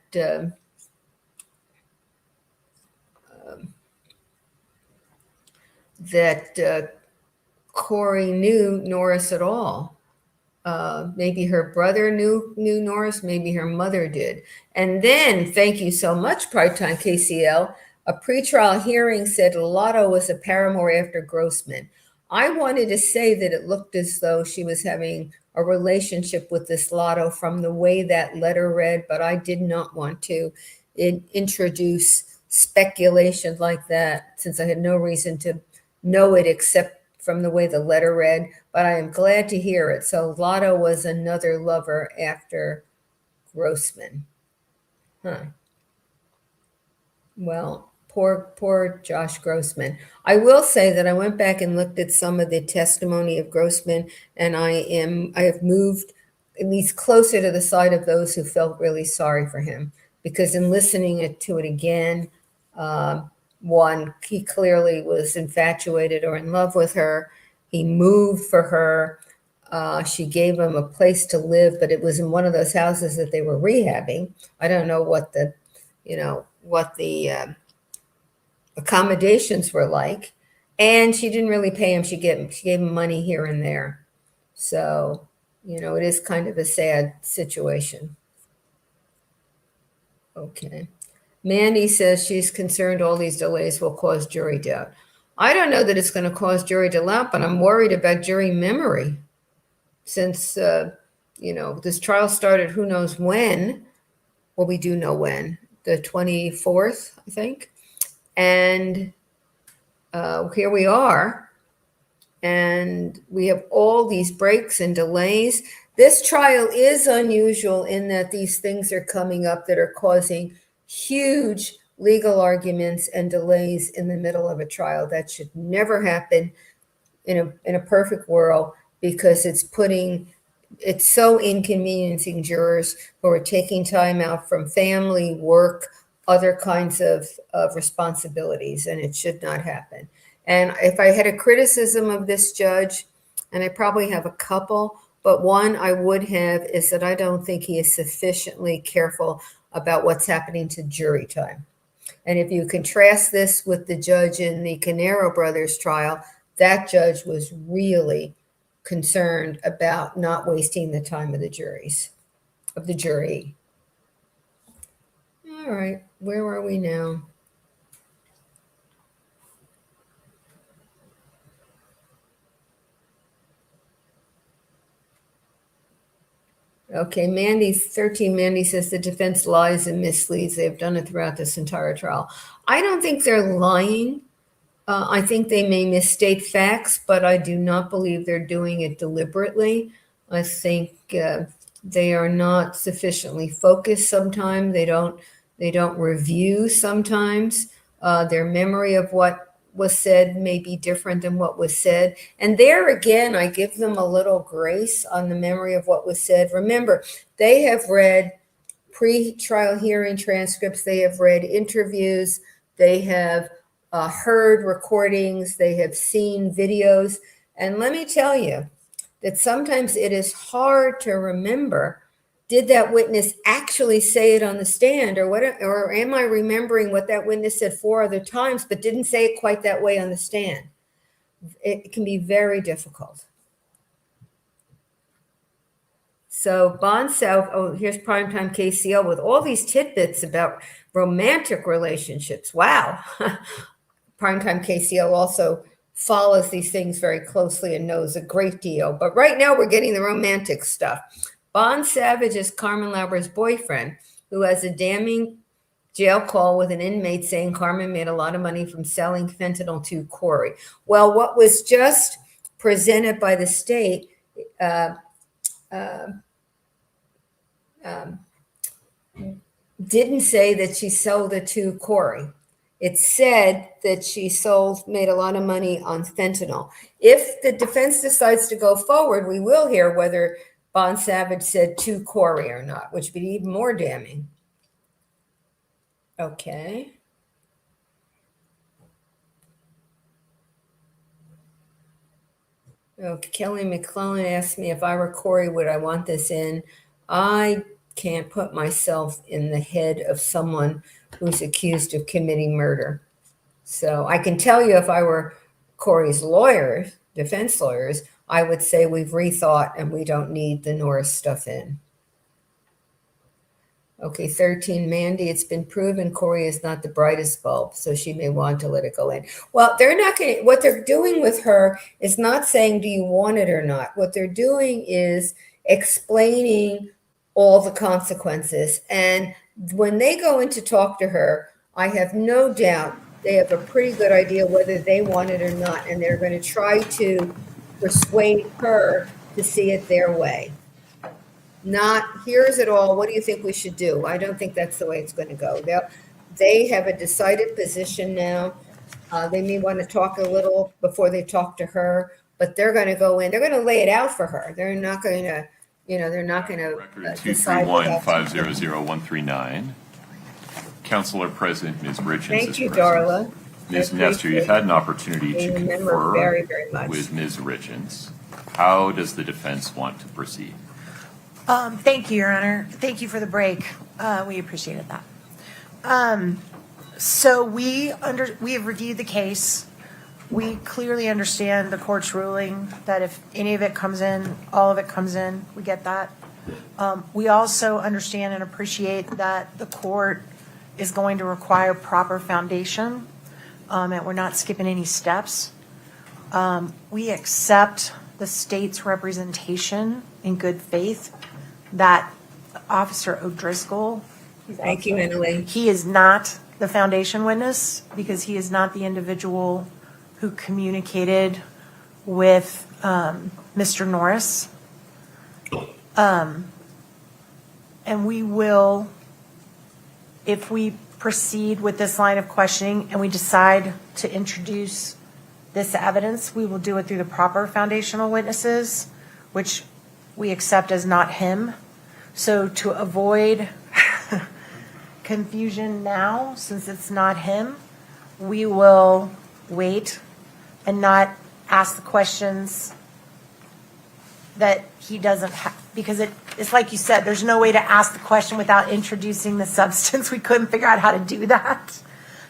[SPEAKER 1] Kouri knew Norris at all. Maybe her brother knew Norris, maybe her mother did. And then, thank you so much, Primetime KCL, a pretrial hearing said Lotto was a paramour after Grossman. I wanted to say that it looked as though she was having a relationship with this Lotto from the way that letter read, but I did not want to introduce speculation like that, since I had no reason to know it except from the way the letter read, but I am glad to hear it. So Lotto was another lover after Grossman. Huh. Well, poor Josh Grossman. I will say that I went back and looked at some of the testimony of Grossman, and I have moved at least closer to the side of those who felt really sorry for him, because in listening to it again, one, he clearly was infatuated or in love with her. He moved for her. She gave him a place to live, but it was in one of those houses that they were rehabbing. I don't know what the accommodations were like. And she didn't really pay him. She gave him money here and there. So, it is kind of a sad situation. Okay. Mandy says she's concerned all these delays will cause jury doubt. I don't know that it's going to cause jury doubt, but I'm worried about jury memory, since, this trial started who knows when. Well, we do know when, the 24th, I think. And here we are. And we have all these breaks and delays. This trial is unusual in that these things are coming up that are causing huge legal arguments and delays in the middle of a trial. That should never happen in a perfect world, because it's so inconveniencing jurors who are taking time out from family, work, other kinds of responsibilities, and it should not happen. And if I had a criticism of this judge, and I probably have a couple, but one I would have is that I don't think he is sufficiently careful about what's happening to jury time. And if you contrast this with the judge in the Canero brothers trial, that judge was really concerned about not wasting the time of the jury. All right, where are we now? Okay, Mandy says the defense lies and misleads. They've done it throughout this entire trial. I don't think they're lying. I think they may misstate facts, but I do not believe they're doing it deliberately. I think they are not sufficiently focused sometimes. They don't review sometimes. Their memory of what was said may be different than what was said. And there again, I give them a little grace on the memory of what was said. Remember, they have read pre-trial hearing transcripts. They have read interviews. They have heard recordings. They have seen videos. And let me tell you that sometimes it is hard to remember, did that witness actually say it on the stand, or am I remembering what that witness said 4 other times but didn't say it quite that way on the stand? It can be very difficult. So Bond South, here's Primetime KCL with all these tidbits about romantic relationships. Wow. Primetime KCL also follows these things very closely and knows a great deal. But right now we're getting the romantic stuff. Bond Savage is Carmen Lauber's boyfriend, who has a damning jail call with an inmate saying Carmen made a lot of money from selling fentanyl to Kouri. Well, what was just presented by the state didn't say that she sold it to Kouri. It said that she made a lot of money on fentanyl. If the defense decides to go forward, we will hear whether Bond Savage said to Kouri or not, which would be even more damning. Okay. Kelly McClellan asked me if I were Kouri, would I want this in? I can't put myself in the head of someone who's accused of committing murder. So I can tell you if I were Kouri's lawyers, defense lawyers, I would say we've rethought and we don't need the Norris stuff in. Okay, 13, Mandy, it's been proven Kouri is not the brightest bulb, so she may want to let it go in. Well, they're not going to, what they're doing with her is not saying, do you want it or not? What they're doing is explaining all the consequences. And when they go in to talk to her, I have no doubt they have a pretty good idea whether they want it or not. And they're going to try to persuade her to see it their way. Not, here's it all, what do you think we should do? I don't think that's the way it's going to go. They have a decided position now. They may want to talk a little before they talk to her, but they're going to go in, they're going to lay it out for her. They're not going to, they're not going to
[SPEAKER 2] Record
[SPEAKER 1] decide.
[SPEAKER 2] 231-500-139. Counselor President, Ms. Richins
[SPEAKER 1] Thank
[SPEAKER 2] is
[SPEAKER 1] you,
[SPEAKER 2] present.
[SPEAKER 1] Darla.
[SPEAKER 2] Ms.
[SPEAKER 1] I
[SPEAKER 2] Nestor, you've
[SPEAKER 1] appreciate
[SPEAKER 2] had an opportunity
[SPEAKER 1] being
[SPEAKER 2] to
[SPEAKER 1] a member
[SPEAKER 2] confer
[SPEAKER 1] very, very much.
[SPEAKER 2] with Ms. Richins. How does the defense want to proceed?
[SPEAKER 3] Thank you, Your Honor. Thank you for the break. We appreciated that. So we have reviewed the case. We clearly understand the court's ruling that if any of it comes in, all of it comes in. We get that. We also understand and appreciate that the court is going to require proper foundation, and we're not skipping any steps. We accept the state's representation in good faith that Officer O'Driscoll,
[SPEAKER 1] Thank you, Annalee.
[SPEAKER 3] he is not the foundation witness because he is not the individual who communicated with Mr. Norris. And we will, if we proceed with this line of questioning and we decide to introduce this evidence, we will do it through the proper foundational witnesses, which we accept as not him. So to avoid confusion now, since it's not him, we will wait and not ask the questions that he doesn't have, because it's like you said, there's no way to ask the question without introducing the substance. We couldn't figure out how to do that.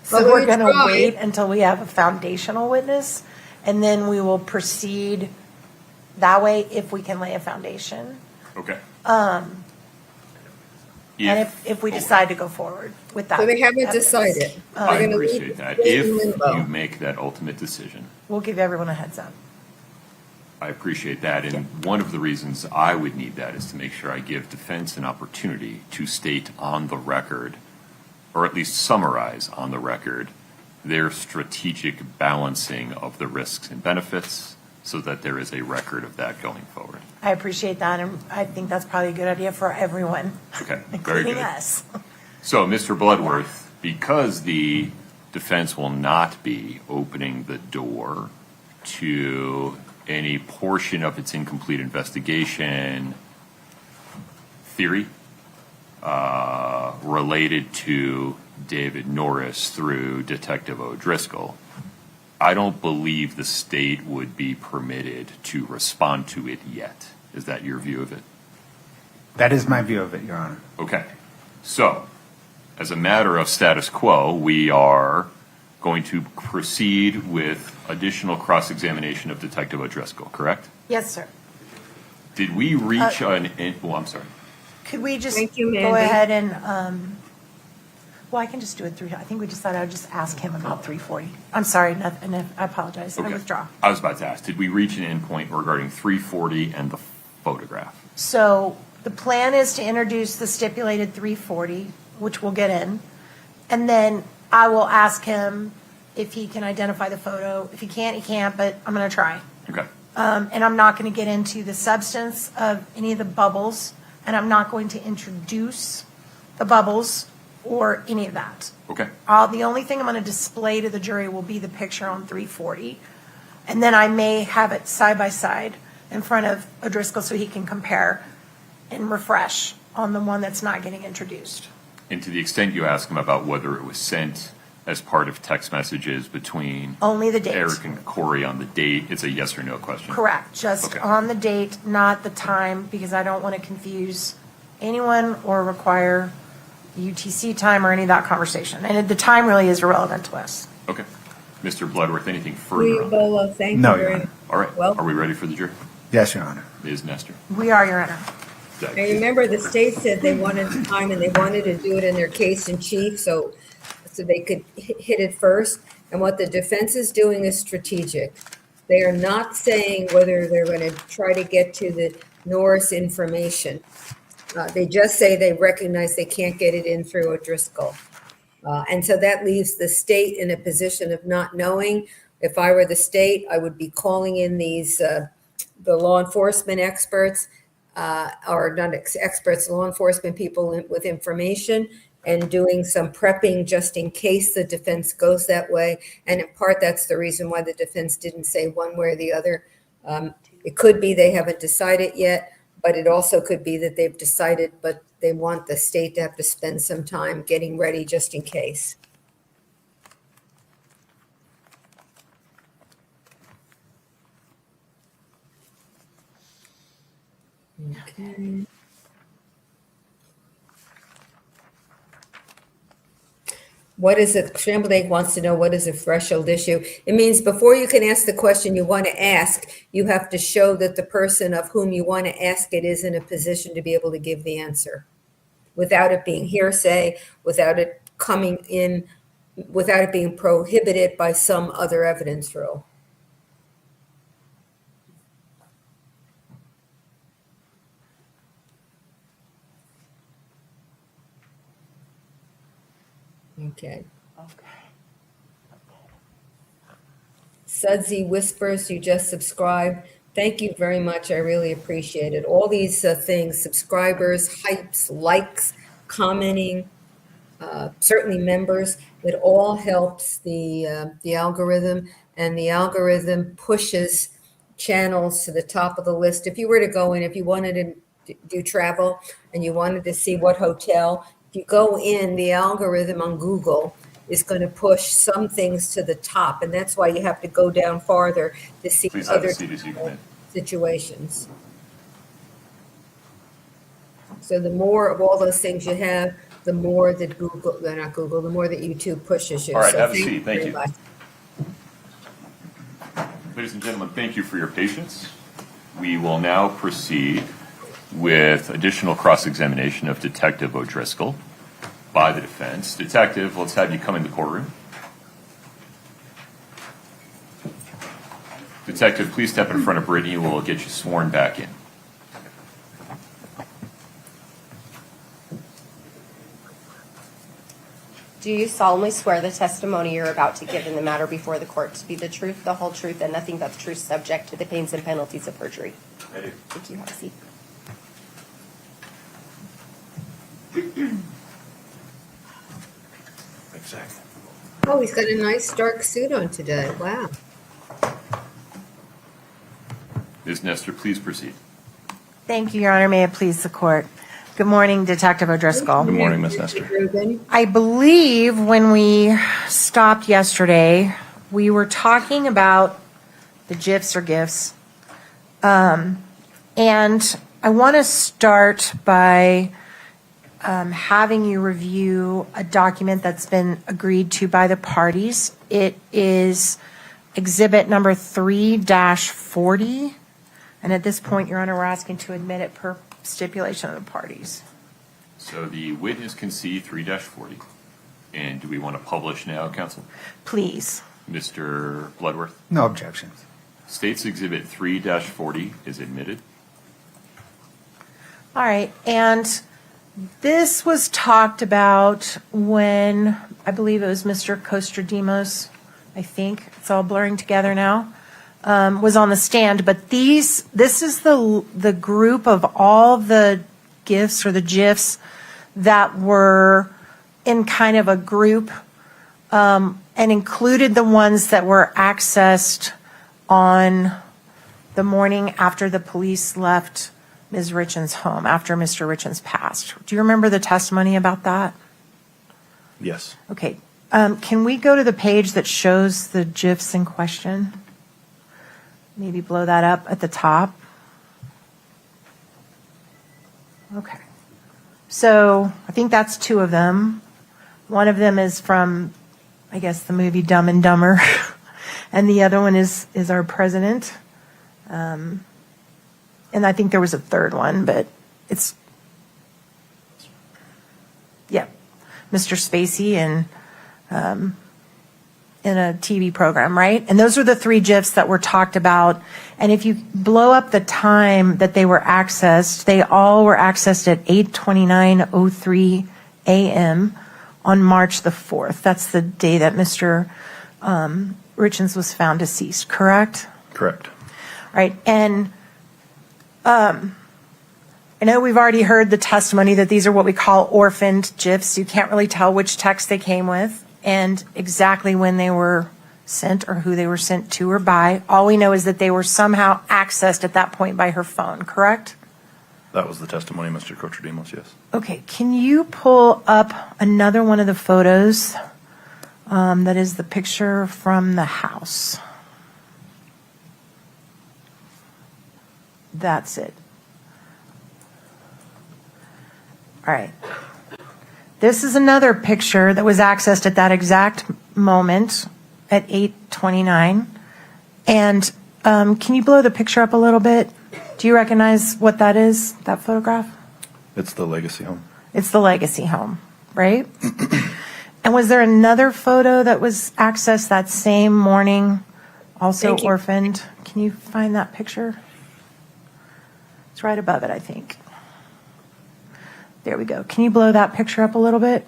[SPEAKER 3] So
[SPEAKER 1] But
[SPEAKER 3] we're
[SPEAKER 1] we
[SPEAKER 3] going to
[SPEAKER 1] tried.
[SPEAKER 3] wait until we have a foundational witness, and then we will proceed that way if we can lay a foundation.
[SPEAKER 2] Okay.
[SPEAKER 3] And if we decide to go forward with that.
[SPEAKER 1] So they haven't
[SPEAKER 3] evidence.
[SPEAKER 1] decided.
[SPEAKER 2] I
[SPEAKER 1] They're gonna
[SPEAKER 2] appreciate
[SPEAKER 1] leave
[SPEAKER 2] that.
[SPEAKER 1] it in
[SPEAKER 2] If
[SPEAKER 1] limbo.
[SPEAKER 2] you make that ultimate decision,
[SPEAKER 3] We'll give everyone a heads up.
[SPEAKER 2] I appreciate that. And one of the reasons I would need that is to make sure I give defense an opportunity to state on the record, or at least summarize on the record, their strategic balancing of the risks and benefits so that there is a record of that going forward.
[SPEAKER 3] I appreciate that, and I think that's probably a good idea for everyone,
[SPEAKER 2] Okay, very
[SPEAKER 3] including
[SPEAKER 2] good.
[SPEAKER 3] us.
[SPEAKER 2] So, Mr. Bloodworth, because the defense will not be opening the door to any portion of its incomplete investigation theory related to David Norris through Detective O'Driscoll, I don't believe the state would be permitted to respond to it yet. Is that your view of it?
[SPEAKER 5] That is my view of it, Your Honor.
[SPEAKER 2] Okay. So, as a matter of status quo, we are going to proceed with additional cross-examination of Detective O'Driscoll, correct?
[SPEAKER 3] Yes, sir.
[SPEAKER 2] Did we reach I'm sorry.
[SPEAKER 3] Could we just
[SPEAKER 1] Thank you,
[SPEAKER 3] go
[SPEAKER 1] Mandy.
[SPEAKER 3] ahead and, well, I can just do it through, I think we decided I would just ask him about 340. I'm sorry, nothing, I apologize. I
[SPEAKER 2] Okay.
[SPEAKER 3] withdraw.
[SPEAKER 2] I was about to ask, did we reach an endpoint regarding 340 and the photograph?
[SPEAKER 3] So the plan is to introduce the stipulated 340, which we'll get in, and then I will ask him if he can identify the photo. If he can't, he can't, but I'm going to try.
[SPEAKER 2] Okay.
[SPEAKER 3] And I'm not going to get into the substance of any of the bubbles, and I'm not going to introduce the bubbles or any of that.
[SPEAKER 2] Okay.
[SPEAKER 3] The only thing I'm going to display to the jury will be the picture on 340, and then I may have it side by side in front of O'Driscoll so he can compare and refresh on the one that's not getting introduced.
[SPEAKER 2] And to the extent you ask him about whether it was sent as part of text messages between
[SPEAKER 3] Only the date.
[SPEAKER 2] Eric and Kouri on the date? It's a yes or no question.
[SPEAKER 3] Correct, just
[SPEAKER 2] Okay.
[SPEAKER 3] on the date, not the time, because I don't want to confuse anyone or require UTC time or any of that conversation. And the time really is irrelevant to us.
[SPEAKER 2] Okay. Mr. Bloodworth, anything further on that?
[SPEAKER 1] Ebola, thank
[SPEAKER 5] No,
[SPEAKER 1] you
[SPEAKER 5] Your
[SPEAKER 1] very
[SPEAKER 5] Honor.
[SPEAKER 1] much.
[SPEAKER 2] All right.
[SPEAKER 1] Well-
[SPEAKER 2] Are we ready for the jury?
[SPEAKER 5] Yes, Your Honor.
[SPEAKER 2] Ms. Nestor.
[SPEAKER 3] We are, Your Honor.
[SPEAKER 2] Zach.
[SPEAKER 1] And remember, the state said they wanted time and they wanted to do it in their case in chief, so they could hit it first. And what the defense is doing is strategic. They are not saying whether they're going to try to get to the Norris information. They just say they recognize they can't get it in through O'Driscoll. And so that leaves the state in a position of not knowing. If I were the state, I would be calling in these, the law enforcement experts, or not experts, law enforcement people with information, and doing some prepping just in case the defense goes that way. And in part, that's the reason why the defense didn't say one way or the other. It could be they haven't decided yet, but it also could be that they've decided, but they want the state to have to spend some time getting ready just in case. Okay. What is it? Scrambled egg wants to know what is a threshold issue. It means before you can ask the question you want to ask, you have to show that the person of whom you want to ask it is in a position to be able to give the answer without it being hearsay, without it coming in, without it being prohibited by some other evidence rule. Okay. Sudsy Whispers, you just subscribed. Thank you very much. I really appreciate it. All these things, subscribers, hypes, likes, commenting, certainly members, it all helps the algorithm, and the algorithm pushes channels to the top of the list. If you were to go in, if you wanted to do travel and you wanted to see what hotel, if you go in, the algorithm on Google is going to push some things to the top, and that's why you have to go down farther to see
[SPEAKER 2] Please have
[SPEAKER 1] other
[SPEAKER 2] a seat as you come in.
[SPEAKER 1] situations. So the more of all those things you have, the more that Google, not Google, the more that YouTube pushes you.
[SPEAKER 2] All right,
[SPEAKER 1] So
[SPEAKER 2] have a seat. Thank
[SPEAKER 1] very
[SPEAKER 2] you.
[SPEAKER 1] much.
[SPEAKER 2] Ladies and gentlemen, thank you for your patience. We will now proceed with additional cross-examination of Detective O'Driscoll by the defense. Detective, let's have you come in the courtroom. Detective, please step in front of Brittany. We'll get you sworn back in.
[SPEAKER 7] Do you solemnly swear the testimony you're about to give in the matter before the court to be the truth, the whole truth, and nothing but the truth, subject to the pains and penalties of perjury?
[SPEAKER 2] I do.
[SPEAKER 7] Thank you. Have a seat.
[SPEAKER 2] Exactly.
[SPEAKER 1] Oh, he's got a nice dark suit on today. Wow.
[SPEAKER 2] Ms. Nestor, please proceed.
[SPEAKER 3] Thank you, Your Honor. May it please the court. Good morning, Detective O'Driscoll.
[SPEAKER 2] Good morning, Ms. Nestor.
[SPEAKER 1] Ruben.
[SPEAKER 3] I believe when we stopped yesterday, we were talking about the GIFs or GIFs. And I want to start by having you review a document that's been agreed to by the parties. It is exhibit number 3-40. And at this point, Your Honor, we're asking to admit it per stipulation of the parties.
[SPEAKER 2] So the witness can see 3-40. And do we want to publish now, counsel?
[SPEAKER 3] Please.
[SPEAKER 2] Mr. Bloodworth?
[SPEAKER 5] No objections.
[SPEAKER 2] State's exhibit 3-40 is admitted.
[SPEAKER 3] All right, and this was talked about when, I believe it was Mr. Kostradimos, I think, it's all blurring together now, was on the stand, but this is the group of all the GIFs or the GIFs that were in kind of a group, and included the ones that were accessed on the morning after the police left Ms. Richins' home, after Mr. Richins passed. Do you remember the testimony about that?
[SPEAKER 8] Yes.
[SPEAKER 3] Okay. Can we go to the page that shows the GIFs in question? Maybe blow that up at the top. Okay. So I think that's two of them. One of them is from, I guess, the movie Dumb and Dumber. And the other one is our president. And I think there was a third one, but it's, yeah, Mr. Spacey and in a TV program, right? And those are the three GIFs that were talked about. And if you blow up the time that they were accessed, they all were accessed at 8:29:03 a.m. on March the 4th. That's the day that Mr. Richins was found deceased, correct?
[SPEAKER 8] Correct.
[SPEAKER 3] Right. And I know we've already heard the testimony that these are what we call orphaned GIFs. You can't really tell which text they came with and exactly when they were sent or who they were sent to or by. All we know is that they were somehow accessed at that point by her phone, correct?
[SPEAKER 8] That was the testimony, Mr. Cotrudimos, yes.
[SPEAKER 3] Okay. Can you pull up another one of the photos that is the picture from the house? That's it. All right. This is another picture that was accessed at that exact moment at 8:29. And can you blow the picture up a little bit? Do you recognize what that is, that photograph?
[SPEAKER 8] It's the legacy home.
[SPEAKER 3] It's the legacy home, right? And was there another photo that was accessed that same morning, also
[SPEAKER 1] Thank you.
[SPEAKER 3] orphaned? Can you find that picture? It's right above it, I think. There we go. Can you blow that picture up a little bit?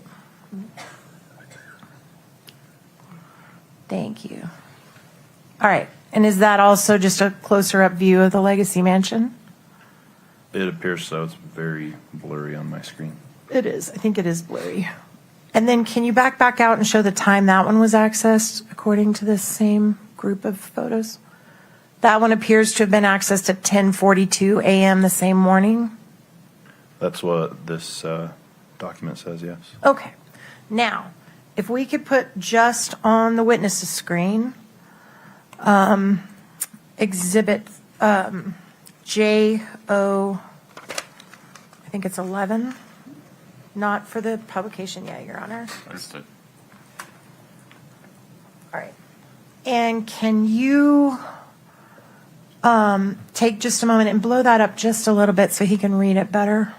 [SPEAKER 3] Thank you. All right. And is that also just a closer up view of the Legacy Mansion?
[SPEAKER 8] It appears so. It's very blurry on my screen.
[SPEAKER 3] It is. I think it is blurry. And then can you back out and show the time that one was accessed according to this same group of photos? That one appears to have been accessed at 10:42 a.m. the same morning.
[SPEAKER 8] That's what this document says, yes.
[SPEAKER 3] Okay. Now, if we could put just on the witness's screen, exhibit JO, I think it's 11, not for the publication yet, Your Honor.
[SPEAKER 2] Understood.
[SPEAKER 3] All right. And can you take just a moment and blow that up just a little bit so he can read it better?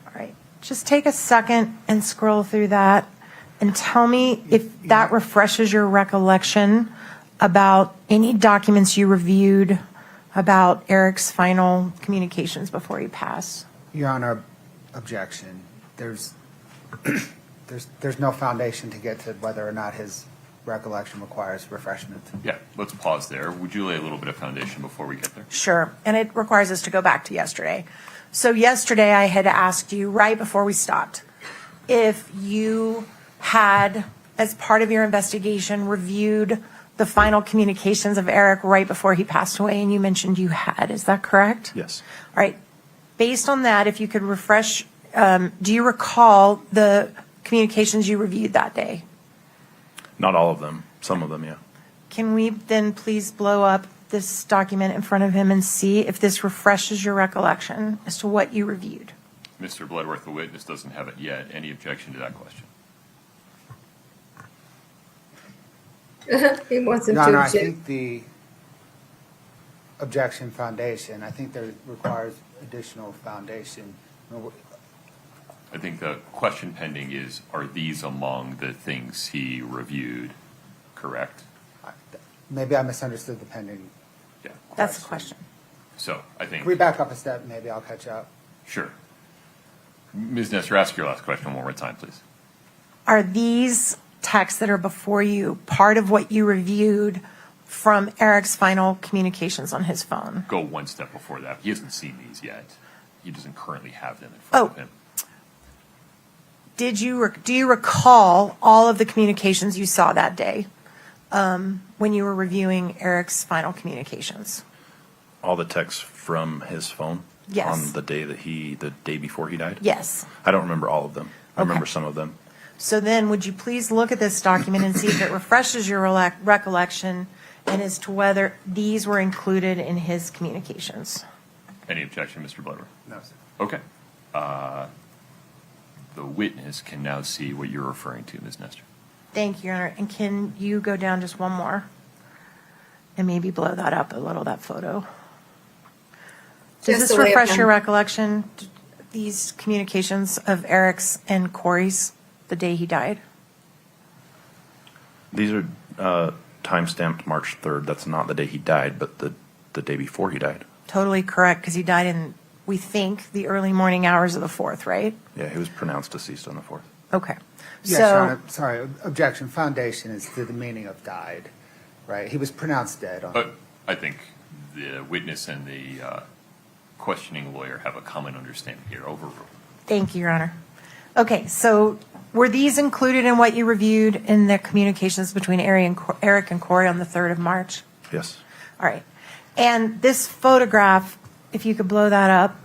[SPEAKER 3] All right. Just take a second and scroll through that and tell me if that refreshes your recollection about any documents you reviewed about Eric's final communications before he passed.
[SPEAKER 5] Your Honor, objection. There's no foundation to get to whether or not his recollection requires refreshment.
[SPEAKER 2] Yeah, let's pause there. Would you lay a little bit of foundation before we get there?
[SPEAKER 3] Sure. And it requires us to go back to yesterday. So yesterday I had asked you right before we stopped if you had, as part of your investigation, reviewed the final communications of Eric right before he passed away, and you mentioned you had. Is that correct?
[SPEAKER 8] Yes.
[SPEAKER 3] All right. Based on that, if you could refresh, do you recall the communications you reviewed that day?
[SPEAKER 8] Not all of them. Some of them, yeah.
[SPEAKER 3] Can we then please blow up this document in front of him and see if this refreshes your recollection as to what you reviewed?
[SPEAKER 2] Mr. Bloodworth, the witness, doesn't have it yet. Any objection to that question?
[SPEAKER 1] He wants him
[SPEAKER 5] Your Honor,
[SPEAKER 1] to
[SPEAKER 5] I
[SPEAKER 1] object.
[SPEAKER 5] think the objection foundation, I think there requires additional foundation.
[SPEAKER 2] I think the question pending is, are these among the things he reviewed, correct?
[SPEAKER 5] Maybe I misunderstood the pending.
[SPEAKER 2] Yeah.
[SPEAKER 3] That's the question.
[SPEAKER 2] So I think,
[SPEAKER 5] Can we back up a step? Maybe I'll catch up.
[SPEAKER 2] sure. Ms. Nestor, ask your last question one more time, please.
[SPEAKER 3] Are these texts that are before you part of what you reviewed from Eric's final communications on his phone?
[SPEAKER 2] Go one step before that. He hasn't seen these yet. He doesn't currently have them in front of him.
[SPEAKER 3] Do you recall all of the communications you saw that day when you were reviewing Eric's final communications?
[SPEAKER 8] All the texts from his phone?
[SPEAKER 3] Yes.
[SPEAKER 8] On the day before he died?
[SPEAKER 3] Yes.
[SPEAKER 8] I don't remember all of them. I
[SPEAKER 3] Okay.
[SPEAKER 8] remember some of them.
[SPEAKER 3] So then, would you please look at this document and see if it refreshes your recollection and as to whether these were included in his communications?
[SPEAKER 2] Any objection, Mr. Blover?
[SPEAKER 5] No, sir.
[SPEAKER 2] Okay. The witness can now see what you're referring to, Ms. Nestor.
[SPEAKER 3] Thank you, Your Honor. And can you go down just one more? And maybe blow that up a little, that photo. Does
[SPEAKER 1] Just
[SPEAKER 3] this
[SPEAKER 1] the way it
[SPEAKER 3] refresh your
[SPEAKER 1] went.
[SPEAKER 3] recollection, these communications of Eric's and Kouri's the day he died?
[SPEAKER 8] These are time-stamped March 3rd. That's not the day he died, but the day before he died.
[SPEAKER 3] Totally correct, because he died in, we think, the early morning hours of the 4th, right?
[SPEAKER 8] Yeah, he was pronounced deceased on the 4th.
[SPEAKER 3] Okay.
[SPEAKER 5] Yes, Your
[SPEAKER 3] So,
[SPEAKER 5] Honor, sorry, objection. Foundation is to the meaning of died, right? He was pronounced dead on.
[SPEAKER 2] But I think the witness and the questioning lawyer have a common understanding here. Overruled.
[SPEAKER 3] thank you, Your Honor. Okay, so were these included in what you reviewed in the communications between Eric and Kouri on the 3rd of March?
[SPEAKER 8] Yes.
[SPEAKER 3] All right. And this photograph, if you could blow that up.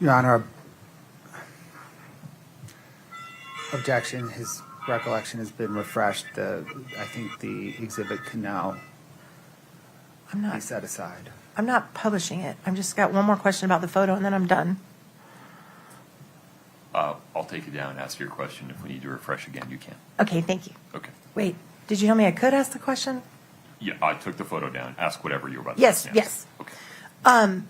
[SPEAKER 5] Your Honor, objection. His recollection has been refreshed. I think the exhibit can now be set aside.
[SPEAKER 3] I'm not publishing it. I've just got one more question about the photo, and then I'm done.
[SPEAKER 2] I'll take it down, ask your question. If we need to refresh again, you can.
[SPEAKER 3] Okay, thank you.
[SPEAKER 2] Okay.
[SPEAKER 3] Wait, did you tell me I could ask the question?
[SPEAKER 2] Yeah, I took the photo down. Ask whatever you're about to
[SPEAKER 3] Yes,
[SPEAKER 2] ask.
[SPEAKER 3] yes.
[SPEAKER 2] Okay.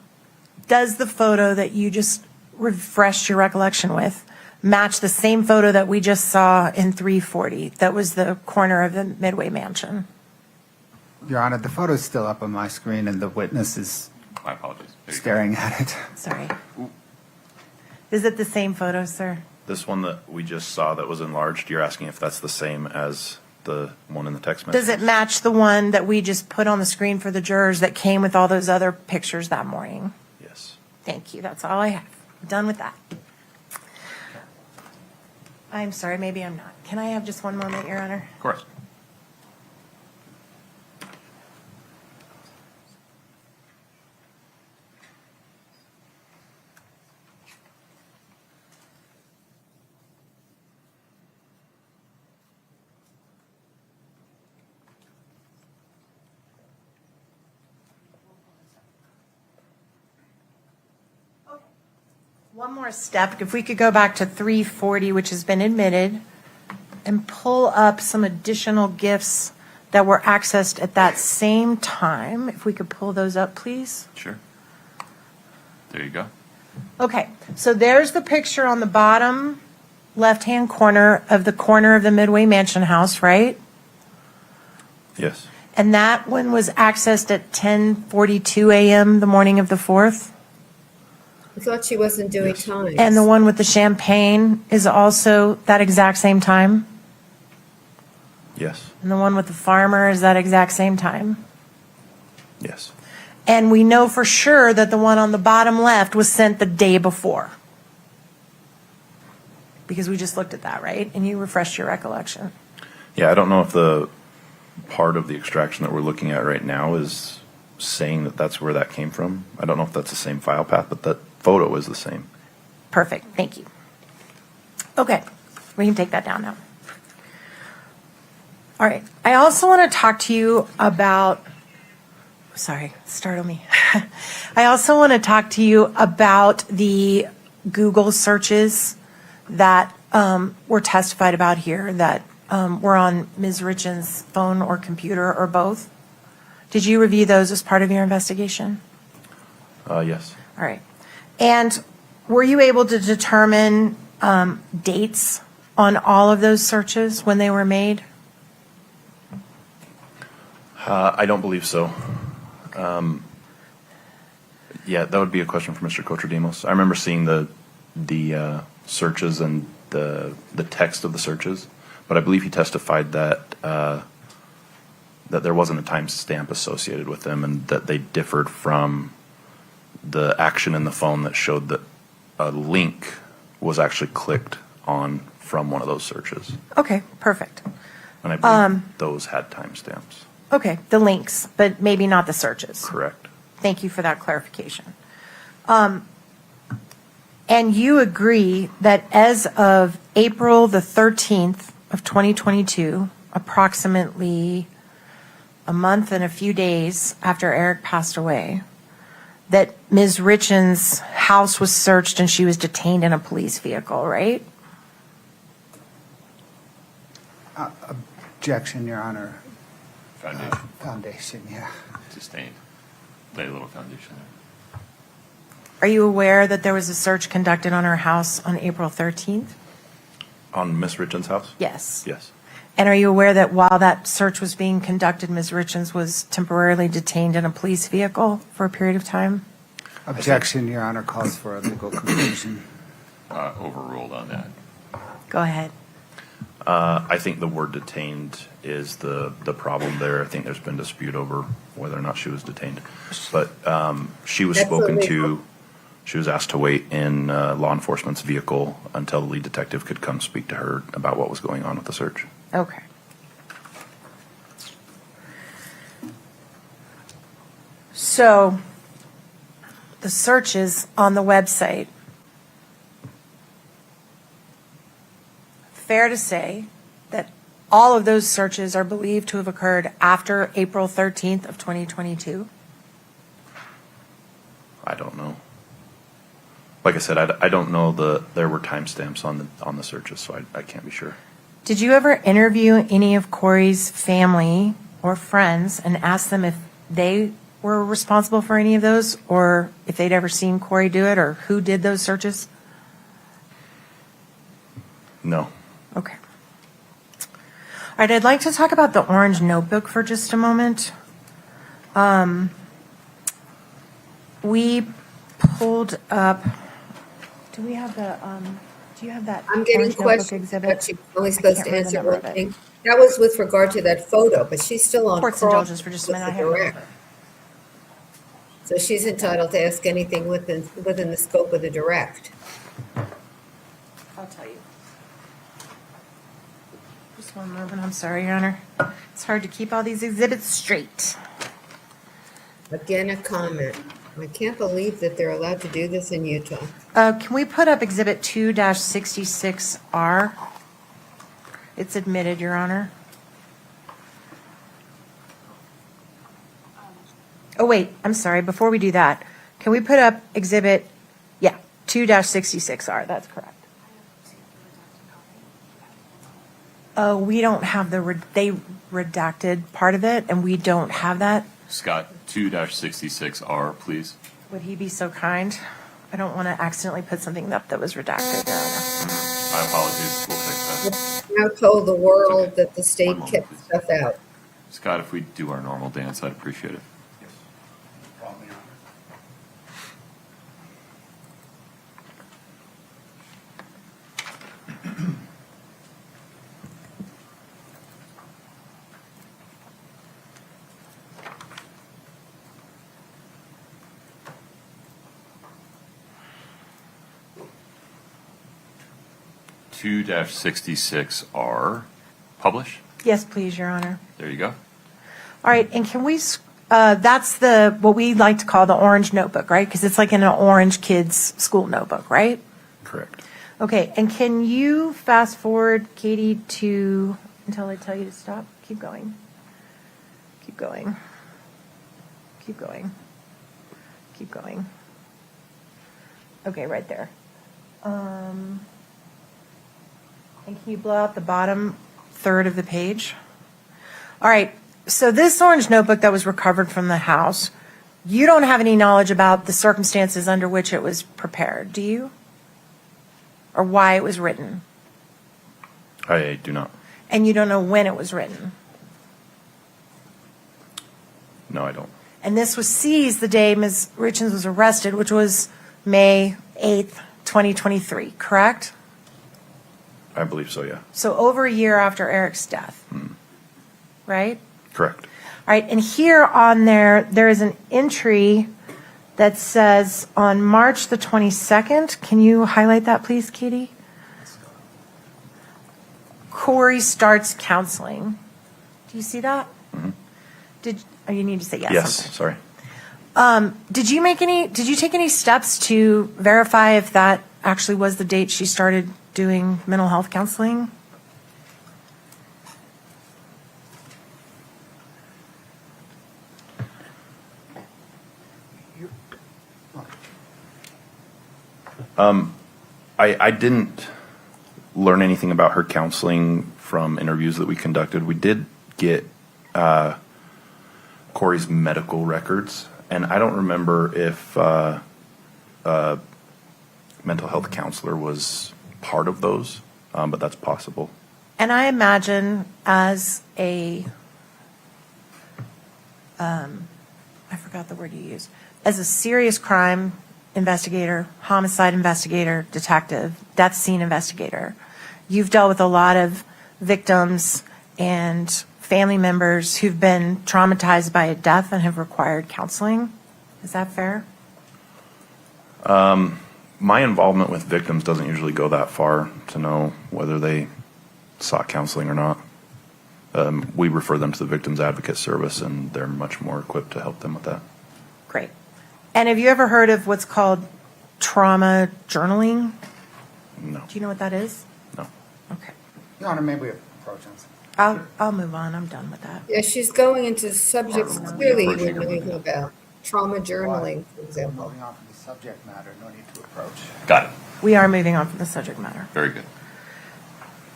[SPEAKER 3] Does the photo that you just refreshed your recollection with match the same photo that we just saw in 340? That was the corner of the Midway Mansion.
[SPEAKER 5] Your Honor, the photo's still up on my screen, and the witness is
[SPEAKER 2] My apologies. There you go.
[SPEAKER 5] staring at it.
[SPEAKER 3] Sorry. Is it the same photo, sir?
[SPEAKER 8] This one that we just saw that was enlarged, you're asking if that's the same as the one in the text message?
[SPEAKER 3] Does it match the one that we just put on the screen for the jurors that came with all those other pictures that morning?
[SPEAKER 8] Yes.
[SPEAKER 3] Thank you. That's all I have. Done with that. I'm sorry, maybe I'm not. Can I have just one moment, Your Honor?
[SPEAKER 2] Of course.
[SPEAKER 3] One more step, if we could go back to 340, which has been admitted, and pull up some additional gifts that were accessed at that same time. If we could pull those up, please.
[SPEAKER 2] Sure. There you go.
[SPEAKER 3] Okay, so there's the picture on the bottom left-hand corner of the Midway Mansion house, right?
[SPEAKER 8] Yes.
[SPEAKER 3] And that one was accessed at 10:42 a.m. the morning of the 4th?
[SPEAKER 1] I thought she wasn't doing times.
[SPEAKER 3] And the one with the champagne is also that exact same time?
[SPEAKER 8] Yes.
[SPEAKER 3] And the one with the farmer is that exact same time?
[SPEAKER 8] Yes.
[SPEAKER 3] And we know for sure that the one on the bottom left was sent the day before. Because we just looked at that, right? And you refreshed your recollection.
[SPEAKER 8] Yeah, I don't know if the part of the extraction that we're looking at right now is saying that that's where that came from. I don't know if that's the same file path, but that photo is the same.
[SPEAKER 3] Perfect, thank you. Okay, we can take that down now. All right, I also want to talk to you about, sorry, startle me. I also want to talk to you about the Google searches that were testified about here that were on Ms. Richins' phone or computer or both. Did you review those as part of your investigation?
[SPEAKER 8] Yes.
[SPEAKER 3] All right. And were you able to determine dates on all of those searches when they were made?
[SPEAKER 8] I don't believe so. Yeah, that would be a question for Mr. Cochradimos. I remember seeing the searches and the text of the searches, but I believe he testified that that there wasn't a timestamp associated with them and that they differed from the action in the phone that showed that a link was actually clicked on from one of those searches.
[SPEAKER 3] Okay, perfect.
[SPEAKER 8] And I believe those had timestamps.
[SPEAKER 3] Okay, the links, but maybe not the searches.
[SPEAKER 8] Correct.
[SPEAKER 3] Thank you for that clarification. And you agree that as of April the 13th of 2022, approximately a month and a few days after Eric passed away, that Ms. Richins' house was searched and she was detained in a police vehicle, right?
[SPEAKER 5] Objection, Your Honor.
[SPEAKER 2] Foundation,
[SPEAKER 5] Foundation, yeah.
[SPEAKER 2] sustained. Lay a little foundation there.
[SPEAKER 3] Are you aware that there was a search conducted on her house on April 13th?
[SPEAKER 8] On Miss Richins' house?
[SPEAKER 3] Yes.
[SPEAKER 8] Yes.
[SPEAKER 3] And are you aware that while that search was being conducted, Ms. Richins was temporarily detained in a police vehicle for a period of time?
[SPEAKER 5] Objection, Your Honor, calls for a legal conclusion.
[SPEAKER 2] Overruled on that.
[SPEAKER 3] Go ahead.
[SPEAKER 8] I think the word detained is the problem there. I think there's been dispute over whether or not she was detained. But she was
[SPEAKER 1] That's
[SPEAKER 8] spoken
[SPEAKER 1] illegal.
[SPEAKER 8] to, she was asked to wait in law enforcement's vehicle until the lead detective could come speak to her about what was going on with the search.
[SPEAKER 3] Okay. So the searches on the website, fair to say that all of those searches are believed to have occurred after April 13th of 2022?
[SPEAKER 8] I don't know. Like I said, I don't know there were timestamps on the searches, so I can't be sure.
[SPEAKER 3] Did you ever interview any of Kouri's family or friends and ask them if they were responsible for any of those, or if they'd ever seen Kouri do it, or who did those searches?
[SPEAKER 8] No.
[SPEAKER 3] Okay. All right, I'd like to talk about the orange notebook for just a moment. We pulled up, do we have the, do you have that
[SPEAKER 1] I'm getting
[SPEAKER 3] orange notebook
[SPEAKER 1] questions,
[SPEAKER 3] exhibit?
[SPEAKER 1] but she's only supposed
[SPEAKER 3] can't
[SPEAKER 1] to
[SPEAKER 3] remember the
[SPEAKER 1] answer
[SPEAKER 3] number
[SPEAKER 1] one
[SPEAKER 3] of it.
[SPEAKER 1] thing. That was with regard to that photo, but she's still on
[SPEAKER 3] Court's
[SPEAKER 1] cross
[SPEAKER 3] indulgence for just a minute. I
[SPEAKER 1] with the
[SPEAKER 3] have it
[SPEAKER 1] direct.
[SPEAKER 3] over.
[SPEAKER 1] So she's entitled to ask anything within the scope of the direct.
[SPEAKER 3] I'll tell you. Just one moment, I'm sorry, Your Honor. It's hard to keep all these exhibits straight.
[SPEAKER 1] Again, a comment. I can't believe that they're allowed to do this in Utah.
[SPEAKER 3] Can we put up Exhibit 2-66R? It's admitted, Your Honor. Oh, wait, I'm sorry. Before we do that, can we put up Exhibit, 2-66R? That's correct. We don't have they redacted part of it, and we don't have that.
[SPEAKER 2] Scott, 2-66R, please.
[SPEAKER 3] Would he be so kind? I don't want to accidentally put something up that was redacted, Your Honor.
[SPEAKER 2] My apologies, we'll fix that.
[SPEAKER 1] Now told the world that the
[SPEAKER 2] One
[SPEAKER 1] state
[SPEAKER 2] moment,
[SPEAKER 1] kept
[SPEAKER 2] please.
[SPEAKER 1] stuff out.
[SPEAKER 2] Scott, if we do our normal dance, I'd appreciate it. Two 66R, publish.
[SPEAKER 3] Yes, please, Your Honor.
[SPEAKER 2] There you go.
[SPEAKER 3] All right, and can we, that's what we like to call the orange notebook, right? Because it's like in an orange kid's school notebook, right?
[SPEAKER 8] Correct.
[SPEAKER 3] Okay, and can you fast forward, Katie, until I tell you to stop? Keep going. Keep going. Keep going. Keep going. Okay, right there. And can you blow out the bottom third of the page? All right, so this orange notebook that was recovered from the house, you don't have any knowledge about the circumstances under which it was prepared, do you? Or why it was written?
[SPEAKER 8] I do not.
[SPEAKER 3] And you don't know when it was written?
[SPEAKER 8] No, I don't.
[SPEAKER 3] And this was seized the day Ms. Richins was arrested, which was May 8th, 2023, correct?
[SPEAKER 8] I believe so, yeah.
[SPEAKER 3] So over a year after Eric's death, right?
[SPEAKER 8] Correct.
[SPEAKER 3] All right, and here on there is an entry that says on March the 22nd, can you highlight that please, Katie? Kouri starts counseling. Do you see that?
[SPEAKER 8] Mhm.
[SPEAKER 3] You need to say yes.
[SPEAKER 8] Yes,
[SPEAKER 3] I'm
[SPEAKER 8] sorry.
[SPEAKER 3] Did you take any steps to verify if that actually was the date she started doing mental health counseling?
[SPEAKER 8] I didn't learn anything about her counseling from interviews that we conducted. We did get Kouri's medical records, and I don't remember if a mental health counselor was part of those, but that's possible.
[SPEAKER 3] And I imagine as a, I forgot the word you used, as a serious crime investigator, homicide investigator, detective, death scene investigator, you've dealt with a lot of victims and family members who've been traumatized by a death and have required counseling. Is that fair?
[SPEAKER 8] My involvement with victims doesn't usually go that far to know whether they sought counseling or not. We refer them to the Victims Advocate Service, and they're much more equipped to help them with that.
[SPEAKER 3] Great. And have you ever heard of what's called trauma journaling?
[SPEAKER 8] No.
[SPEAKER 3] Do you know what that is?
[SPEAKER 8] No.
[SPEAKER 3] Okay.
[SPEAKER 5] Your Honor, maybe approach us.
[SPEAKER 3] I'll move on. I'm done with that.
[SPEAKER 1] Yeah, she's going into subjects clearly you wouldn't know anything about. Trauma journaling, for example.
[SPEAKER 5] Moving on from the subject matter, no need to approach.
[SPEAKER 2] Got it.
[SPEAKER 3] We are moving on from the subject matter.
[SPEAKER 2] Very good.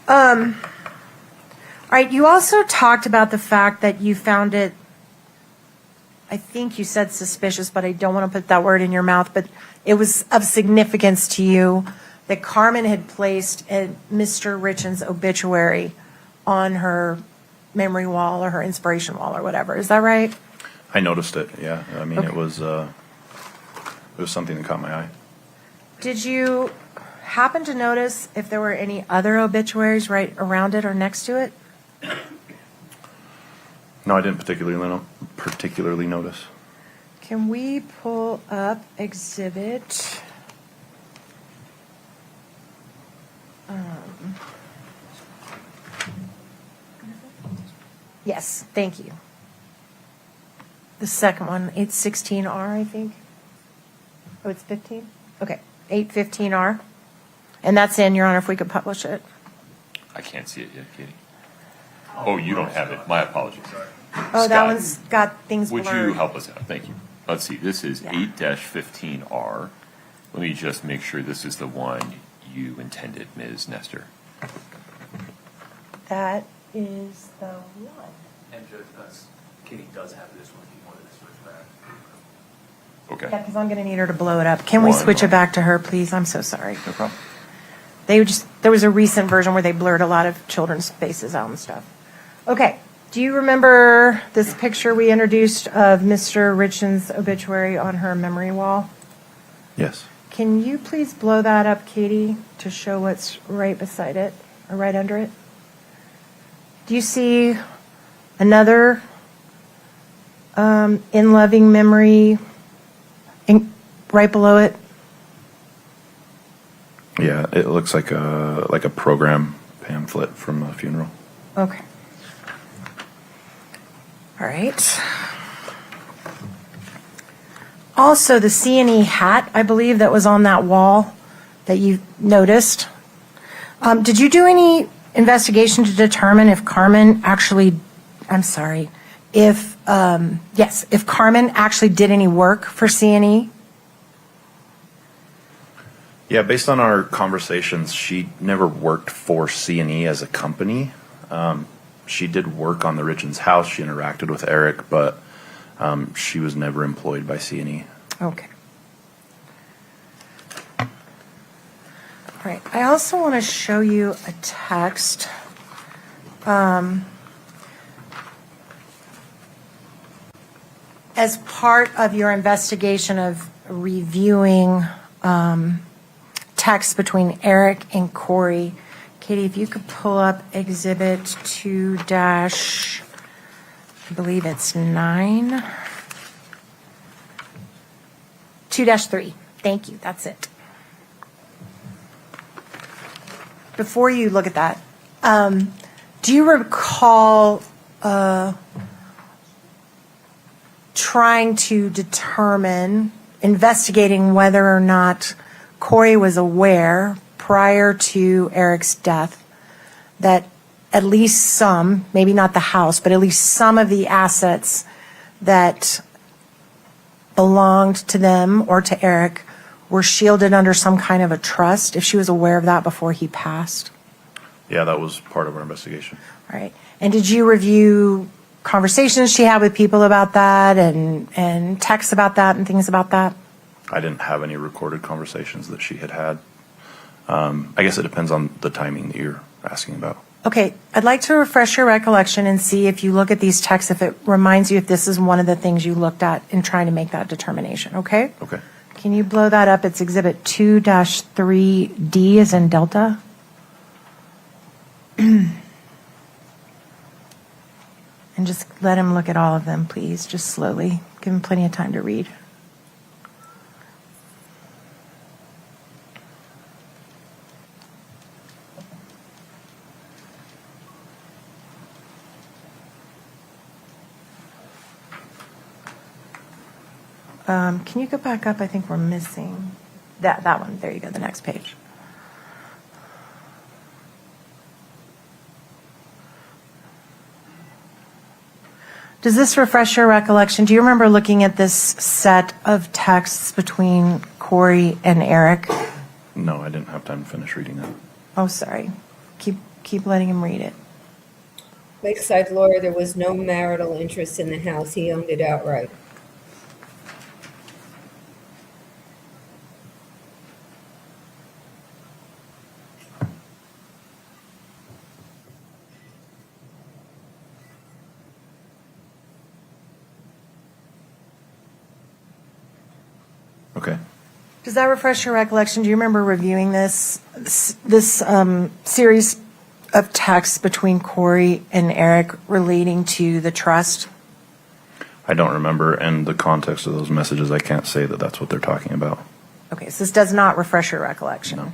[SPEAKER 3] All right, you also talked about the fact that you found it, I think you said suspicious, but I don't want to put that word in your mouth, but it was of significance to you that Carmen had placed a Mr. Richins obituary on her memory wall or her inspiration wall or whatever. Is that right?
[SPEAKER 8] I noticed it, yeah. I mean,
[SPEAKER 3] Okay.
[SPEAKER 8] it was something that caught my eye.
[SPEAKER 3] Did you happen to notice if there were any other obituaries right around it or next to it?
[SPEAKER 8] No, I didn't particularly notice.
[SPEAKER 3] Can we pull up exhibit? Yes, thank you. The second one, 816R, I think. Oh, it's 15? Okay, 815R. And that's in, Your Honor, if we could publish it.
[SPEAKER 2] I can't see it yet, Katie. Oh, you don't have it. My apologies.
[SPEAKER 3] Oh, that
[SPEAKER 2] Scott,
[SPEAKER 3] one's got things blurred.
[SPEAKER 2] Would you help us out? Thank you. Let's see. This is
[SPEAKER 3] Yeah.
[SPEAKER 2] 8-15R. Let me just make sure this is the one you intended, Ms. Nestor.
[SPEAKER 3] That is the one.
[SPEAKER 4] And Judge, Katie does have this one if you wanted to switch back.
[SPEAKER 2] Okay.
[SPEAKER 3] Yeah, because I'm going to need her to blow it up. Can we
[SPEAKER 2] One
[SPEAKER 3] switch it
[SPEAKER 2] moment.
[SPEAKER 3] back to her, please? I'm so sorry.
[SPEAKER 2] No problem.
[SPEAKER 3] There was a recent version where they blurred a lot of children's faces out and stuff. Okay. Do you remember this picture we introduced of Mr. Richins' obituary on her memory wall?
[SPEAKER 8] Yes.
[SPEAKER 3] Can you please blow that up, Katie, to show what's right beside it or right under it? Do you see another in loving memory right below it?
[SPEAKER 8] Yeah, it looks like a program pamphlet from a funeral.
[SPEAKER 3] Okay. All right. Also, the C&E hat, I believe, that was on that wall that you noticed. Did you do any investigation to determine if Carmen actually, if Carmen actually did any work for C&E?
[SPEAKER 8] Yeah, based on our conversations, she never worked for C&E as a company. She did work on the Richins house. She interacted with Eric, but she was never employed by C&E.
[SPEAKER 3] Okay. All right. I also want to show you a text. As part of your investigation of reviewing texts between Eric and Kouri, Katie, if you could pull up Exhibit 2 dash, I believe it's 9. 2-3. Thank you. That's it. Before you look at that, do you recall trying to determine, investigating whether or not Kouri was aware prior to Eric's death that at least some, maybe not the house, but at least some of the assets that belonged to them or to Eric were shielded under some kind of a trust, if she was aware of that before he passed.
[SPEAKER 8] Yeah, that was part of our investigation.
[SPEAKER 3] All right. And did you review conversations she had with people about that and texts about that and things about that?
[SPEAKER 8] I didn't have any recorded conversations that she had had. I guess it depends on the timing that you're asking about.
[SPEAKER 3] Okay, I'd like to refresh your recollection and see if you look at these texts, if it reminds you if this is one of the things you looked at in trying to make that determination, okay?
[SPEAKER 8] Okay.
[SPEAKER 3] Can you blow that up? It's Exhibit 2-3D as in Delta. And just let him look at all of them, please, just slowly. Give him plenty of time to read. Can you go back up? I think we're missing that one. There you go, the next page. Does this refresh your recollection? Do you remember looking at this set of texts between Kouri and Eric?
[SPEAKER 8] No, I didn't have time to finish reading that.
[SPEAKER 3] Oh, sorry. Keep letting him read it.
[SPEAKER 1] Lakeside lawyer, there was no marital interest in the house. He owned it outright.
[SPEAKER 8] Okay.
[SPEAKER 3] Does that refresh your recollection? Do you remember reviewing this series of texts between Kouri and Eric relating to the trust?
[SPEAKER 8] I don't remember, and the context of those messages, I can't say that that's what they're talking about.
[SPEAKER 3] Okay, so this does not refresh your recollection?
[SPEAKER 8] No.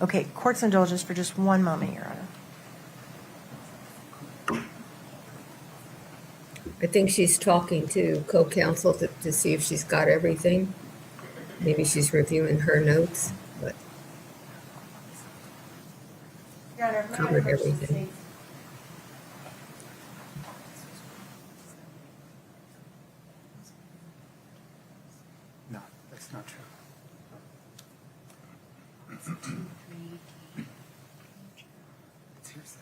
[SPEAKER 3] Okay, court's indulgence for just one moment, Your Honor.
[SPEAKER 1] I think she's talking to co-counsel to see if she's got everything. Maybe she's reviewing her notes, but
[SPEAKER 3] Your Honor,
[SPEAKER 1] covered everything.
[SPEAKER 5] No, that's not true. It's hearsay.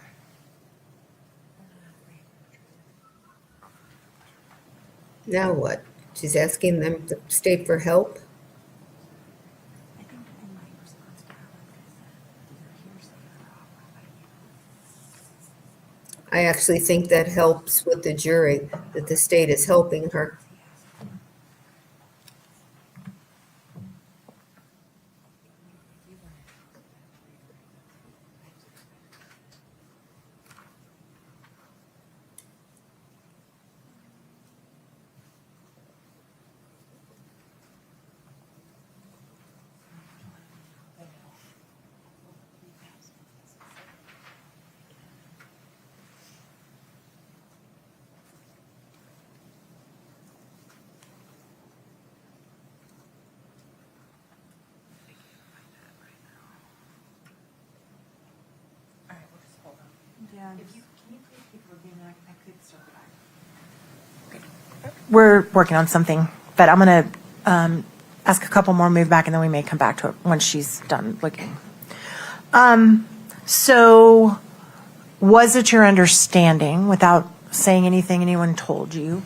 [SPEAKER 1] Now what? She's asking them, the state, for help? I actually think that helps with the jury, that the state is helping her.
[SPEAKER 3] We're working on something, but I'm going to ask a couple more, move back, and then we may come back to it once she's done looking. So was it your understanding, without saying anything anyone told you,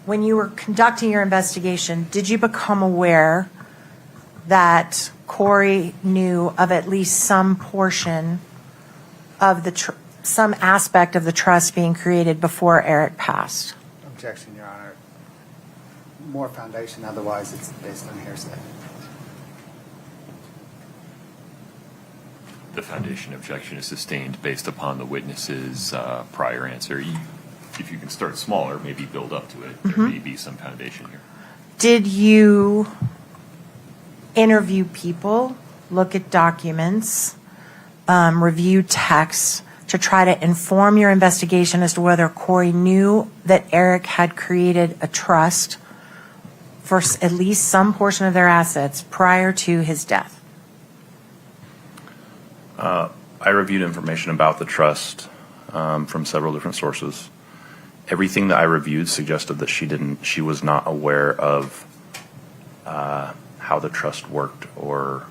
[SPEAKER 3] when you were conducting your investigation, did you become aware that Kouri knew of at least some portion of the some aspect of the trust being created before Eric passed?
[SPEAKER 5] Objection, Your Honor. More foundation, otherwise it's based on hearsay.
[SPEAKER 2] The foundation objection is sustained based upon the witness's prior answer. If you can start smaller, maybe build up to it, there may be some foundation here.
[SPEAKER 3] Did you interview people, look at documents, review texts to try to inform your investigation as to whether Kouri knew that Eric had created a trust for at least some portion of their assets prior to his death?
[SPEAKER 8] I reviewed information about the trust from several different sources. Everything that I reviewed suggested that she was not aware of how the trust worked or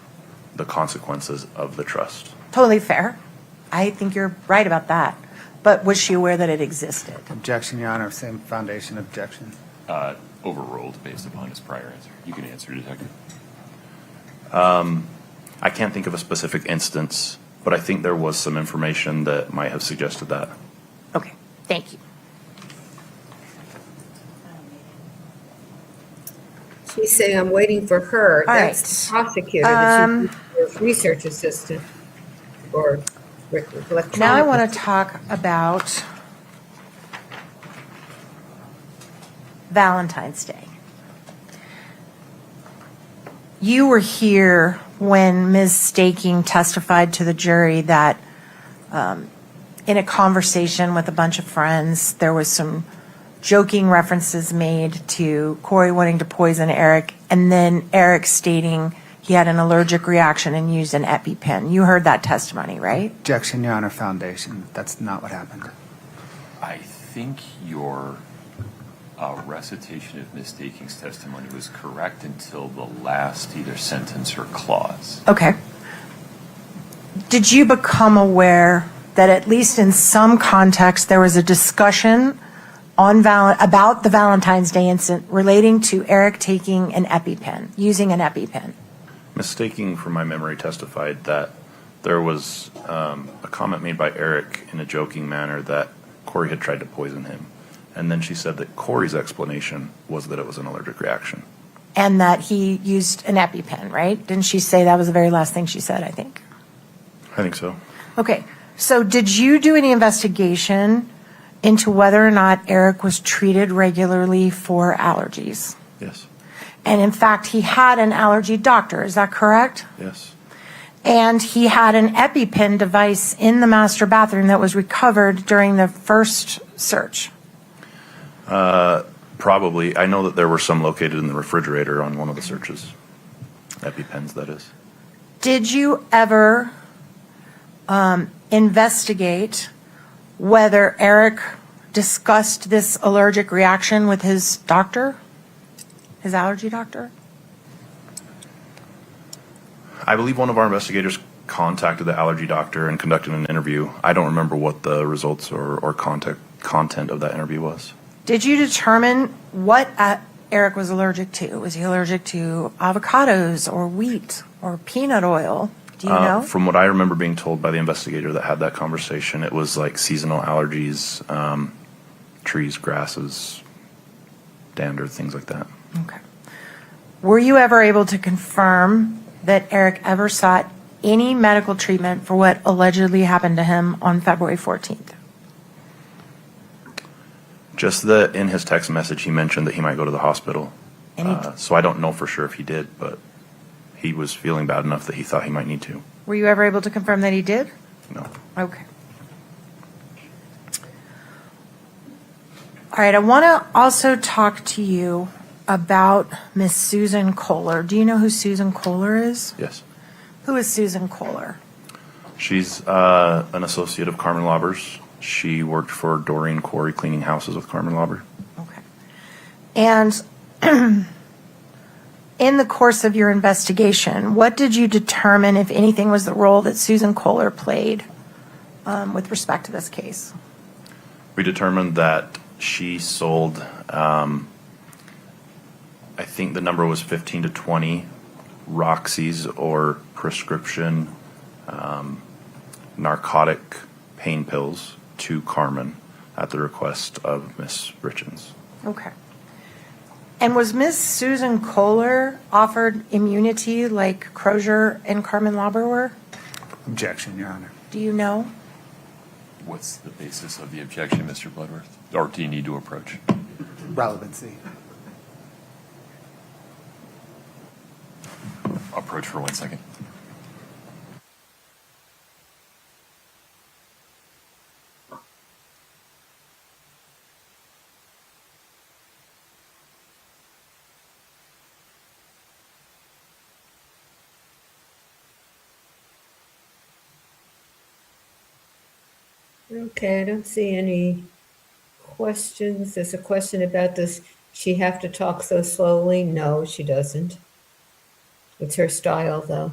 [SPEAKER 8] the consequences of the trust.
[SPEAKER 3] Totally fair. I think you're right about that. But was she aware that it existed?
[SPEAKER 5] Objection, Your Honor. Same foundation objection.
[SPEAKER 2] Overruled based upon his prior answer. You can answer, Detective.
[SPEAKER 8] I can't think of a specific instance, but I think there was some information that might have suggested that.
[SPEAKER 3] Okay, thank you.
[SPEAKER 1] She's saying I'm waiting for her.
[SPEAKER 3] All
[SPEAKER 1] That's
[SPEAKER 3] right.
[SPEAKER 1] the prosecutor. That she's research assistant or electronic.
[SPEAKER 3] Now I want to talk about Valentine's Day. You were here when Ms. Staking testified to the jury that in a conversation with a bunch of friends, there was some joking references made to Kouri wanting to poison Eric, and then Eric stating he had an allergic reaction and used an EpiPen. You heard that testimony, right?
[SPEAKER 5] Objection, Your Honor. Foundation. That's not what happened.
[SPEAKER 2] I think your recitation of Ms. Staking's testimony was correct until the last either sentence or clause.
[SPEAKER 3] Okay. Did you become aware that at least in some context there was a discussion on about the Valentine's Day incident relating to Eric taking an EpiPen, using an EpiPen?
[SPEAKER 8] Ms. Staking, from my memory, testified that there was a comment made by Eric in a joking manner that Kouri had tried to poison him. And then she said that Kouri's explanation was that it was an allergic reaction.
[SPEAKER 3] And that he used an EpiPen, right? Didn't she say that was the very last thing she said, I think?
[SPEAKER 8] I think so.
[SPEAKER 3] Okay. So did you do any investigation into whether or not Eric was treated regularly for allergies?
[SPEAKER 8] Yes.
[SPEAKER 3] And in fact, he had an allergy doctor, is that correct?
[SPEAKER 8] Yes.
[SPEAKER 3] And he had an EpiPen device in the master bathroom that was recovered during the first search.
[SPEAKER 8] Probably. I know that there were some located in the refrigerator on one of the searches. EpiPens, that is.
[SPEAKER 3] Did you ever investigate whether Eric discussed this allergic reaction with his doctor, his allergy doctor?
[SPEAKER 8] I believe one of our investigators contacted the allergy doctor and conducted an interview. I don't remember what the results or content of that interview was.
[SPEAKER 3] Did you determine what Eric was allergic to? Was he allergic to avocados or wheat or peanut oil? Do you know?
[SPEAKER 8] From what I remember being told by the investigator that had that conversation, it was like seasonal allergies, trees, grasses, dander, things like that.
[SPEAKER 3] Okay. Were you ever able to confirm that Eric ever sought any medical treatment for what allegedly happened to him on February 14th?
[SPEAKER 8] Just that in his text message, he mentioned that he might go to the hospital. So I don't know for sure if he did, but he was feeling bad enough that he thought he might need to.
[SPEAKER 3] Were you ever able to confirm that he did?
[SPEAKER 8] No.
[SPEAKER 3] Okay. All right, I want to also talk to you about Miss Susan Kohler. Do you know who Susan Kohler is?
[SPEAKER 8] Yes.
[SPEAKER 3] Who is Susan Kohler?
[SPEAKER 8] She's an associate of Carmen Laubers. She worked for Doreen Kouri cleaning houses with Carmen Lauber.
[SPEAKER 3] Okay. And in the course of your investigation, what did you determine, if anything, was the role that Susan Kohler played with respect to this case?
[SPEAKER 8] We determined that she sold, I think the number was 15 to 20 Roxy's or prescription narcotic pain pills to Carmen at the request of Miss Richins.
[SPEAKER 3] Okay. And was Miss Susan Kohler offered immunity like Crozier and Carmen Lauber were?
[SPEAKER 5] Objection, Your Honor.
[SPEAKER 3] Do you know?
[SPEAKER 2] What's the basis of the objection, Mr. Bloodworth? Or do you need to approach?
[SPEAKER 5] Relevancy.
[SPEAKER 2] Approach for 1 second.
[SPEAKER 1] Okay, I don't see any questions. There's a question about does she have to talk so slowly? No, she doesn't. It's her style, though.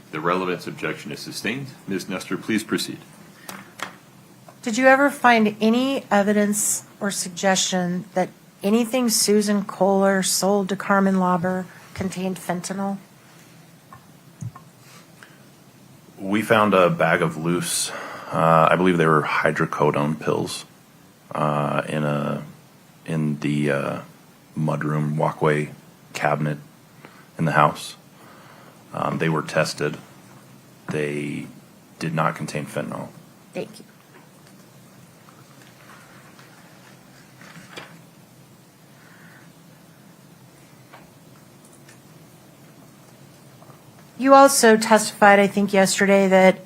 [SPEAKER 2] The relevance objection is sustained. Ms. Nestor, please proceed.
[SPEAKER 3] Did you ever find any evidence or suggestion that anything Susan Kohler sold to Carmen Lauber contained fentanyl?
[SPEAKER 8] We found a bag of loose, I believe they were hydrocodone pills, in the mudroom walkway cabinet in the house. They were tested. They did not contain fentanyl.
[SPEAKER 3] Thank you. You also testified, I think, yesterday that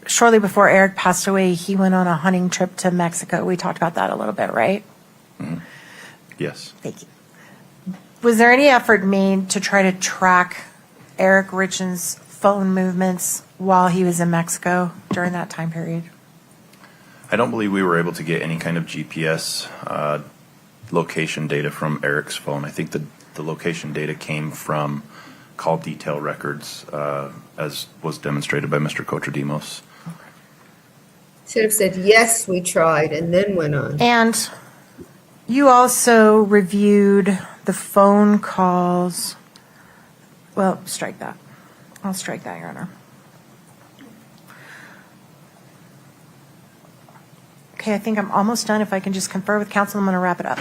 [SPEAKER 3] shortly before Eric passed away, he went on a hunting trip to Mexico. We talked about that a little bit, right?
[SPEAKER 8] Yes.
[SPEAKER 3] Thank you. Was there any effort made to try to track Eric Richins' phone movements while he was in Mexico during that time period?
[SPEAKER 8] I don't believe we were able to get any kind of GPS location data from Eric's phone. I think the location data came from call detail records, as was demonstrated by Mr. Koutrodimos.
[SPEAKER 1] Should have said, yes, we tried, and then went on.
[SPEAKER 3] And you also reviewed the phone calls. Well, strike that. I'll strike that, Your Honor. Okay, I think I'm almost done. If I can just confer with counsel, I'm going to wrap it up.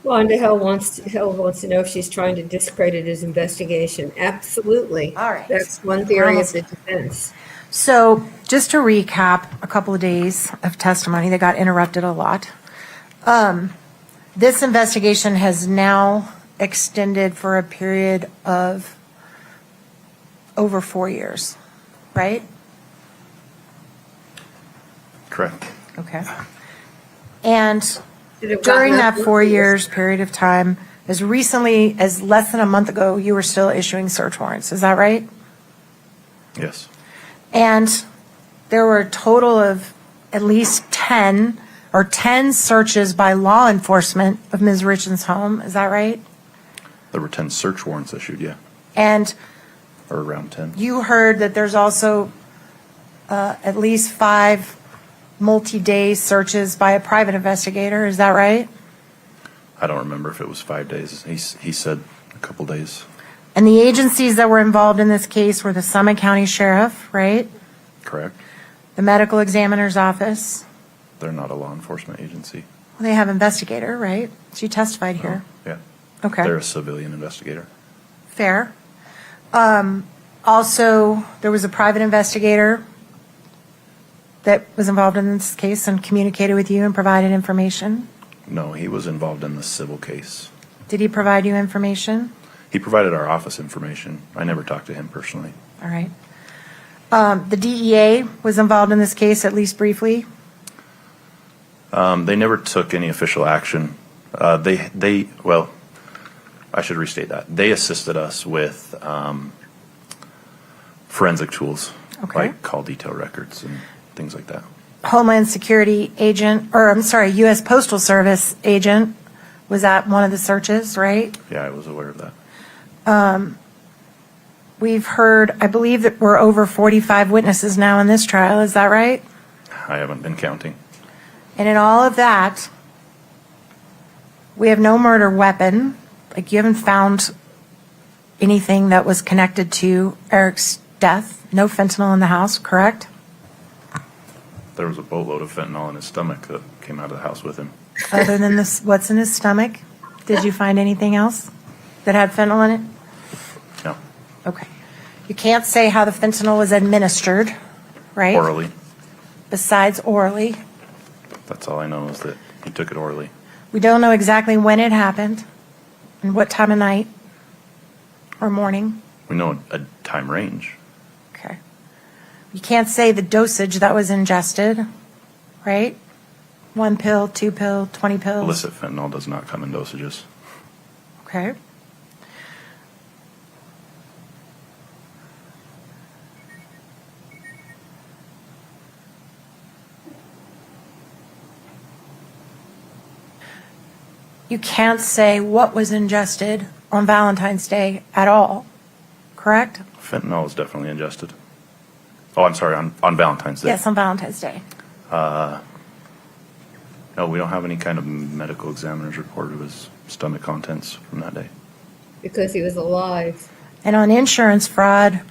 [SPEAKER 1] Wanda Hill wants to know if she's trying to discredit his investigation. Absolutely.
[SPEAKER 3] All right.
[SPEAKER 1] That's one theory of the defense.
[SPEAKER 3] So just to recap a couple of days of testimony that got interrupted a lot. This investigation has now extended for a period of over 4 years, right?
[SPEAKER 8] Correct.
[SPEAKER 3] Okay. And
[SPEAKER 1] Should have
[SPEAKER 3] during
[SPEAKER 1] gotten
[SPEAKER 3] that
[SPEAKER 1] up
[SPEAKER 3] 4
[SPEAKER 1] with
[SPEAKER 3] years period of time, as recently as less than a month ago, you were still issuing search warrants. Is that right?
[SPEAKER 8] Yes.
[SPEAKER 3] And there were a total of at least 10 searches by law enforcement of Ms. Richins' home. Is that right?
[SPEAKER 8] There were 10 search warrants issued, yeah,
[SPEAKER 3] And
[SPEAKER 8] or around 10.
[SPEAKER 3] you heard that there's also at least 5 multi-day searches by a private investigator. Is that right?
[SPEAKER 8] I don't remember if it was 5 days. He said a couple days.
[SPEAKER 3] And the agencies that were involved in this case were the Summit County Sheriff, right?
[SPEAKER 8] Correct.
[SPEAKER 3] The Medical Examiner's Office.
[SPEAKER 8] They're not a law enforcement agency.
[SPEAKER 3] Well, they have investigator, right? She testified here.
[SPEAKER 8] Yeah.
[SPEAKER 3] Okay.
[SPEAKER 8] They're a civilian investigator.
[SPEAKER 3] Fair. Also, there was a private investigator that was involved in this case and communicated with you and provided information.
[SPEAKER 8] No, he was involved in the civil case.
[SPEAKER 3] Did he provide you information?
[SPEAKER 8] He provided our office information. I never talked to him personally.
[SPEAKER 3] All right. The DEA was involved in this case, at least briefly.
[SPEAKER 8] They never took any official action. Well, I should restate that. They assisted us with forensic tools,
[SPEAKER 3] Okay.
[SPEAKER 8] like call detail records and things like that.
[SPEAKER 3] Homeland Security agent, or I'm sorry, U.S. Postal Service agent was at one of the searches, right?
[SPEAKER 8] Yeah, I was aware of that.
[SPEAKER 3] We've heard, I believe that we're over 45 witnesses now in this trial. Is that right?
[SPEAKER 8] I haven't been counting.
[SPEAKER 3] And in all of that, we have no murder weapon. Like, you haven't found anything that was connected to Eric's death. No fentanyl in the house, correct?
[SPEAKER 8] There was a boatload of fentanyl in his stomach that came out of the house with him.
[SPEAKER 3] Other than this, what's in his stomach? Did you find anything else that had fentanyl in it?
[SPEAKER 8] No,
[SPEAKER 3] Okay. You can't say how the fentanyl was administered, right?
[SPEAKER 8] orally.
[SPEAKER 3] besides orally.
[SPEAKER 8] That's all I know is that he took it orally.
[SPEAKER 3] We don't know exactly when it happened and what time of night or morning.
[SPEAKER 8] We know a time range.
[SPEAKER 3] Okay. You can't say the dosage that was ingested, right? 1 pill, 2 pill, 20 pills.
[SPEAKER 8] Illicit fentanyl does not come in dosages.
[SPEAKER 3] Okay. You can't say what was ingested on Valentine's Day at all, correct?
[SPEAKER 8] Fentanyl is definitely ingested. Oh, I'm sorry, on Valentine's Day.
[SPEAKER 3] Yes, on Valentine's Day.
[SPEAKER 8] No, we don't have any kind of medical examiner's report of his stomach contents from that day.
[SPEAKER 1] Because he was alive.
[SPEAKER 3] And on insurance fraud,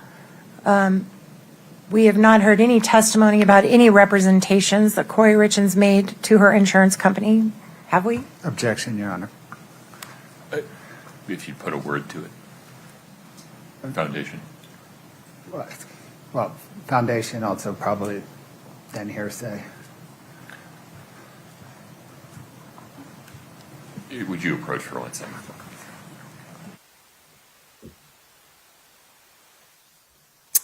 [SPEAKER 3] we have not heard any testimony about any representations that Kouri Richins made to her insurance company, have we?
[SPEAKER 5] Objection, Your Honor.
[SPEAKER 2] If you put a word to it. Foundation.
[SPEAKER 5] Well, foundation also probably then hearsay.
[SPEAKER 2] Would you approach her, let's say?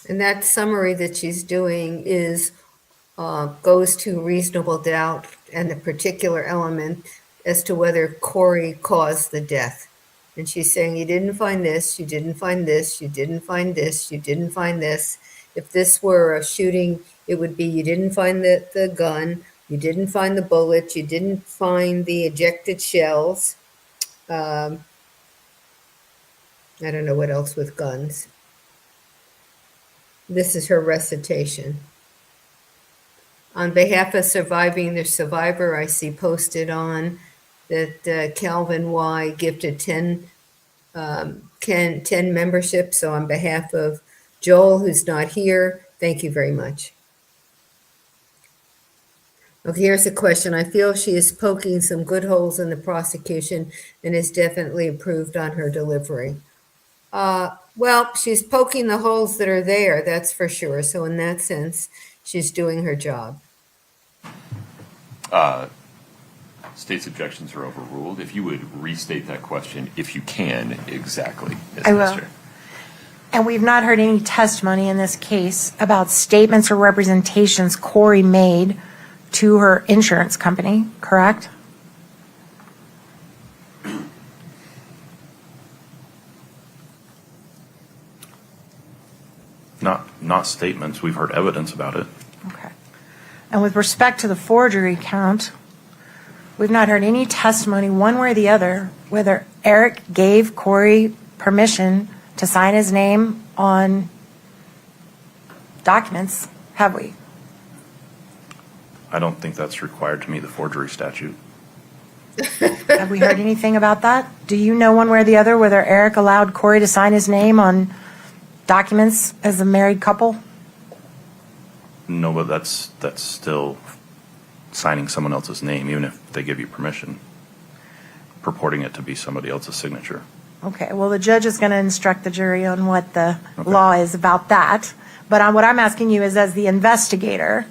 [SPEAKER 1] And that summary that she's doing is, goes to reasonable doubt and the particular element as to whether Kouri caused the death. And she's saying, you didn't find this, you didn't find this, you didn't find this, you didn't find this. If this were a shooting, it would be you didn't find the gun, you didn't find the bullet, you didn't find the ejected shells. I don't know what else with guns. This is her recitation. On behalf of surviving the survivor, I see posted on that Calvin Y gifted 10 memberships. So on behalf of Joel, who's not here, thank you very much. Okay, here's a question. I feel she is poking some good holes in the prosecution and is definitely improved on her delivery. Well, she's poking the holes that are there, that's for sure. So in that sense, she's doing her job.
[SPEAKER 2] State's objections are overruled. If you would restate that question, if you can, exactly as
[SPEAKER 3] I will.
[SPEAKER 2] necessary.
[SPEAKER 3] And we've not heard any testimony in this case about statements or representations Kouri made to her insurance company, correct?
[SPEAKER 8] Not statements. We've heard evidence about it.
[SPEAKER 3] Okay. And with respect to the forgery count, we've not heard any testimony one way or the other whether Eric gave Kouri permission to sign his name on documents, have we?
[SPEAKER 8] I don't think that's required to meet the forgery statute.
[SPEAKER 3] Have we heard anything about that? Do you know one way or the other whether Eric allowed Kouri to sign his name on documents as a married couple?
[SPEAKER 8] No, but that's still signing someone else's name, even if they give you permission, purporting it to be somebody else's signature.
[SPEAKER 3] Okay, well, the judge is going to instruct the jury on what the law is about that. But what I'm asking you is, as the investigator,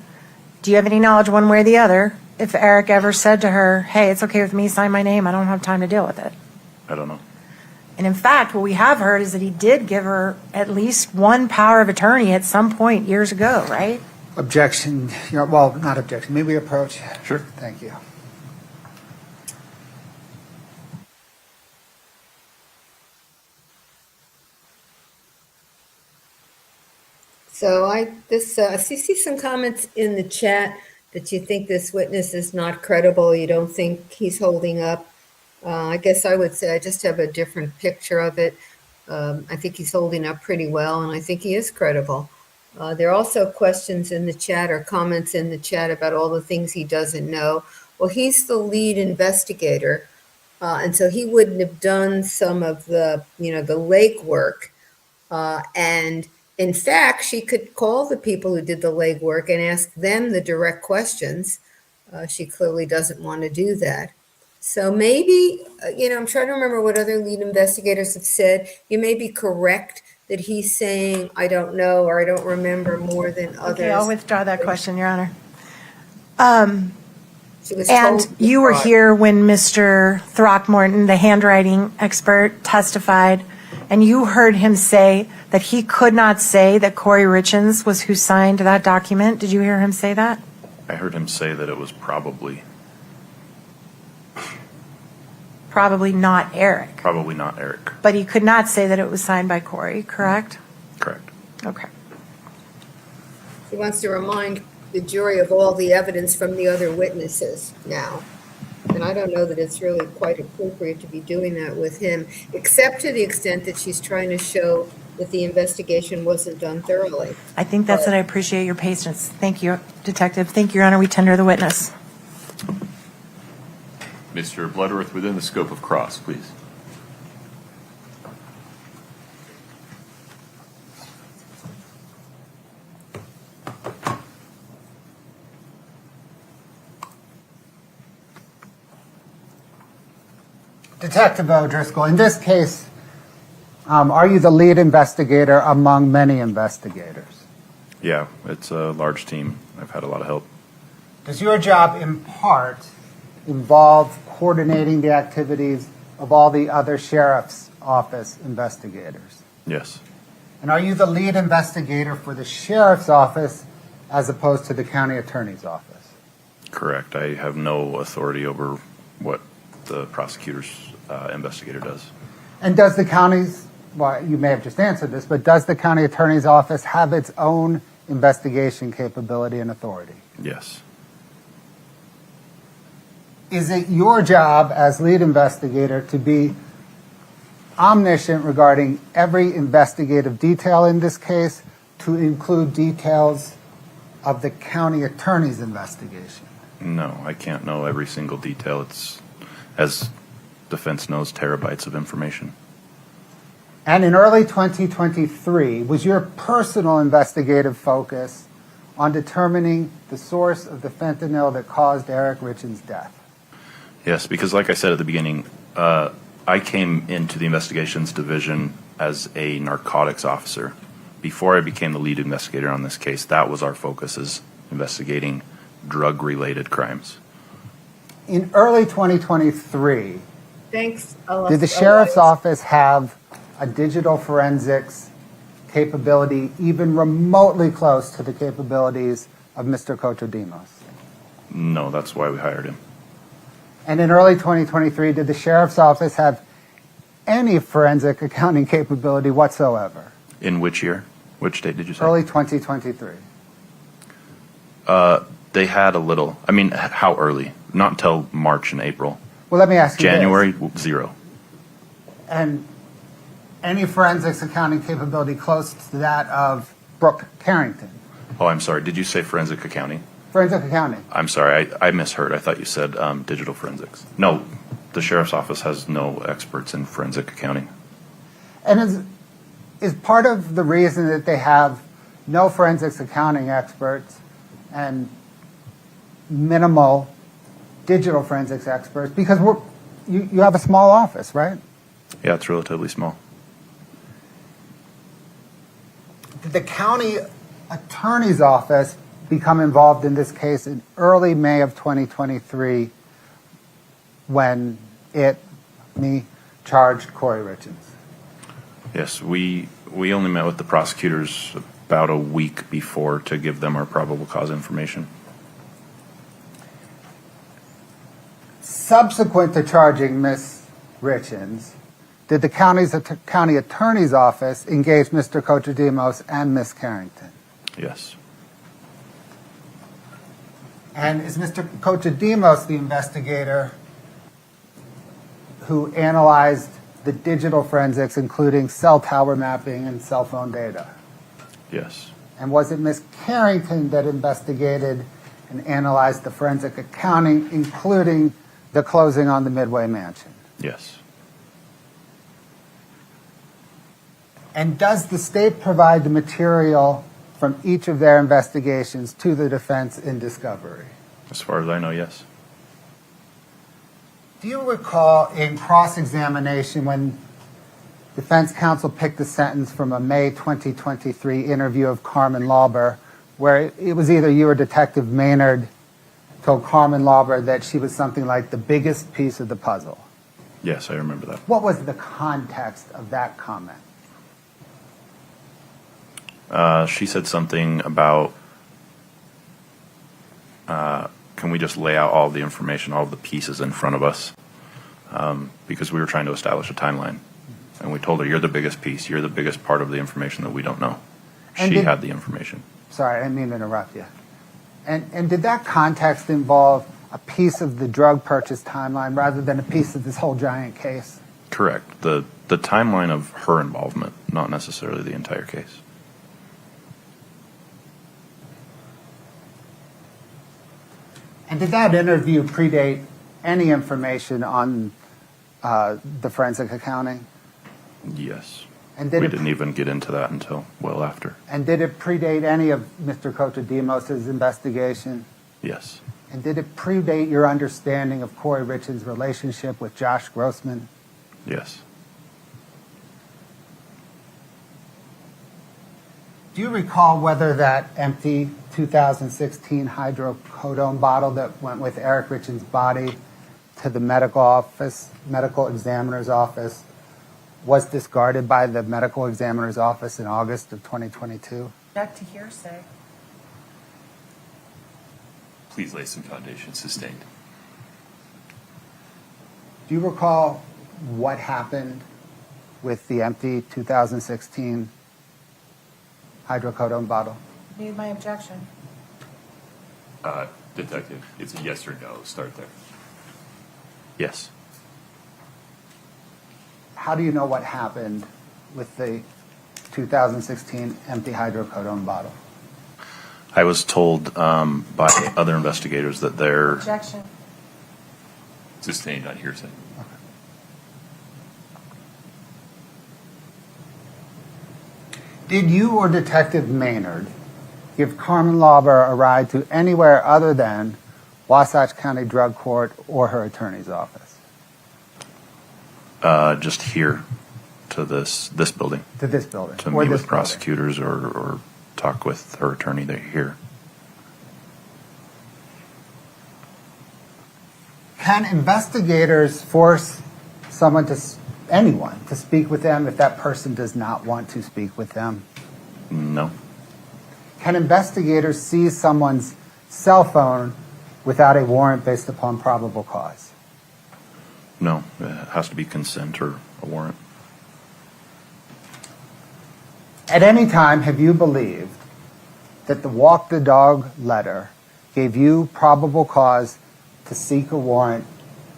[SPEAKER 3] do you have any knowledge one way or the other if Eric ever said to her, hey, it's okay with me, sign my name, I don't have time to deal with it?
[SPEAKER 8] I don't know.
[SPEAKER 3] And in fact, what we have heard is that he did give her at least one power of attorney at some point years ago, right?
[SPEAKER 5] Objection, well, not objection, may we approach?
[SPEAKER 8] Sure.
[SPEAKER 5] Thank you.
[SPEAKER 1] So I see some comments in the chat that you think this witness is not credible. You don't think he's holding up. I guess I would say I just have a different picture of it. I think he's holding up pretty well, and I think he is credible. There are also questions in the chat or comments in the chat about all the things he doesn't know. Well, he's the lead investigator, and so he wouldn't have done some of the, the legwork. And in fact, she could call the people who did the legwork and ask them the direct questions. She clearly doesn't want to do that. So maybe, I'm trying to remember what other lead investigators have said. You may be correct that he's saying, I don't know, or I don't remember more than others.
[SPEAKER 3] Okay, I'll withdraw that question, Your Honor.
[SPEAKER 1] She was
[SPEAKER 3] And
[SPEAKER 1] told
[SPEAKER 3] you were
[SPEAKER 1] fraud.
[SPEAKER 3] here when Mr. Throckmorton, the handwriting expert, testified, and you heard him say that he could not say that Kouri Richins was who signed that document. Did you hear him say that?
[SPEAKER 8] I heard him say that it was probably
[SPEAKER 3] Probably not Eric.
[SPEAKER 8] not Eric.
[SPEAKER 3] But he could not say that it was signed by Kouri, correct?
[SPEAKER 8] Correct.
[SPEAKER 3] Okay.
[SPEAKER 1] He wants to remind the jury of all the evidence from the other witnesses now. And I don't know that it's really quite appropriate to be doing that with him, except to the extent that she's trying to show that the investigation wasn't done thoroughly.
[SPEAKER 3] I think that's it. I appreciate your patience. Thank you, Detective. Thank you, Your Honor. We tender the witness.
[SPEAKER 2] Mr. Bloodworth, within the scope of cross, please.
[SPEAKER 5] Detective O'Driscoll, in this case, are you the lead investigator among many investigators?
[SPEAKER 8] Yeah, it's a large team. I've had a lot of help.
[SPEAKER 5] Does your job in part involve coordinating the activities of all the other sheriff's office investigators?
[SPEAKER 8] Yes.
[SPEAKER 5] And are you the lead investigator for the sheriff's office as opposed to the county attorney's office?
[SPEAKER 8] Correct. I have no authority over what the prosecutor's investigator does.
[SPEAKER 5] And does the county's, well, you may have just answered this, but does the county attorney's office have its own investigation capability and authority?
[SPEAKER 8] Yes.
[SPEAKER 5] Is it your job as lead investigator to be omniscient regarding every investigative detail in this case, to include details of the county attorney's investigation?
[SPEAKER 8] No, I can't know every single detail. It's, as defense knows, terabytes of information.
[SPEAKER 5] And in early 2023, was your personal investigative focus on determining the source of the fentanyl that caused Eric Richins' death?
[SPEAKER 8] Yes, because like I said at the beginning, I came into the investigations division as a narcotics officer. Before I became the lead investigator on this case, that was our focus, is investigating drug-related crimes.
[SPEAKER 5] In early 2023,
[SPEAKER 1] Thanks.
[SPEAKER 5] did the sheriff's office have a digital forensics capability even remotely close to the capabilities of Mr. Kochodimos?
[SPEAKER 8] No, that's why we hired him.
[SPEAKER 5] And in early 2023, did the sheriff's office have any forensic accounting capability whatsoever?
[SPEAKER 8] In which year? Which date did you say?
[SPEAKER 5] Early 2023.
[SPEAKER 8] They had a little. I mean, how early? Not until March and April.
[SPEAKER 5] Well, let me ask you this.
[SPEAKER 8] January, zero.
[SPEAKER 5] And any forensics accounting capability close to that of Brooke Carrington?
[SPEAKER 8] Oh, I'm sorry. Did you say forensic accounting?
[SPEAKER 5] Forensic accounting.
[SPEAKER 8] I'm sorry. I misheard. I thought you said digital forensics. No, the sheriff's office has no experts in forensic accounting.
[SPEAKER 5] And is part of the reason that they have no forensics accounting experts and minimal digital forensics experts because you have a small office, right?
[SPEAKER 8] Yeah, it's relatively small.
[SPEAKER 5] Did the county attorney's office become involved in this case in early May of 2023 when me charged Kouri Richins?
[SPEAKER 8] Yes, we only met with the prosecutors about a week before to give them our probable cause information.
[SPEAKER 5] Subsequent to charging Ms. Richins, did the county attorney's office engage Mr. Kochodimos and Ms. Carrington?
[SPEAKER 8] Yes.
[SPEAKER 5] And is Mr. Kochodimos the investigator who analyzed the digital forensics, including cell tower mapping and cell phone data?
[SPEAKER 8] Yes.
[SPEAKER 5] And was it Ms. Carrington that investigated and analyzed the forensic accounting, including the closing on the Midway Mansion?
[SPEAKER 8] Yes.
[SPEAKER 5] And does the state provide the material from each of their investigations to the defense in discovery?
[SPEAKER 8] As far as I know, yes.
[SPEAKER 5] Do you recall in cross-examination when defense counsel picked a sentence from a May 2023 interview of Karm and Lauber, where it was either you or Detective Maynard told Carmen Lauber that she was something like the biggest piece of the puzzle.
[SPEAKER 8] Yes, I remember that.
[SPEAKER 5] What was the context of that comment?
[SPEAKER 8] She said something about, can we just lay out all the information, all the pieces in front of us? Because we were trying to establish a timeline. And we told her, you're the biggest piece. You're the biggest part of the information that we don't know.
[SPEAKER 5] And
[SPEAKER 8] She
[SPEAKER 5] did-
[SPEAKER 8] had the information.
[SPEAKER 5] Sorry, I didn't mean to interrupt you. And did that context involve a piece of the drug purchase timeline rather than a piece of this whole giant case?
[SPEAKER 8] Correct. The timeline of her involvement, not necessarily the entire case.
[SPEAKER 5] And did that interview predate any information on the forensic accounting?
[SPEAKER 8] Yes.
[SPEAKER 5] And
[SPEAKER 8] We
[SPEAKER 5] did it,
[SPEAKER 8] didn't even get into that until well after.
[SPEAKER 5] and did it predate any of Mr. Kotodimos' investigation?
[SPEAKER 8] Yes.
[SPEAKER 5] And did it predate your understanding of Kouri Richins' relationship with Josh Grossman?
[SPEAKER 8] Yes.
[SPEAKER 5] Do you recall whether that empty 2016 hydrocodone bottle that went with Eric Richins' body to the medical examiner's office, was discarded by the medical examiner's office in August of 2022?
[SPEAKER 3] Back to hearsay.
[SPEAKER 2] Please lay some foundation. Sustained.
[SPEAKER 5] Do you recall what happened with the empty 2016 hydrocodone bottle?
[SPEAKER 3] Need my objection.
[SPEAKER 2] Detective, it's a yes or no. Start there.
[SPEAKER 8] Yes.
[SPEAKER 5] How do you know what happened with the 2016 empty hydrocodone bottle?
[SPEAKER 8] I was told by other investigators that they're
[SPEAKER 3] Objection.
[SPEAKER 2] Sustained on hearsay.
[SPEAKER 5] Did you or Detective Maynard give Carmen Lauber a ride to anywhere other than Wasatch County Drug Court or her attorney's office?
[SPEAKER 8] just here to this building
[SPEAKER 5] To this building?
[SPEAKER 8] to
[SPEAKER 5] or
[SPEAKER 8] meet
[SPEAKER 5] this
[SPEAKER 8] with prosecutors or talk with her attorney. They're here.
[SPEAKER 5] Can investigators force anyone to speak with them if that person does not want to speak with them?
[SPEAKER 8] No.
[SPEAKER 5] Can investigators seize someone's cell phone without a warrant based upon probable cause?
[SPEAKER 8] No. It has to be consent or a warrant.
[SPEAKER 5] At any time, have you believed that the walk the dog letter gave you probable cause to seek a warrant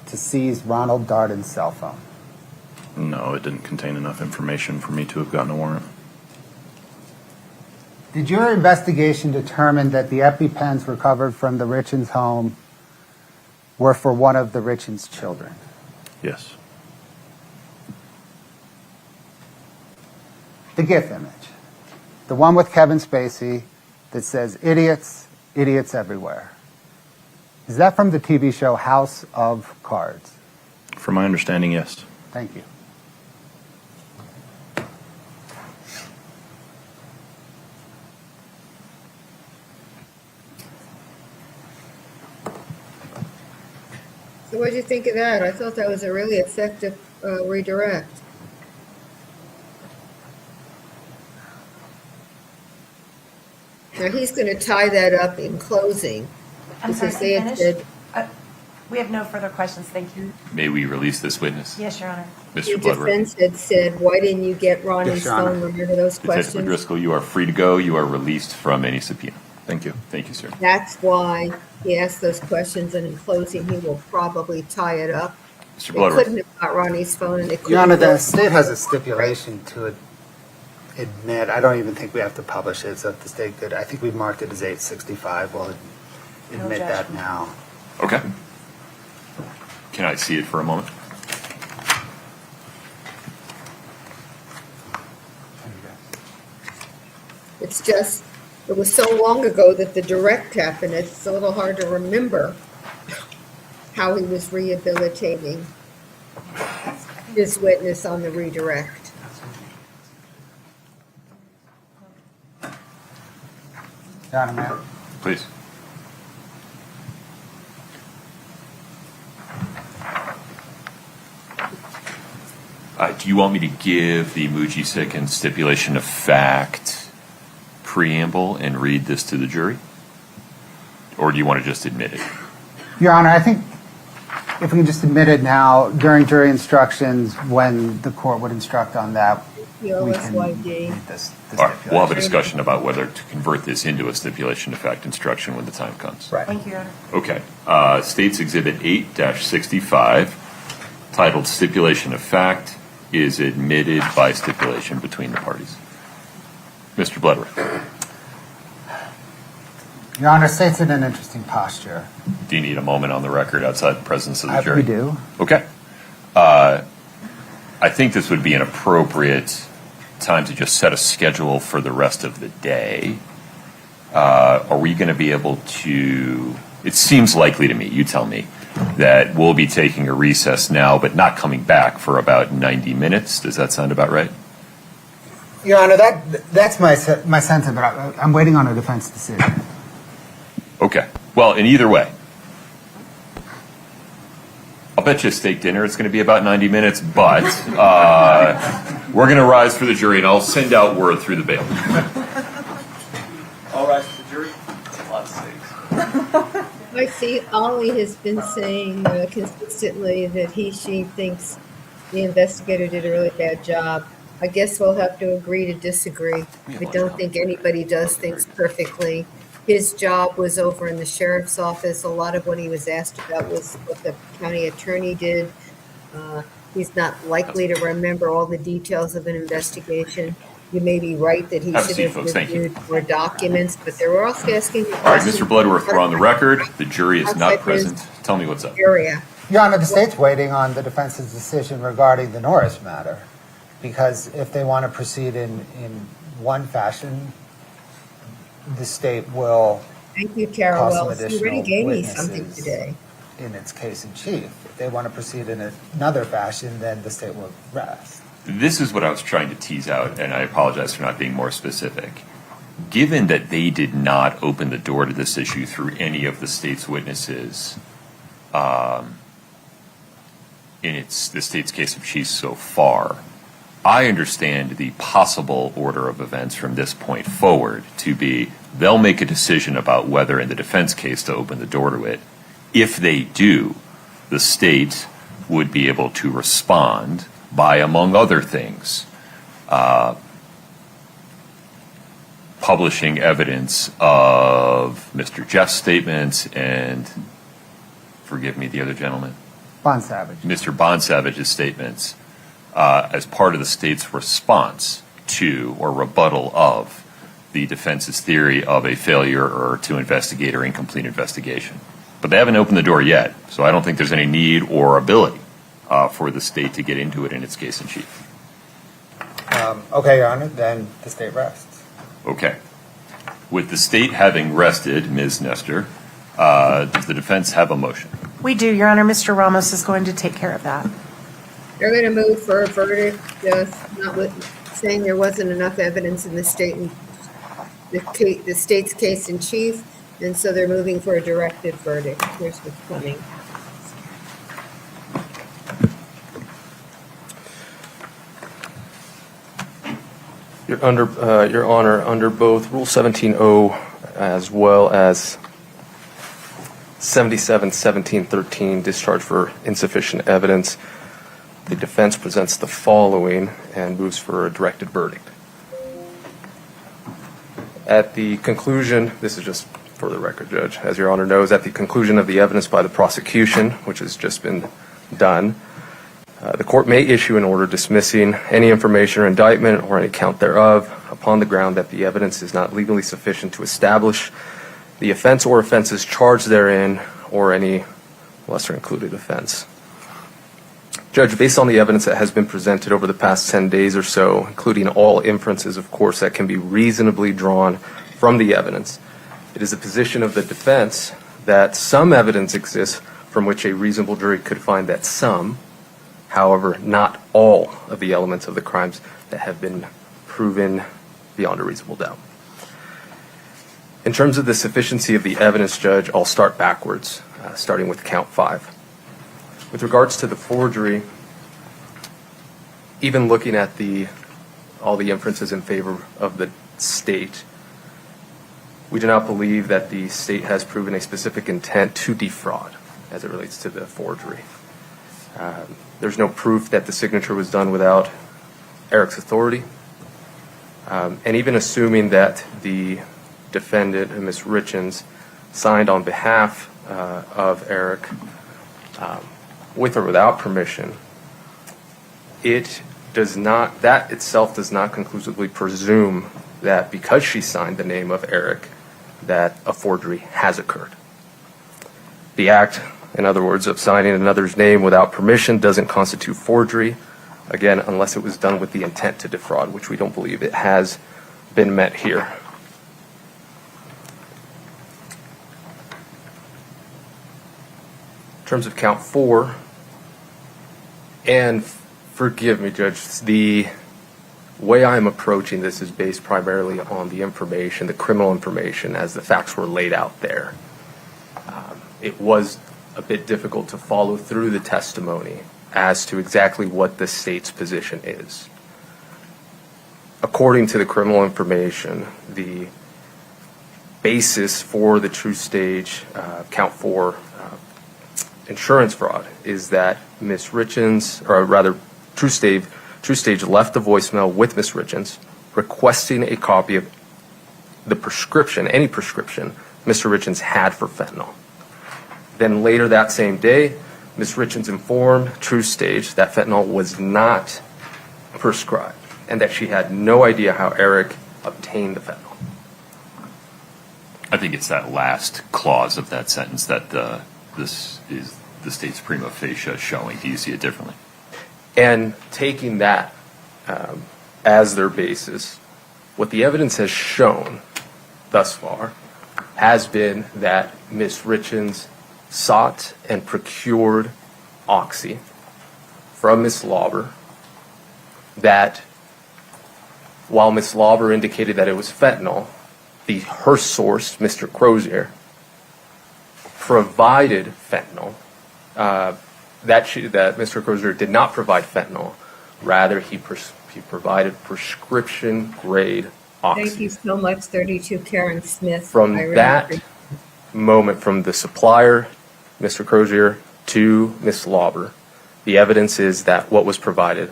[SPEAKER 5] to seize Ronald Darden's cell phone?
[SPEAKER 8] No, it didn't contain enough information for me to have gotten a warrant.
[SPEAKER 5] Did your investigation determine that the EpiPens recovered from the Richins home were for one of the Richins children?
[SPEAKER 8] Yes.
[SPEAKER 5] The GIF image, the one with Kevin Spacey that says, idiots, idiots everywhere. Is that from the TV show House of Cards?
[SPEAKER 8] From my understanding, yes.
[SPEAKER 5] Thank you.
[SPEAKER 1] So what did you think of that? I thought that was a really effective redirect. Now, he's going to tie that up in closing.
[SPEAKER 3] I'm sorry,
[SPEAKER 1] because they had
[SPEAKER 3] finish?
[SPEAKER 1] said,
[SPEAKER 3] We have no further questions, thank you.
[SPEAKER 2] May we release this witness?
[SPEAKER 3] Yes, Your Honor.
[SPEAKER 1] the
[SPEAKER 2] Mr. Bloodworth.
[SPEAKER 1] defense had said, why didn't you get Ronnie's
[SPEAKER 5] Yes, Your Honor.
[SPEAKER 1] phone? Remember those
[SPEAKER 2] Detective
[SPEAKER 1] questions?
[SPEAKER 2] Driscoll, you are free to go. You are released from any subpoena.
[SPEAKER 8] Thank you.
[SPEAKER 2] Thank you, sir.
[SPEAKER 1] That's why he asked those questions, and in closing, he will probably tie it up.
[SPEAKER 2] Mr.
[SPEAKER 1] They
[SPEAKER 2] Bloodworth.
[SPEAKER 1] couldn't have got Ronnie's phone, and they couldn't.
[SPEAKER 5] Your Honor, the
[SPEAKER 1] have-
[SPEAKER 5] state has a stipulation to admit, I don't even think we have to publish it, so if the state could, I think we marked it as 865, we'll admit that
[SPEAKER 3] objection.
[SPEAKER 5] now.
[SPEAKER 2] Okay. Can I see it for a moment?
[SPEAKER 1] It's just, it was so long ago that the direct happened, it's a little hard to remember how he was rehabilitating this witness on the redirect.
[SPEAKER 5] Your Honor, ma'am.
[SPEAKER 2] Please. Do you want me to give the Mujisik and stipulation of fact preamble and read this to the jury? Or do you want to just admit it?
[SPEAKER 5] Your Honor, I think if we can just admit it now, during jury instructions, when the court would instruct on that, we can read this.
[SPEAKER 2] All right, we'll have a discussion about whether to convert this into a stipulation of fact instruction when the time comes.
[SPEAKER 5] Right.
[SPEAKER 3] Thank you, Your Honor.
[SPEAKER 2] Okay. State's Exhibit 8-65, titled Stipulation of Fact, is admitted by stipulation between the parties. Mr. Bloodworth,
[SPEAKER 5] Your Honor, state's in an interesting posture.
[SPEAKER 2] do you need a moment on the record outside the presence of the jury?
[SPEAKER 5] We do.
[SPEAKER 2] Okay. I think this would be an appropriate time to just set a schedule for the rest of the day. Are we going to be able to, it seems likely to me, you tell me, that we'll be taking a recess now but not coming back for about 90 minutes. Does that sound about right?
[SPEAKER 5] Your Honor, that's my sense of it. I'm waiting on a defense decision.
[SPEAKER 2] Okay. Well, in either way, I'll bet you a steak dinner it's going to be about 90 minutes, but we're going to rise for the jury, and I'll send out word through the bailiff.
[SPEAKER 4] All rise for the jury. It's a lot of steaks.
[SPEAKER 9] I see Ollie has been saying consistently that she thinks the investigator did a really bad job. I guess we'll have to agree to disagree. I don't think anybody does things perfectly. His job was over in the sheriff's office. A lot of what he was asked about was what the county attorney did. He's not likely to remember all the details of an investigation. You may be right that he
[SPEAKER 2] Have a
[SPEAKER 9] should
[SPEAKER 2] seat,
[SPEAKER 9] have
[SPEAKER 2] folks. Thank you.
[SPEAKER 9] reviewed more documents, but they were also asking.
[SPEAKER 2] All right, Mr. Bloodworth, we're on the record. The jury is not present. Tell me what's up.
[SPEAKER 9] Area.
[SPEAKER 5] Your Honor, the state's waiting on the defense's decision regarding the Norris matter, because if they want to proceed in one fashion, the state will
[SPEAKER 9] Thank you, Tara
[SPEAKER 5] call some
[SPEAKER 9] Wells. You already
[SPEAKER 5] additional
[SPEAKER 9] gave me something
[SPEAKER 5] witnesses
[SPEAKER 9] today.
[SPEAKER 5] in its case in chief. If they want to proceed in another fashion, then the state will rest.
[SPEAKER 2] This is what I was trying to tease out, and I apologize for not being more specific. Given that they did not open the door to this issue through any of the state's witnesses in the state's case of chief so far, I understand the possible order of events from this point forward to be they'll make a decision about whether in the defense case to open the door to it. If they do, the state would be able to respond by, among other things, publishing evidence of Mr. Jeff's statements and, forgive me, the other gentleman,
[SPEAKER 5] Bond Savage.
[SPEAKER 2] Mr. Bondsavage's statements as part of the state's response to or rebuttal of the defense's theory of a failure or to investigate or incomplete investigation. But they haven't opened the door yet, so I don't think there's any need or ability for the state to get into it in its case in chief.
[SPEAKER 5] Okay, Your Honor, then the state rests.
[SPEAKER 2] Okay. With the state having rested, Ms. Nestor, does the defense have a motion?
[SPEAKER 3] We do, Your Honor. Mr. Ramos is going to take care of that.
[SPEAKER 9] They're going to move for a verdict, saying there wasn't enough evidence in the state's case in chief, and so they're moving for a directed verdict. Here's what's coming.
[SPEAKER 4] Your Honor, under both Rule 17-0 as well as 77-17-13, discharge for insufficient evidence, the defense presents the following and moves for a directed verdict. At the conclusion, this is just for the record, Judge, as Your Honor knows, at the conclusion of the evidence by the prosecution, which has just been done, the court may issue an order dismissing any information or indictment or any count thereof upon the ground that the evidence is not legally sufficient to establish the offense or offenses charged therein or any lesser included offense. Judge, based on the evidence that has been presented over the past 10 days or so, including all inferences, of course, that can be reasonably drawn from the evidence, it is the position of the defense that some evidence exists from which a reasonable jury could find that some, however, not all of the elements of the crimes that have been proven beyond a reasonable doubt. In terms of the sufficiency of the evidence, Judge, I'll start backwards, starting with count 5. With regards to the forgery, even looking at all the inferences in favor of the state, we do not believe that the state has proven a specific intent to defraud as it relates to the forgery. There's no proof that the signature was done without Eric's authority. And even assuming that the defendant, Ms. Richins, signed on behalf of Eric with or without permission, that itself does not conclusively presume that because she signed the name of Eric, that a forgery has occurred. The act, in other words, of signing another's name without permission doesn't constitute forgery, again, unless it was done with the intent to defraud, which we don't believe it has been met here. In terms of count 4, and forgive me, Judge, the way I'm approaching this is based primarily on the information, the criminal information, as the facts were laid out there. It was a bit difficult to follow through the testimony as to exactly what the state's position is. According to the criminal information, the basis for the true stage count 4 insurance fraud is that Ms. Richins, or rather True Stage left the voicemail with Ms. Richins requesting a copy of the prescription, any prescription Mr. Richins had for fentanyl. Then later that same day, Ms. Richins informed True Stage that fentanyl was not prescribed and that she had no idea how Eric obtained the fentanyl.
[SPEAKER 2] I think it's that last clause of that sentence that this is the state's prima facie showing. Do you see it differently?
[SPEAKER 4] And taking that as their basis, what the evidence has shown thus far has been that Ms. Richins sought and procured oxy from Ms. Lauber, that while Ms. Lauber indicated that it was fentanyl, her source, Mr. Crozier, provided fentanyl, that Mr. Crozier did not provide fentanyl. Rather, he provided prescription-grade oxy.
[SPEAKER 9] Thank you so much, 32 Karen Smith.
[SPEAKER 4] From
[SPEAKER 9] I really
[SPEAKER 4] that
[SPEAKER 9] appreciate
[SPEAKER 4] moment, from the supplier, Mr. Crozier, to Ms. Lauber, the evidence is that what was provided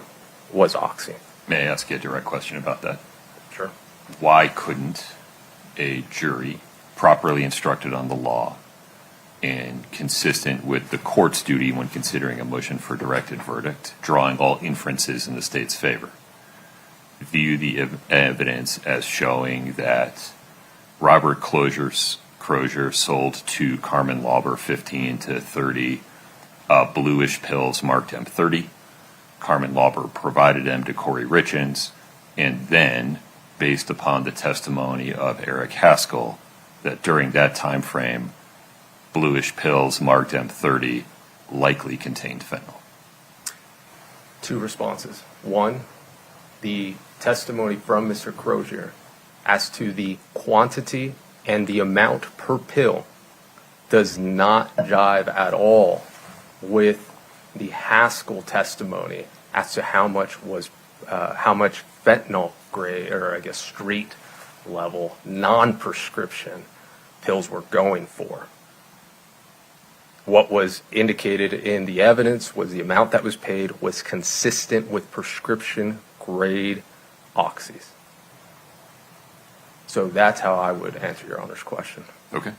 [SPEAKER 4] was oxy.
[SPEAKER 2] May I ask you a direct question about that?
[SPEAKER 4] Sure.
[SPEAKER 2] Why couldn't a jury, properly instructed on the law and consistent with the court's duty when considering a motion for directed verdict, drawing all inferences in the state's favor, view the evidence as showing that Robert Crozier sold to Carmen Lauber 15 to 30 bluish pills marked M30. Carmen Lauber provided them to Kouri Richins, and then, based upon the testimony of Eric Haskell, that during that time frame, bluish pills marked M30 likely contained fentanyl.
[SPEAKER 4] Two responses. One, the testimony from Mr. Crozier as to the quantity and the amount per pill does not jive at all with the Haskell testimony as to how much fentanyl grade, or I guess street level, non-prescription pills were going for. What was indicated in the evidence was the amount that was paid was consistent with prescription grade oxys. So that's how I would answer Your Honor's question.
[SPEAKER 2] Okay.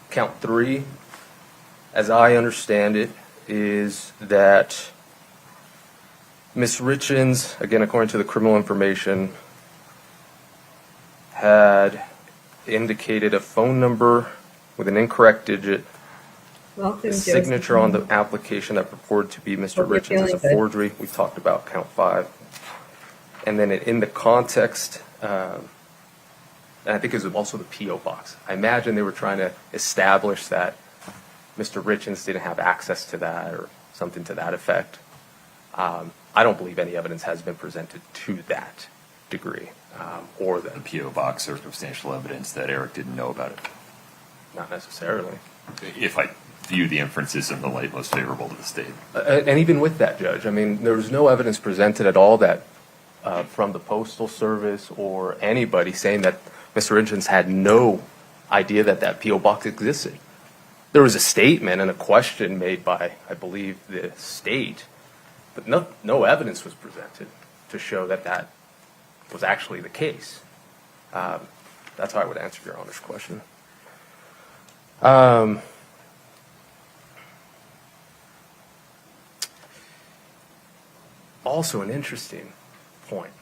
[SPEAKER 4] Count 3, as I understand it, is that Ms. Richins, again according to the criminal information, had indicated a phone number with an incorrect digit,
[SPEAKER 9] Welcome,
[SPEAKER 4] the
[SPEAKER 9] Joseph.
[SPEAKER 4] signature on the application that purported to be Mr.
[SPEAKER 9] Hope you're
[SPEAKER 4] Richins is a
[SPEAKER 9] feeling good.
[SPEAKER 4] forgery. We talked about count 5. And then in the context, and I think it was also the P.O. box. I imagine they were trying to establish that Mr. Richins didn't have access to that or something to that effect. I don't believe any evidence has been presented to that degree, or
[SPEAKER 2] The
[SPEAKER 4] that,
[SPEAKER 2] P.O. box circumstantial evidence that Eric didn't know about it.
[SPEAKER 4] not necessarily.
[SPEAKER 2] If I view the inferences in the light most favorable to the state.
[SPEAKER 4] And even with that, Judge, I mean, there was no evidence presented at all that from the Postal Service or anybody saying that Mr. Richins had no idea that that P.O. box existed. There was a statement and a question made by, I believe, the state, but no evidence was presented to show that that was actually the case. That's how I would answer Your Honor's question. Also an interesting point.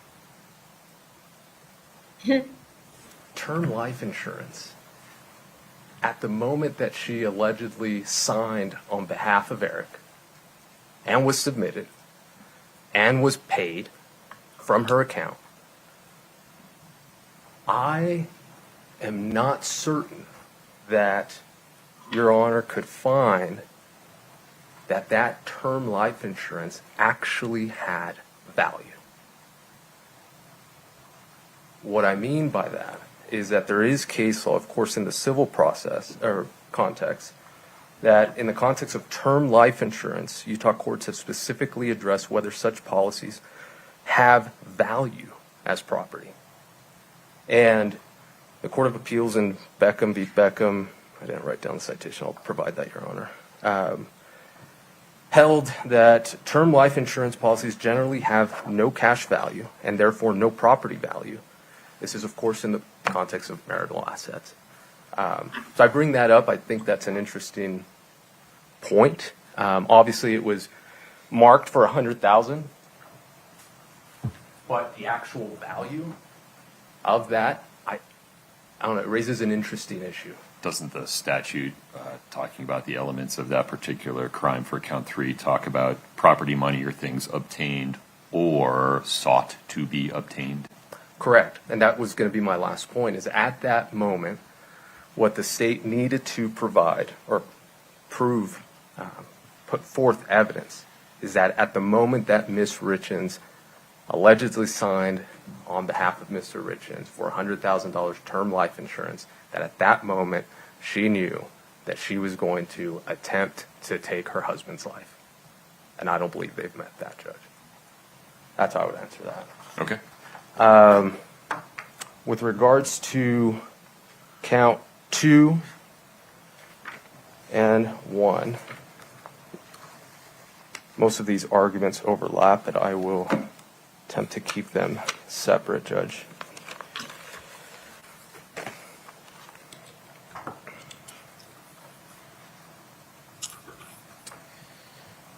[SPEAKER 4] Term life insurance. At the moment that she allegedly signed on behalf of Eric and was submitted and was paid from her account, I am not certain that Your Honor could find that that term life insurance actually had value. What I mean by that is that there is case law, of course, in the civil process or context, that in the context of term life insurance, Utah courts have specifically addressed whether such policies have value as property. And the Court of Appeals in Beckham v. Beckham, I didn't write down the citation, I'll provide that, Your Honor, held that term life insurance policies generally have no cash value and therefore no property value. This is, of course, in the context of marital assets. So I bring that up. I think that's an interesting point. Obviously, it was marked for $100,000, but the actual value of that, I don't know, it raises an interesting issue.
[SPEAKER 2] Doesn't the statute talking about the elements of that particular crime for count 3 talk about property, money, or things obtained or sought to be obtained?
[SPEAKER 4] Correct. And that was going to be my last point, is at that moment, what the state needed to provide or prove, put forth evidence, is that at the moment that Ms. Richins allegedly signed on behalf of Mr. Richins for $100,000 term life insurance, that at that moment she knew that she was going to attempt to take her husband's life. And I don't believe they've met that, Judge. That's how I would answer that.
[SPEAKER 2] Okay.
[SPEAKER 4] With regards to count 2 and 1, most of these arguments overlap, but I will attempt to keep them separate, Judge.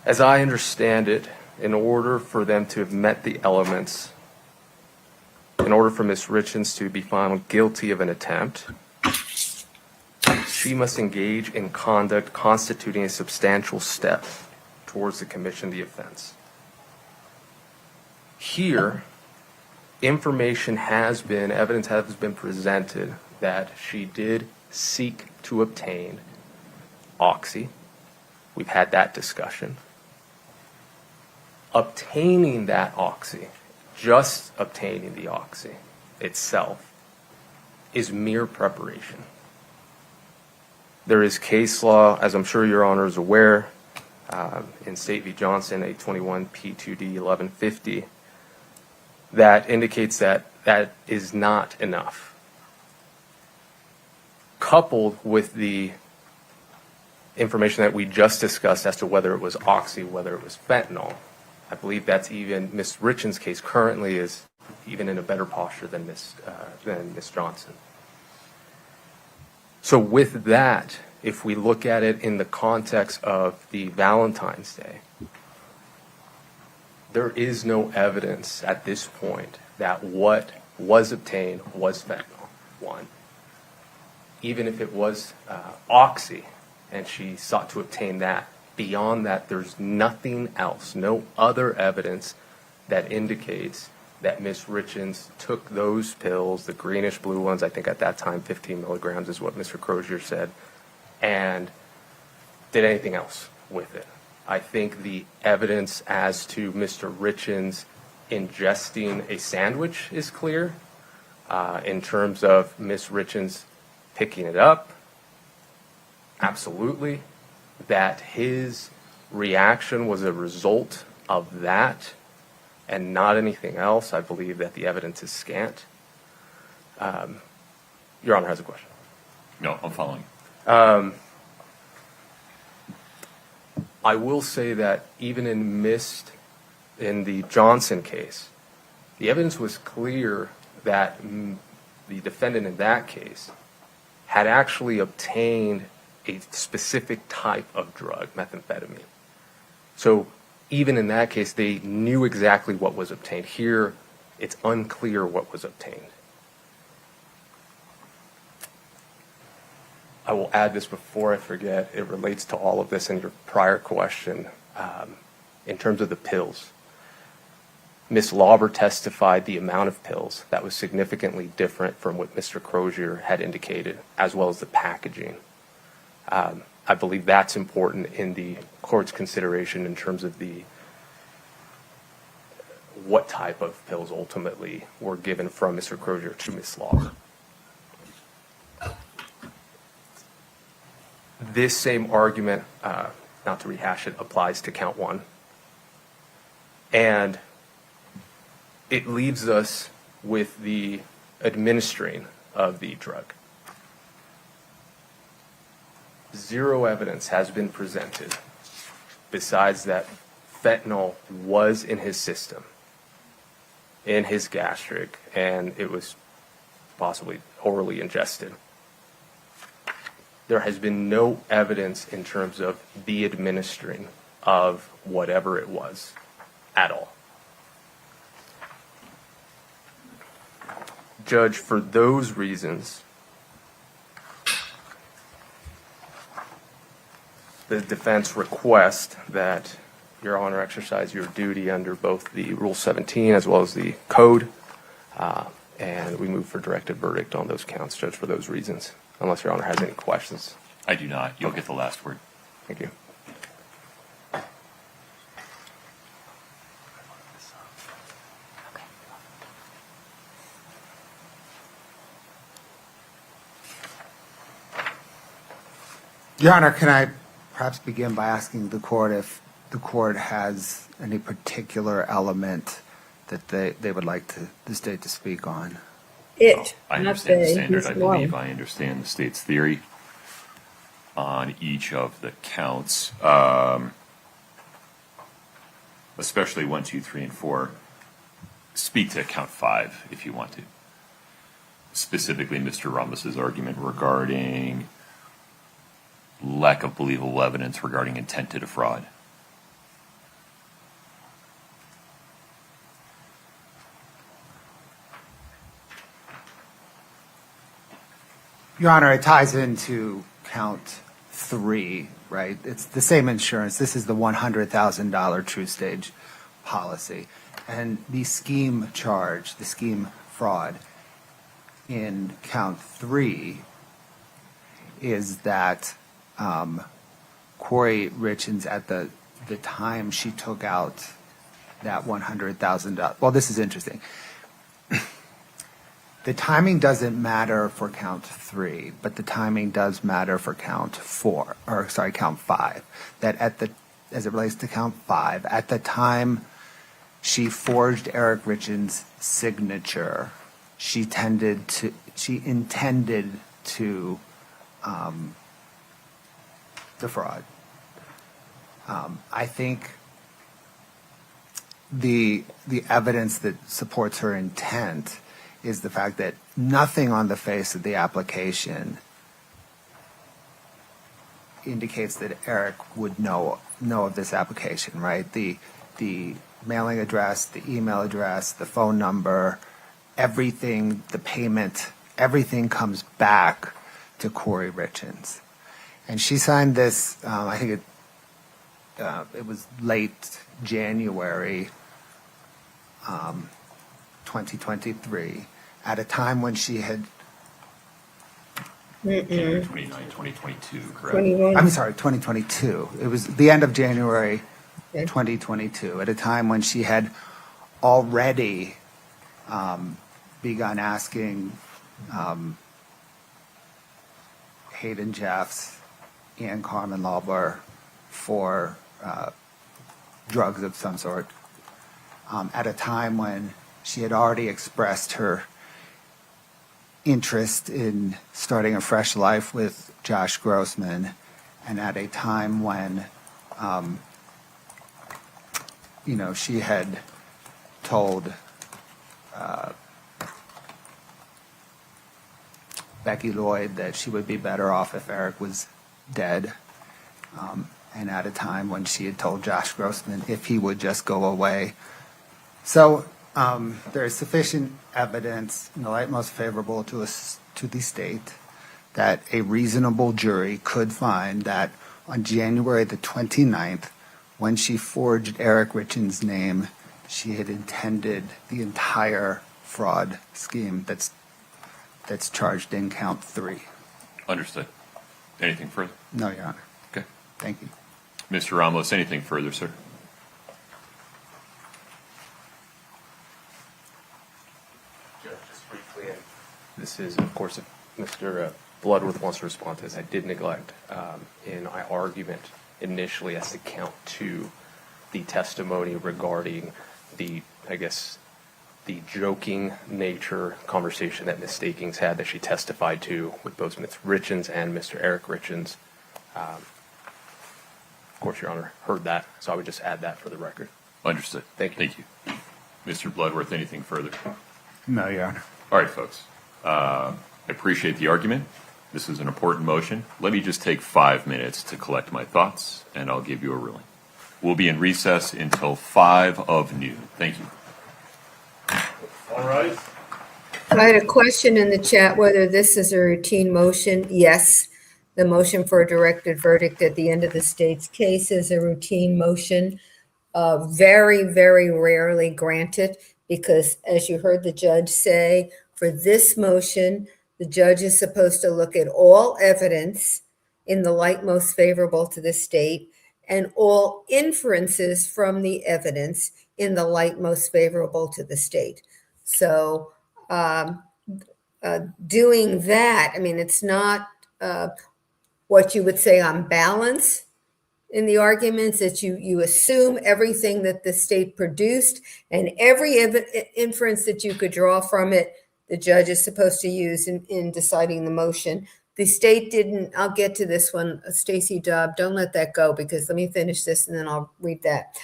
[SPEAKER 4] As I understand it, in order for them to have met the elements, in order for Ms. Richins to be found guilty of an attempt, she must engage in conduct constituting a substantial step towards the commission of the offense. Here, evidence has been presented that she did seek to obtain oxy. We've had that discussion. Obtaining that oxy, just obtaining the oxy itself, is mere preparation. There is case law, as I'm sure Your Honor is aware, in State v. Johnson, 821 P2D 1150, that indicates that that is not enough. Coupled with the information that we just discussed as to whether it was oxy, whether it was fentanyl, I believe that's even Ms. Richins' case currently is even in a better posture than Ms. Johnson. So with that, if we look at it in the context of the Valentine's Day, there is no evidence at this point that what was obtained was fentanyl, one. Even if it was oxy and she sought to obtain that, beyond that, there's nothing else, no other evidence that indicates that Ms. Richins took those pills, the greenish blue ones, I think at that time 15 milligrams is what Mr. Crozier said, and did anything else with it. I think the evidence as to Mr. Richins ingesting a sandwich is clear. In terms of Ms. Richins picking it up, absolutely. that his reaction was a result of that and not anything else, I believe that the evidence is scant. Your Honor has a question.
[SPEAKER 2] No, I'm following.
[SPEAKER 4] I will say that even in the Johnson case, the evidence was clear that the defendant in that case had actually obtained a specific type of drug, methamphetamine. So even in that case, they knew exactly what was obtained. Here, it's unclear what was obtained. I will add this before I forget. It relates to all of this in your prior question. In terms of the pills, Ms. Lauber testified the amount of pills that was significantly different from what Mr. Crozier had indicated, as well as the packaging. I believe that's important in the court's consideration in terms of what type of pills ultimately were given from Mr. Crozier to Ms. Lauber. This same argument, not to rehash it, applies to count one. And it leaves us with the administering of the drug. Zero evidence has been presented besides that fentanyl was in his system, in his gastric, and it was possibly orally ingested. There has been no evidence in terms of the administering of whatever it was at all. Judge, for those reasons, the defense requests that Your Honor exercise your duty under both the Rule 17 as well as the code, and we move for directed verdict on those counts, Judge, for those reasons, unless Your Honor has any questions.
[SPEAKER 2] I do not. You'll get the last word.
[SPEAKER 4] Thank you.
[SPEAKER 5] Your Honor, can I perhaps begin by asking the court if the court has any particular element that they would like the state to speak on?
[SPEAKER 2] I understand the standard. I believe I understand the state's theory on each of the counts, especially 1, 2, 3, and 4. Speak to count 5 if you want to. Specifically, Mr. Ramos's argument regarding lack of believable evidence regarding intent to defraud.
[SPEAKER 5] Your Honor, it ties into count 3, right? It's the same insurance. This is the $100,000 true stage policy. And the scheme charge, the scheme fraud in count 3 is that Kouri Richins, at the time she took out that $100,000, well, this is interesting. The timing doesn't matter for count 3, but the timing does matter for count 5. That as it relates to count 5, at the time she forged Eric Richins' signature, she intended to defraud. I think the evidence that supports her intent is the fact that nothing on the face of the application indicates that Eric would know of this application, right? The mailing address, the email address, the phone number, everything, the payment, everything comes back to Kouri Richins. And she signed this, I think it was late January 2023, at a time when she had...
[SPEAKER 2] January 29, 2022, correct?
[SPEAKER 9] 21.
[SPEAKER 5] I'm sorry, 2022. It was the end of January 2022, at a time when she had already begun asking Hayden Jeffs and Karm and Lauber for drugs of some sort, at a time when she had already expressed her interest in starting a fresh life with Josh Grossman, and at a time when, she had told Becky Lloyd that she would be better off if Eric was dead, and at a time when she had told Josh Grossman if he would just go away. So there is sufficient evidence in the light most favorable to the state that a reasonable jury could find that on January the 29th, when she forged Eric Richins' name, she had intended the entire fraud scheme that's charged in count 3.
[SPEAKER 2] Understood. Anything further?
[SPEAKER 5] No, Your Honor.
[SPEAKER 2] Okay.
[SPEAKER 5] Thank you.
[SPEAKER 2] Mr. Ramos, anything further, sir?
[SPEAKER 4] Just briefly, this is, of course, if Mr. Bloodworth wants to respond to this. I did neglect in my argument initially as to count 2, the testimony regarding the joking nature conversation that Ms. Stakings had that she testified to with both Ms. Richins and Mr. Eric Richins. Of course, Your Honor heard that, so I would just add that for the record.
[SPEAKER 2] Understood.
[SPEAKER 4] Thank you.
[SPEAKER 2] Thank you. Mr. Bloodworth, anything further?
[SPEAKER 5] No, Your Honor.
[SPEAKER 2] All right, folks. I appreciate the argument. This is an important motion. Let me just take 5 minutes to collect my thoughts, and I'll give you a ruling. We'll be in recess until 5 of noon. Thank you.
[SPEAKER 8] All right.
[SPEAKER 1] I had a question in the chat whether this is a routine motion. Yes, the motion for a directed verdict at the end of the state's case is a routine motion. Very, very rarely granted because, as you heard the judge say, for this motion, the judge is supposed to look at all evidence in the light most favorable to the state and all inferences from the evidence in the light most favorable to the state. So doing that, I mean, it's not what you would say on balance in the arguments, that you assume everything that the state produced and every inference that you could draw from it, the judge is supposed to use in deciding the motion. The state didn't. I'll get to this one. Stacey Dobb, don't let that go because let me finish this and then I'll read that.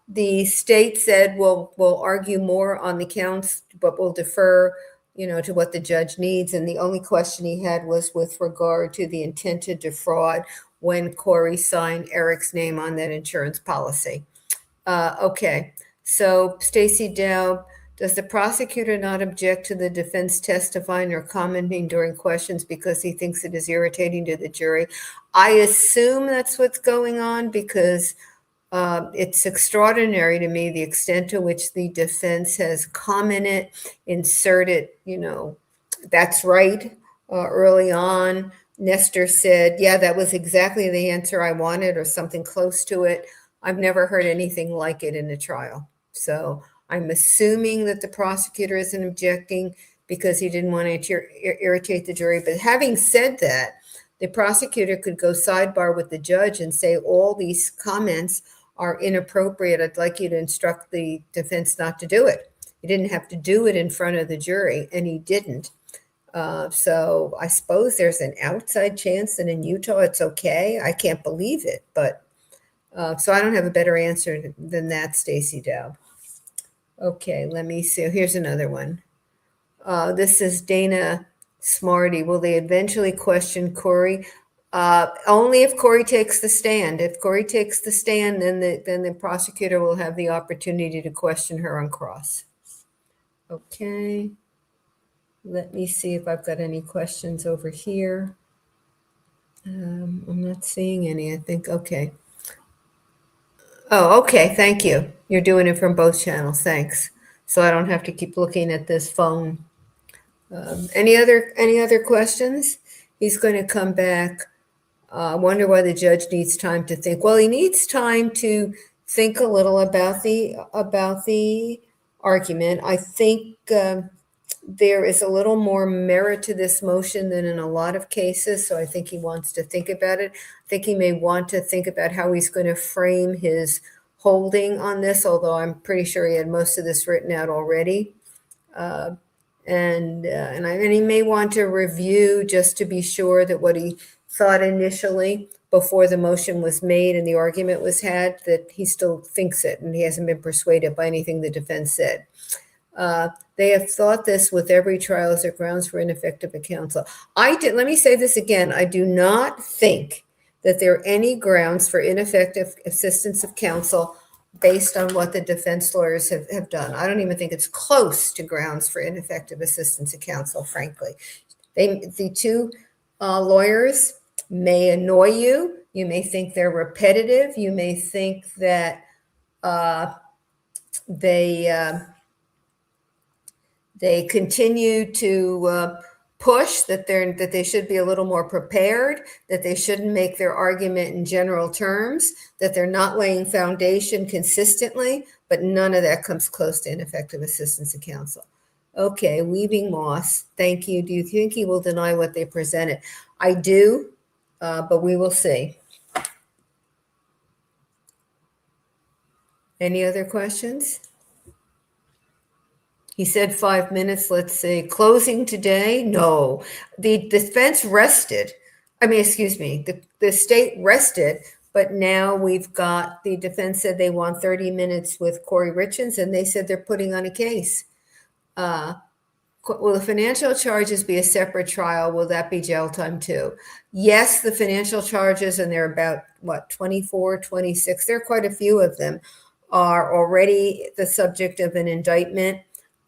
[SPEAKER 1] The state said we'll argue more on the counts, but we'll defer, to what the judge needs. And the only question he had was with regard to the intent to defraud when Kouri signed Eric's name on that insurance policy. Okay, so Stacey Dobb, does the prosecutor not object to the defense testifying or commenting during questions because he thinks it is irritating to the jury? I assume that's what's going on because it's extraordinary to me the extent to which the defense has commented, inserted, that's right. Early on, Nestor said, yeah, that was exactly the answer I wanted or something close to it. I've never heard anything like it in a trial. So I'm assuming that the prosecutor isn't objecting because he didn't want to irritate the jury. But having said that, the prosecutor could go sidebar with the judge and say all these comments are inappropriate. I'd like you to instruct the defense not to do it. He didn't have to do it in front of the jury, and he didn't. So I suppose there's an outside chance that in Utah it's okay. I can't believe it, but so I don't have a better answer than that, Stacey Dow. Okay, let me see. Here's another one. This is Dana Smarty. Will they eventually question Kouri? Only if Kouri takes the stand. If Kouri takes the stand, then the prosecutor will have the opportunity to question her on cross. Okay. Let me see if I've got any questions over here. I'm not seeing any, I think. Okay. Oh, okay. Thank you. You're doing it from both channels. Thanks. So I don't have to keep looking at this phone. Any other questions? He's going to come back. I wonder why the judge needs time to think. Well, he needs time to think a little about the argument. I think there is a little more merit to this motion than in a lot of cases, so I think he wants to think about it. I think he may want to think about how he's going to frame his holding on this, although I'm pretty sure he had most of this written out already. And he may want to review just to be sure that what he thought initially before the motion was made and the argument was had, that he still thinks it and he hasn't been persuaded by anything the defense said. They have thought this with every trial as a grounds for ineffective counsel. Let me say this again. I do not think that there are any grounds for ineffective assistance of counsel based on what the defense lawyers have done. I don't even think it's close to grounds for ineffective assistance of counsel, frankly. The two lawyers may annoy you. You may think they're repetitive. You may think that they continue to push that they should be a little more prepared, that they shouldn't make their argument in general terms, that they're not laying foundation consistently, but none of that comes close to ineffective assistance of counsel. Okay, Weaving Moss, thank you. Do you think he will deny what they presented? I do, but we will see. Any other questions? He said 5 minutes. Let's see. Closing today? No. The defense rested. The state rested, but now we've got the defense said they want 30 minutes with Kouri Richins, and they said they're putting on a case. Will the financial charges be a separate trial? Will that be jail time too? Yes, the financial charges, and they're about, 24, 26. There are quite a few of them, are already the subject of an indictment.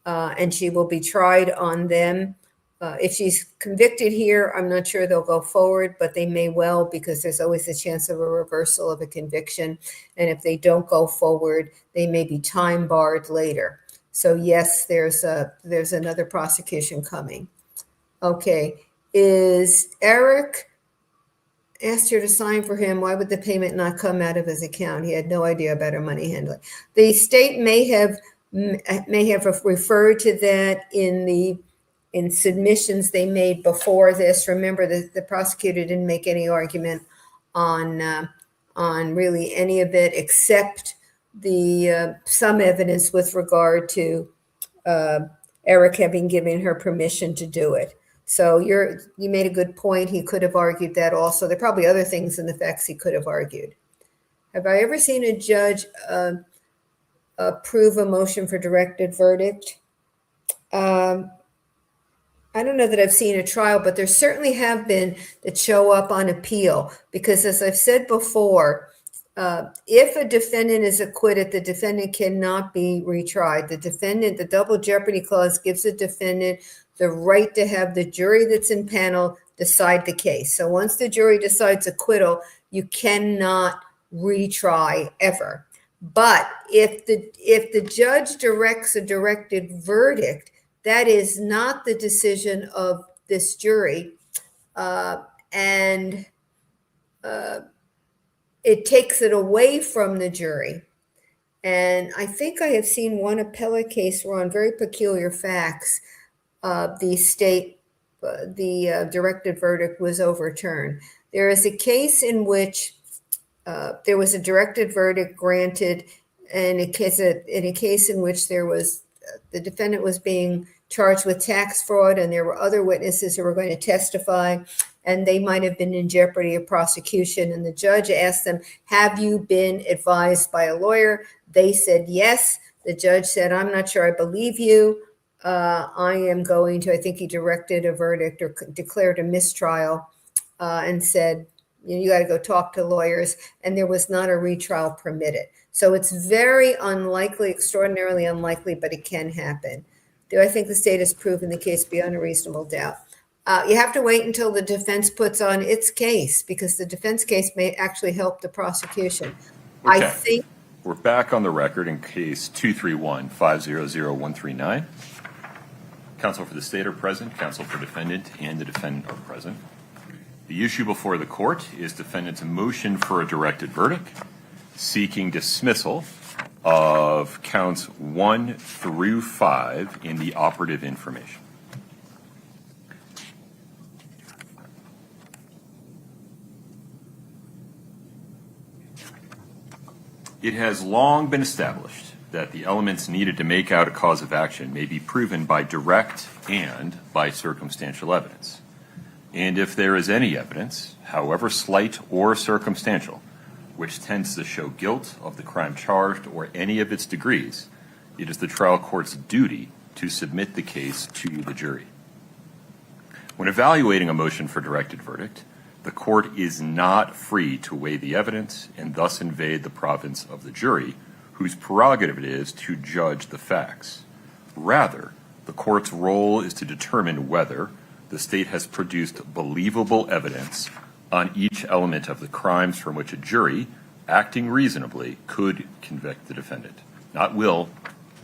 [SPEAKER 1] And she will be tried on them. If she's convicted here, I'm not sure they'll go forward, but they may well, because there's always a chance of a reversal of a conviction. And if they don't go forward, they may be time barred later. So yes, there's another prosecution coming. Okay, is Eric asked her to sign for him? Why would the payment not come out of his account? He had no idea about her money handling. The state may have referred to that in submissions they made before this. Remember, the prosecutor didn't make any argument on really any of it except the some evidence with regard to Eric having given her permission to do it. So you made a good point. He could have argued that also. There are probably other things in the facts he could have argued. Have I ever seen a judge approve a motion for directed verdict? I don't know that I've seen a trial, but there certainly have been that show up on appeal, because as I've said before, if a defendant is acquitted, the defendant cannot be retried. The double jeopardy clause gives the defendant the right to have the jury that's in panel decide the case. So once the jury decides acquittal, you cannot retry ever. But if the judge directs a directed verdict, that is not the decision of this jury, and it takes it away from the jury. And I think I have seen one appellate case where, on very peculiar facts, the directed verdict was overturned. There is a case in which there was a directed verdict granted, and in a case in which there was the defendant was being charged with tax fraud, and there were other witnesses who were going to testify, and they might have been in jeopardy of prosecution. And the judge asked them, "Have you been advised by a lawyer?" They said yes. The judge said, "I'm not sure I believe you. I think he directed a verdict or declared a mistrial, and said, you got to go talk to lawyers," and there was not a retrial permitted. So it's very unlikely, extraordinarily unlikely, but it can happen. Do I think the state has proven the case beyond a reasonable doubt? You have to wait until the defense puts on its case, because the defense case may actually help the prosecution.
[SPEAKER 2] Okay.
[SPEAKER 1] I think
[SPEAKER 2] we're back on the record in case 231-500-139. Counsel for the state are present, counsel for defendant and the defendant are present. The issue before the court is defendant's motion for a directed verdict, seeking dismissal of counts 1 through 5 in the operative information. It has long been established that the elements needed to make out a cause of action may be proven by direct and by circumstantial evidence. And if there is any evidence, however slight or circumstantial, which tends to show guilt of the crime charged or any of its degrees, it is the trial court's duty to submit the case to the jury. When evaluating a motion for directed verdict, the court is not free to weigh the evidence and thus invade the province of the jury, whose prerogative it is to judge the facts. Rather, the court's role is to determine whether the state has produced believable evidence on each element of the crimes from which a jury, acting reasonably, could convict the defendant. Not will,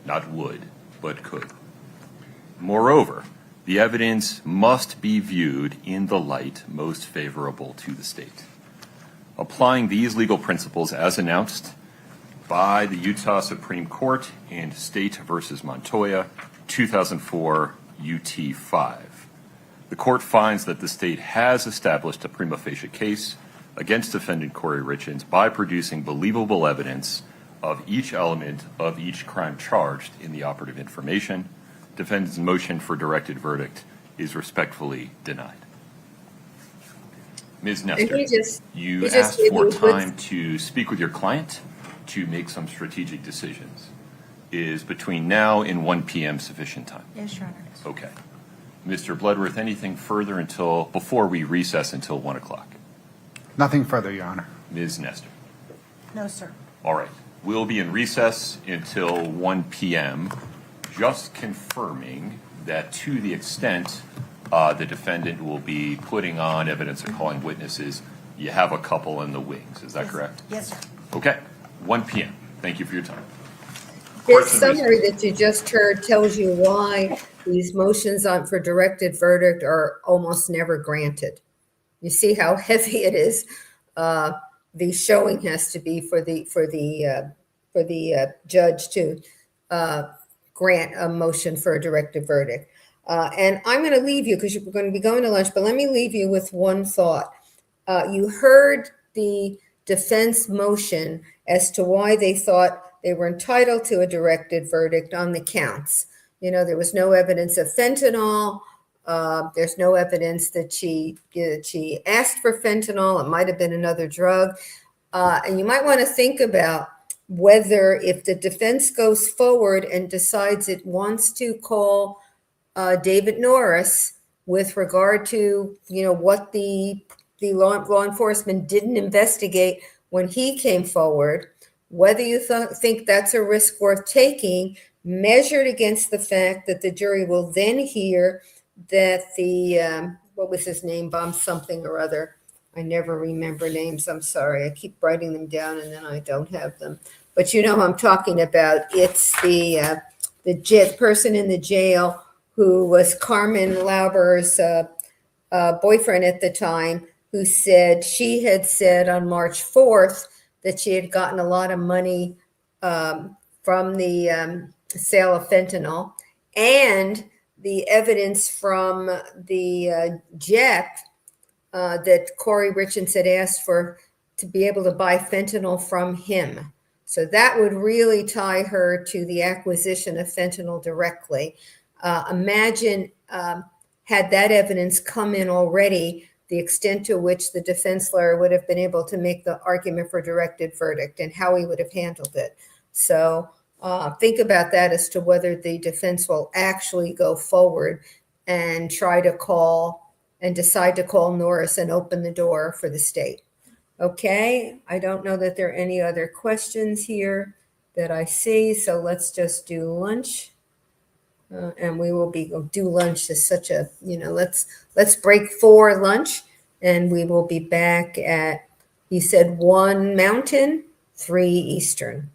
[SPEAKER 2] not would, but could. Moreover, the evidence must be viewed in the light most favorable to the state. Applying these legal principles as announced by the Utah Supreme Court in State versus Montoya, 2004 UT 5. The court finds that the state has established a prima facie case against defendant Kouri Richins by producing believable evidence of each element of each crime charged in the operative information. Defendant's motion for directed verdict is respectfully denied. Ms. Nestor, you asked for time to speak with your client to make some strategic decisions. Is between now and 1 p.m. sufficient time?
[SPEAKER 3] Yes, Your Honor.
[SPEAKER 2] Okay. Mr. Bloodworth, anything further before we recess until 1 o'clock?
[SPEAKER 5] Nothing further, Your Honor.
[SPEAKER 2] Ms. Nestor?
[SPEAKER 3] No, sir.
[SPEAKER 2] All right. We'll be in recess until 1 p.m., just confirming that to the extent the defendant will be putting on evidence or calling witnesses, you have a couple in the wings. Is that correct?
[SPEAKER 3] Yes, sir.
[SPEAKER 2] Okay. 1 p.m. Thank you for your time.
[SPEAKER 1] This summary that you just heard tells you why these motions for directed verdict are almost never granted. You see how heavy it is. The showing has to be for the judge to grant a motion for a directed verdict. And I'm going to leave you because we're going to be going to lunch, but let me leave you with one thought. You heard the defense motion as to why they thought they were entitled to a directed verdict on the counts. You know, there was no evidence of fentanyl. There's no evidence that she asked for fentanyl. It might have been another drug. And you might want to think about whether if the defense goes forward and decides it wants to call David Norris with regard to, you know, what the law enforcement didn't investigate when he came forward, whether you think that's a risk worth taking, measured against the fact that the jury will then hear that the, what was his name, Bomb something or other. I never remember names. I'm sorry. I keep writing them down and then I don't have them. But you know who I'm talking about. It's the person in the jail who was Carmen Lauber's boyfriend at the time, who said she had said on March 4th that she had gotten a lot of money from the sale of fentanyl, and the evidence from the jet that Kouri Richins had asked for to be able to buy fentanyl from him. So that would really tie her to the acquisition of fentanyl directly. Imagine had that evidence come in already, the extent to which the defense lawyer would have been able to make the argument for directed verdict and how he would have handled it. So think about that as to whether the defense will actually go forward and try to call and decide to call Norris and open the door for the state. Okay, I don't know that there are any other questions here that I see, so let's just do lunch. And we will do lunch is such a, you know, let's break for lunch and we will be back at, he said 1 Mountain, 3 Eastern.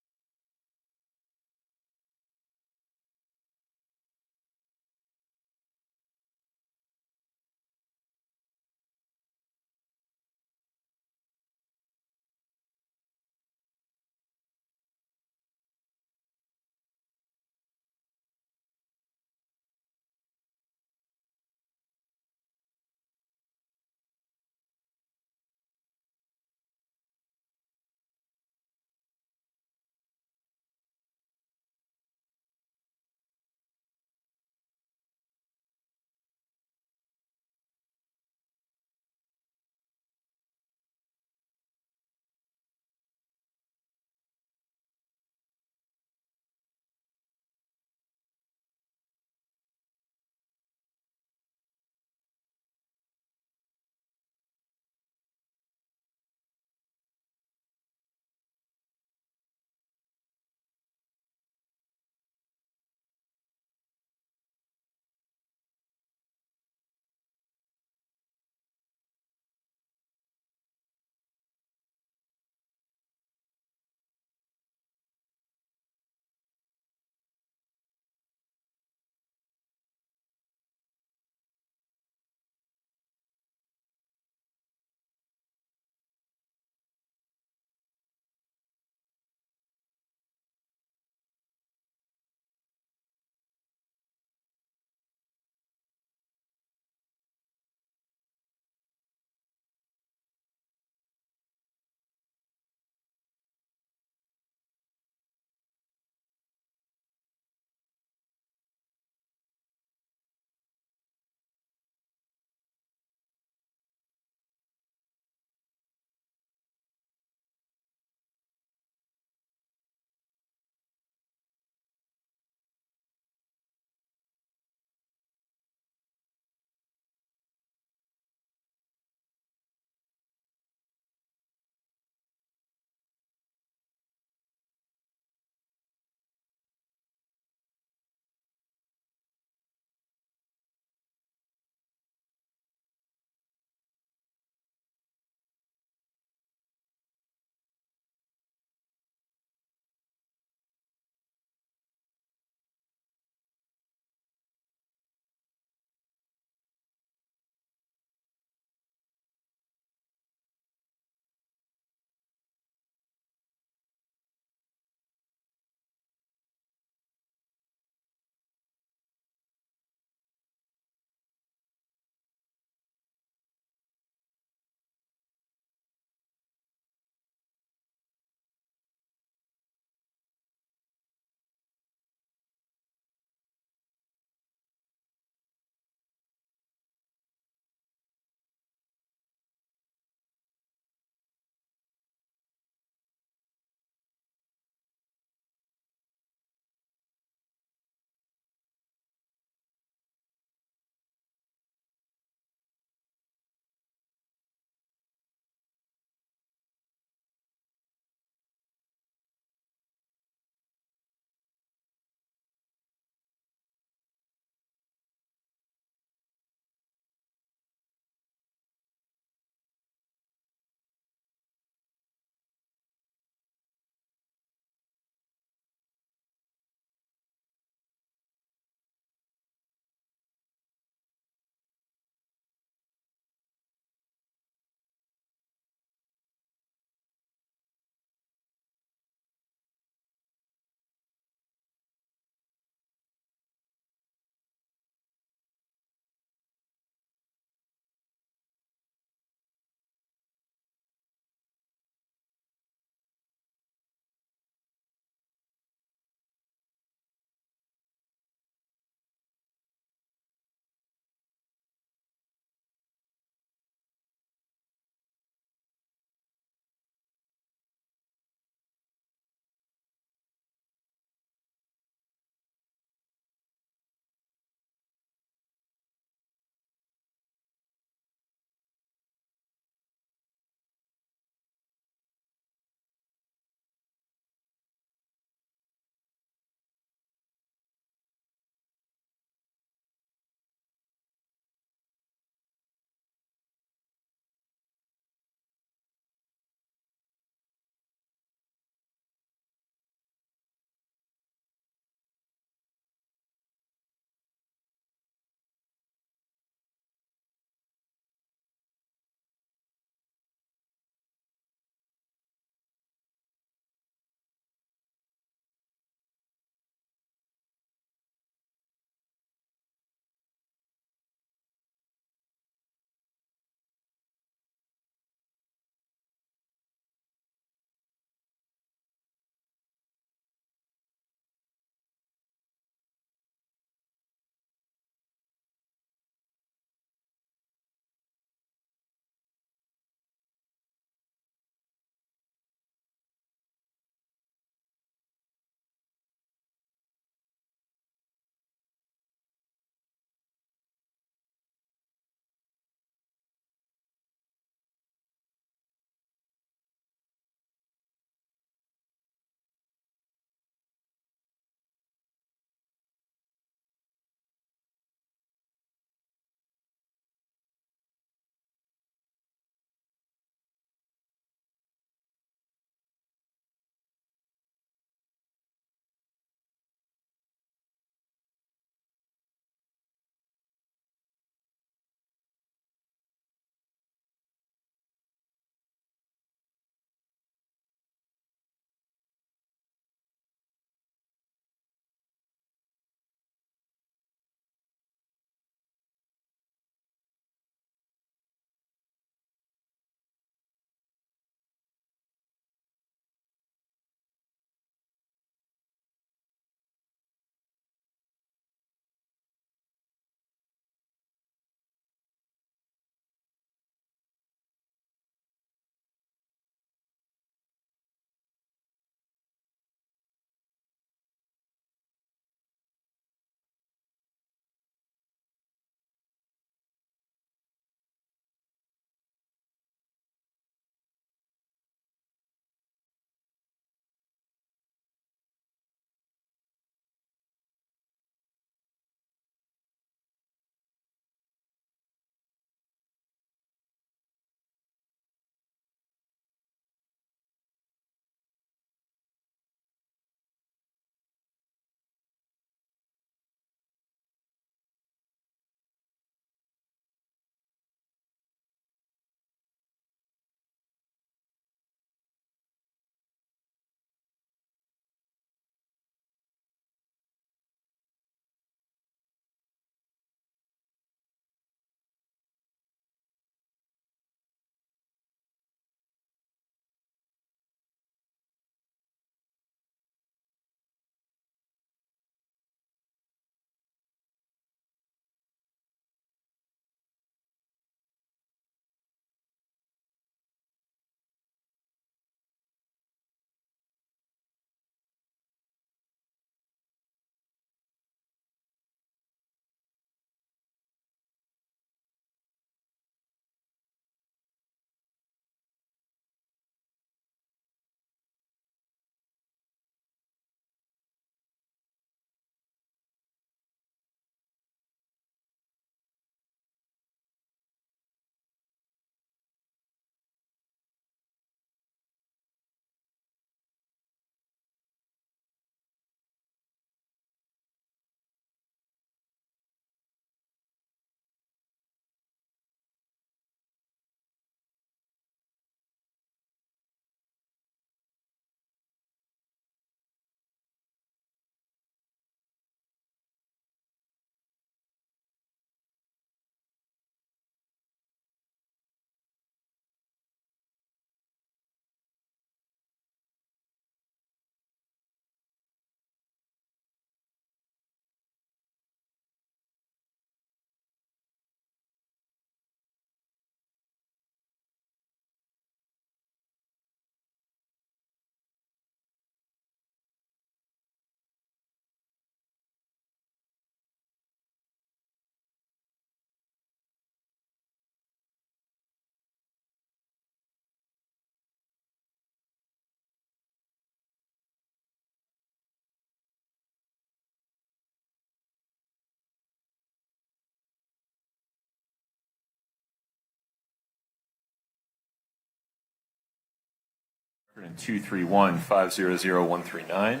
[SPEAKER 2] 231-500-139.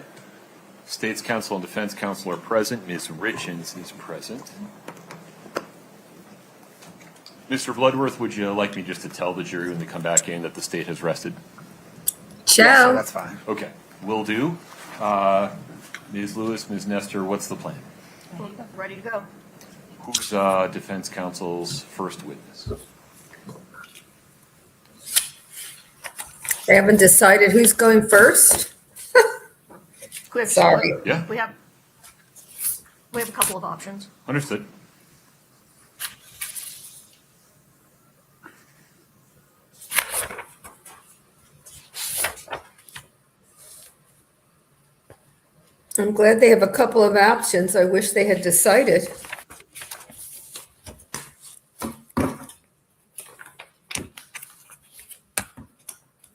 [SPEAKER 2] State's counsel and defense counsel are present. Ms. Richins is present. Mr. Bloodworth, would you like me just to tell the jury when they come back in that the state has rested?
[SPEAKER 1] Ciao.
[SPEAKER 5] That's fine.
[SPEAKER 2] Okay, will do. Ms. Lewis, Ms. Nestor, what's the plan?
[SPEAKER 6] Ready to go.
[SPEAKER 2] Who's defense counsel's first witness?
[SPEAKER 1] They haven't decided who's going first?
[SPEAKER 6] Quick.
[SPEAKER 1] Sorry.
[SPEAKER 2] Yeah,
[SPEAKER 6] We have a couple of options.
[SPEAKER 2] understood.
[SPEAKER 1] I'm glad they have a couple of options. I wish they had decided.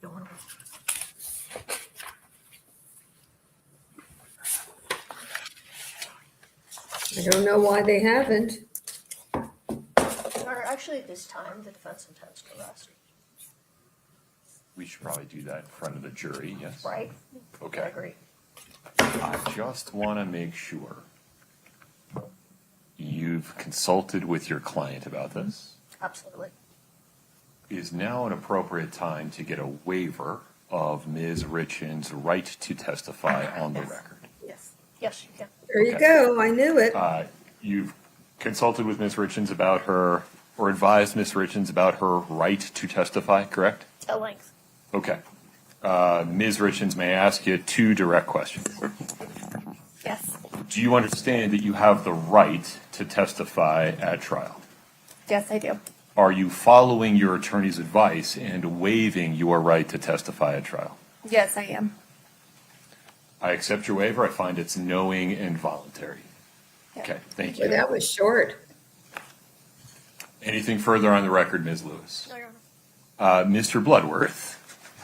[SPEAKER 6] Don't wanna-
[SPEAKER 1] I don't know why they haven't.
[SPEAKER 6] Or actually, at this time, the defense intends to rest,
[SPEAKER 2] We should probably do that in front of the jury, yes?
[SPEAKER 6] right? I
[SPEAKER 2] Okay.
[SPEAKER 6] agree.
[SPEAKER 2] I just want to make sure you've consulted with your client about this.
[SPEAKER 6] Absolutely.
[SPEAKER 2] Is now an appropriate time to get a waiver of Ms. Richins' right to testify on the record?
[SPEAKER 6] Yes. Yes, you can.
[SPEAKER 1] There you
[SPEAKER 2] Okay.
[SPEAKER 1] go. I knew it.
[SPEAKER 2] You've consulted with Ms. Richins about her, or advised Ms. Richins about her right to testify, correct?
[SPEAKER 6] At length.
[SPEAKER 2] Okay. Ms. Richins, may I ask you 2 direct questions?
[SPEAKER 7] Yes.
[SPEAKER 2] Do you understand that you have the right to testify at trial?
[SPEAKER 7] Yes, I do.
[SPEAKER 2] Are you following your attorney's advice and waiving your right to testify at trial?
[SPEAKER 7] Yes, I am.
[SPEAKER 2] I accept your waiver. I find it's knowing and voluntary. Okay, thank
[SPEAKER 1] Well,
[SPEAKER 2] you.
[SPEAKER 1] that was short.
[SPEAKER 2] Anything further on the record, Ms. Lewis?
[SPEAKER 6] No, Your Honor.
[SPEAKER 2] Mr. Bloodworth,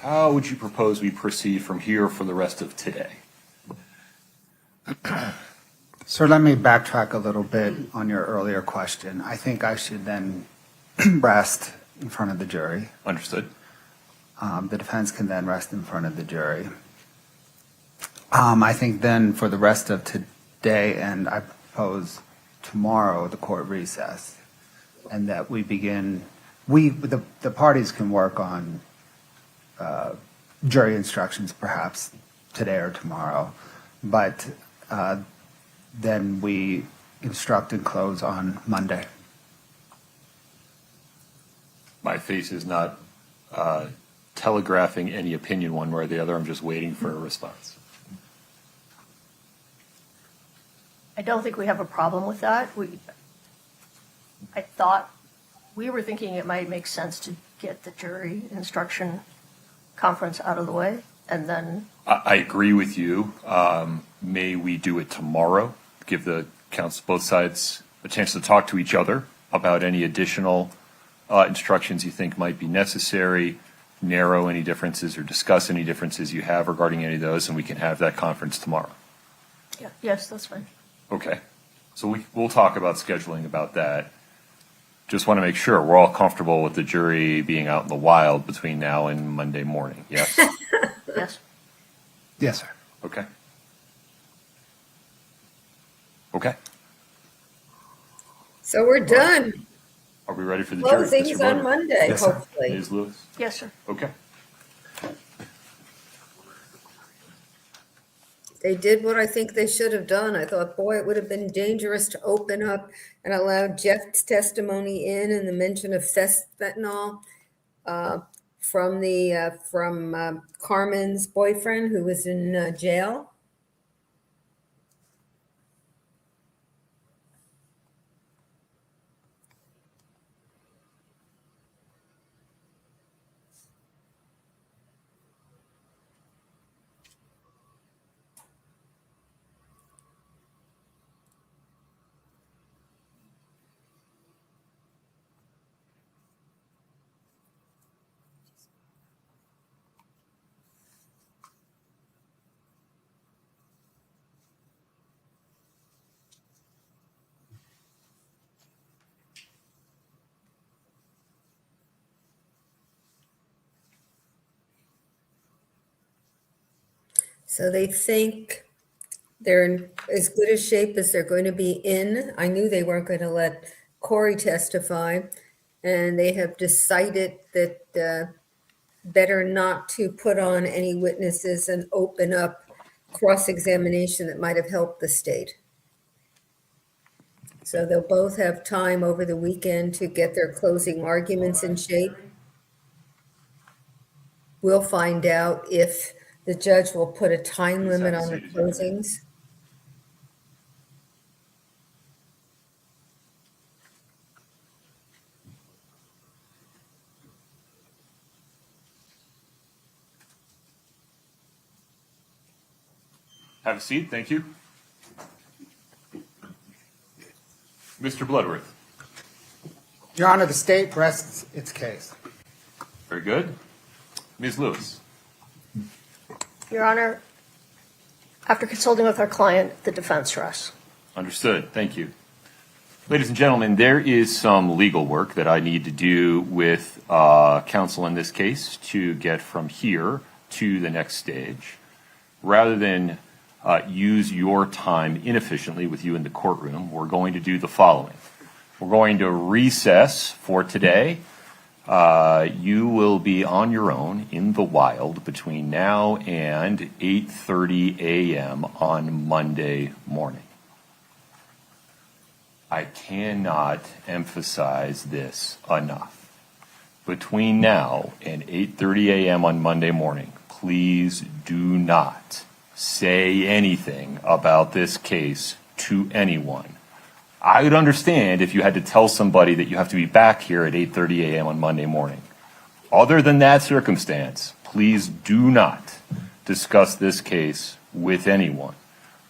[SPEAKER 2] how would you propose we proceed from here for the rest of today?
[SPEAKER 5] So let me backtrack a little bit on your earlier question. I think I should then rest in front of the jury.
[SPEAKER 2] Understood.
[SPEAKER 5] The defense can then rest in front of the jury. I think then for the rest of today, and I propose tomorrow, the court recess, and that we begin, the parties can work on jury instructions perhaps today or tomorrow, but then we instruct and close on Monday.
[SPEAKER 2] My face is not telegraphing any opinion one way or the other. I'm just waiting for a response.
[SPEAKER 6] I don't think we have a problem with that. I thought, we were thinking it might make sense to get the jury instruction conference out of the way, and then,
[SPEAKER 2] I agree with you. May we do it tomorrow? Give the counsel, both sides, a chance to talk to each other about any additional instructions you think might be necessary, narrow any differences or discuss any differences you have regarding any of those, and we can have that conference tomorrow.
[SPEAKER 6] yeah, yes, that's fine.
[SPEAKER 2] Okay. So we'll talk about scheduling about that. Just want to make sure we're all comfortable with the jury being out in the wild between now and Monday morning. Yes?
[SPEAKER 6] Yes.
[SPEAKER 5] Yes, sir.
[SPEAKER 2] Okay. Okay.
[SPEAKER 1] So we're done.
[SPEAKER 2] Are we ready for the jury?
[SPEAKER 1] Closings
[SPEAKER 2] Mr.
[SPEAKER 1] on
[SPEAKER 2] Bloodworth?
[SPEAKER 1] Monday,
[SPEAKER 5] Yes, sir.
[SPEAKER 1] hopefully.
[SPEAKER 2] Ms. Lewis?
[SPEAKER 6] Yes, sir.
[SPEAKER 2] Okay.
[SPEAKER 1] They did what I think they should have done. I thought, boy, it would have been dangerous to open up and allow Jeff's testimony in and the mention of fentanyl from Carmen's boyfriend who was in jail. So they think they're in as good a shape as they're going to be in. I knew they weren't going to let Kouri testify, and they have decided that better not to put on any witnesses and open up cross-examination that might have helped the state. So they'll both have time over the weekend to get their closing arguments in shape. We'll find out if the judge will put a time limit on the closings.
[SPEAKER 2] Have a seat, thank you. Mr. Bloodworth.
[SPEAKER 5] Your Honor, the state rests its case.
[SPEAKER 2] Very good. Ms. Lewis.
[SPEAKER 6] Your Honor, after consulting with our client, the defense rests.
[SPEAKER 2] Understood. Thank you. Ladies and gentlemen, there is some legal work that I need to do with counsel in this case to get from here to the next stage. Rather than use your time inefficiently with you in the courtroom, we're going to do the following. We're going to recess for today. You will be on your own in the wild between now and 8:30 a.m. on Monday morning. I cannot emphasize this enough. Between now and 8:30 a.m. on Monday morning, please do not say anything about this case to anyone. I would understand if you had to tell somebody that you have to be back here at 8:30 a.m. on Monday morning. Other than that circumstance, please do not discuss this case with anyone.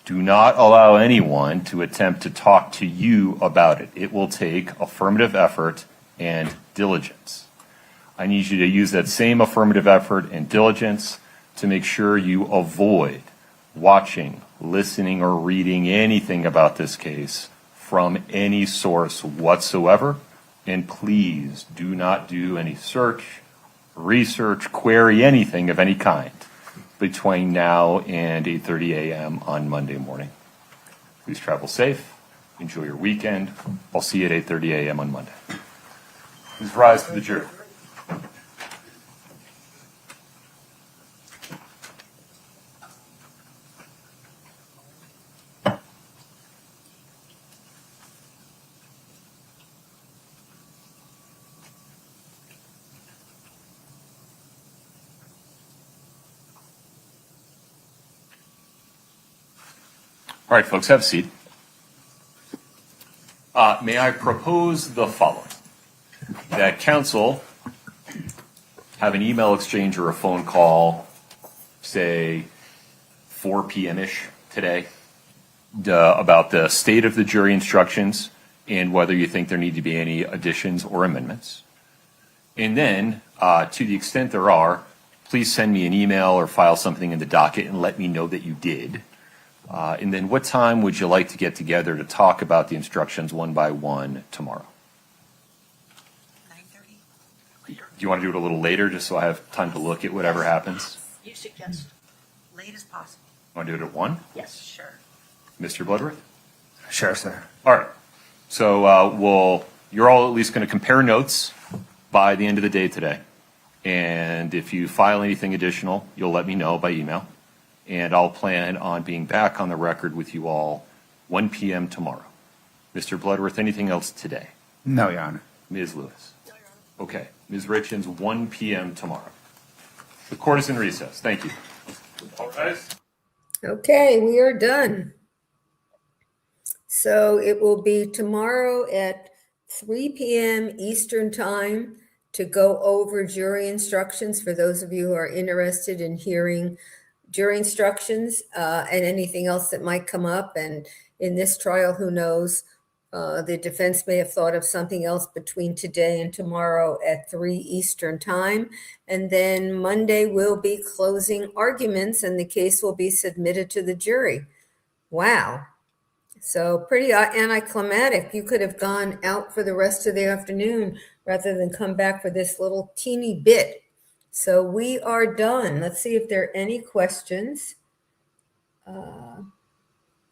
[SPEAKER 2] Do not allow anyone to attempt to talk to you about it. It will take affirmative effort and diligence. I need you to use that same affirmative effort and diligence to make sure you avoid watching, listening, or reading anything about this case from any source whatsoever. And please do not do any search, research, query, anything of any kind between now and 8:30 a.m. on Monday morning. Please travel safe. Enjoy your weekend. I'll see you at 8:30 a.m. on Monday. Please rise to the jury. All right, folks, have a seat. May I propose the following? That counsel have an email exchange or a phone call, say 4 p.m.-ish today, about the state of the jury instructions and whether you think there need to be any additions or amendments. And then, to the extent there are, please send me an email or file something in the docket and let me know that you did. And then what time would you like to get together to talk about the instructions one by one tomorrow?
[SPEAKER 10] 9:30.
[SPEAKER 2] Do you want to do it a little later just so I have time to look at whatever happens?
[SPEAKER 6] You suggest?
[SPEAKER 10] Late as possible.
[SPEAKER 2] Want to do it at 1?
[SPEAKER 6] Yes.
[SPEAKER 10] Sure.
[SPEAKER 2] Mr. Bloodworth?
[SPEAKER 5] Sure, sir.
[SPEAKER 2] All right. So you're all at least going to compare notes by the end of the day today. And if you file anything additional, you'll let me know by email. And I'll plan on being back on the record with you all 1 p.m. tomorrow. Mr. Bloodworth, anything else today?
[SPEAKER 5] No, Your Honor.
[SPEAKER 2] Ms. Lewis? Okay. Ms. Richins, 1 p.m. tomorrow. The court is in recess. Thank you. All right.
[SPEAKER 1] Okay, we are done. So it will be tomorrow at 3 p.m. Eastern Time to go over jury instructions for those of you who are interested in hearing jury instructions and anything else that might come up. And in this trial, who knows, the defense may have thought of something else between today and tomorrow at 3 Eastern Time. And then Monday will be closing arguments and the case will be submitted to the jury. Wow. So pretty anticlimactic. You could have gone out for the rest of the afternoon rather than come back for this little teeny bit. So we are done. Let's see if there are any questions.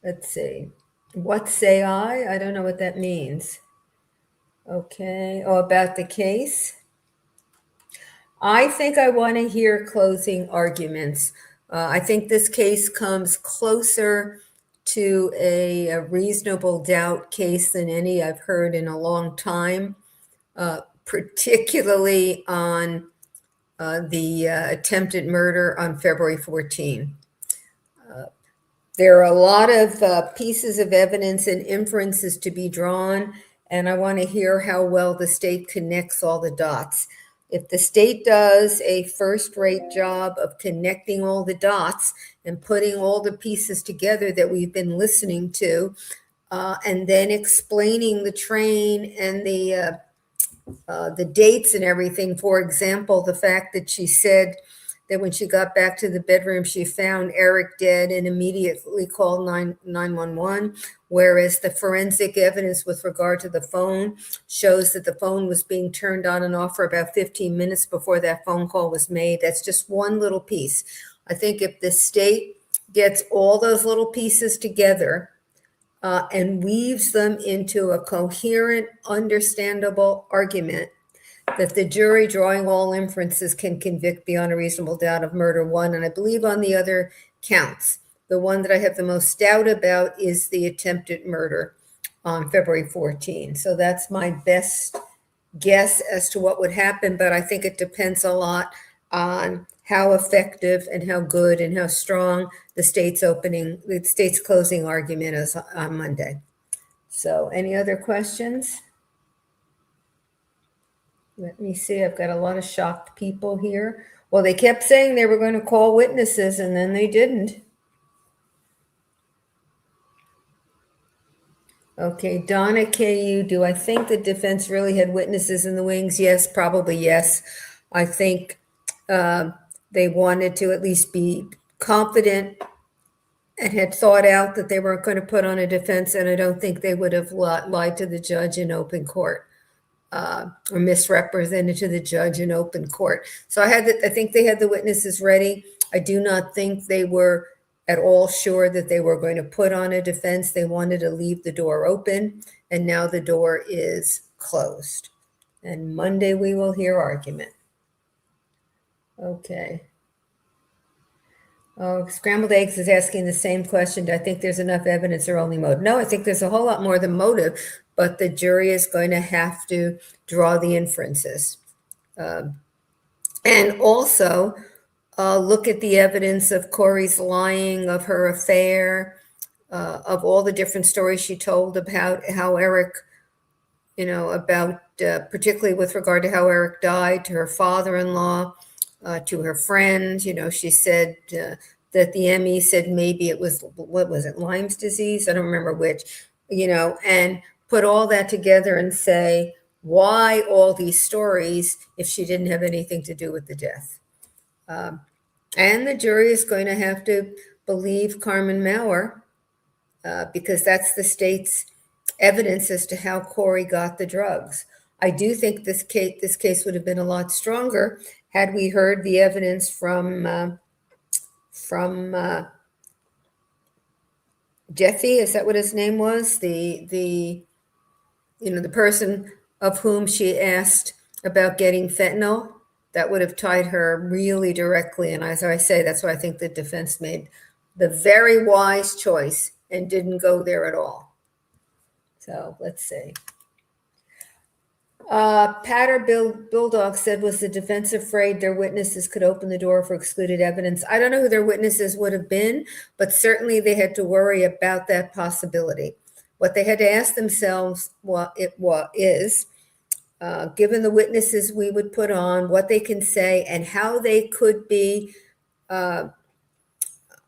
[SPEAKER 1] Let's see. What say I? I don't know what that means. Okay. Oh, about the case? I think I want to hear closing arguments. I think this case comes closer to a reasonable doubt case than any I've heard in a long time, particularly on the attempted murder on February 14. There are a lot of pieces of evidence and inferences to be drawn, and I want to hear how well the state connects all the dots. If the state does a first-rate job of connecting all the dots and putting all the pieces together that we've been listening to, and then explaining the train and the dates and everything. For example, the fact that she said that when she got back to the bedroom, she found Eric dead and immediately called 911, whereas the forensic evidence with regard to the phone shows that the phone was being turned on and off for about 15 minutes before that phone call was made. That's just one little piece. I think if the state gets all those little pieces together and weaves them into a coherent, understandable argument, that the jury, drawing all inferences, can convict beyond a reasonable doubt of murder one. And I believe on the other counts, the one that I have the most doubt about is the attempted murder on February 14. So that's my best guess as to what would happen, but I think it depends a lot on how effective and how good and how strong the state's closing argument is on Monday. So any other questions? Let me see. I've got a lot of shocked people here. Well, they kept saying they were going to call witnesses, and then they didn't. Okay, Donna KU, do I think the defense really had witnesses in the wings? Yes, probably yes. I think they wanted to at least be confident and had thought out that they weren't going to put on a defense, and I don't think they would have lied to the judge in open court. Or misrepresented to the judge in open court. So I think they had the witnesses ready. I do not think they were at all sure that they were going to put on a defense. They wanted to leave the door open, and now the door is closed. And Monday we will hear argument. Okay. Oh, Scrambled Eggs is asking the same question. Do I think there's enough evidence or only motive? No, I think there's a whole lot more than motive, but the jury is going to have to draw the inferences. And also look at the evidence of Kouri's lying, of her affair, of all the different stories she told about how Eric, particularly with regard to how Eric died, to her father-in-law, to her friend. She said that the Emmy said maybe it was, what was it, Lyme's disease? I don't remember which, and put all that together and say, why all these stories if she didn't have anything to do with the death? And the jury is going to have to believe Karm and Maurer because that's the state's evidence as to how Kouri got the drugs. I do think this case would have been a lot stronger had we heard the evidence from Jeffy. Is that what his name was? The person of whom she asked about getting fentanyl. That would have tied her really directly. And as I say, that's why I think the defense made the very wise choice and didn't go there at all. So let's see. Patter Bulldog said, was the defense afraid their witnesses could open the door for excluded evidence? I don't know who their witnesses would have been, but certainly they had to worry about that possibility. What they had to ask themselves is, given the witnesses we would put on, what they can say and how they could be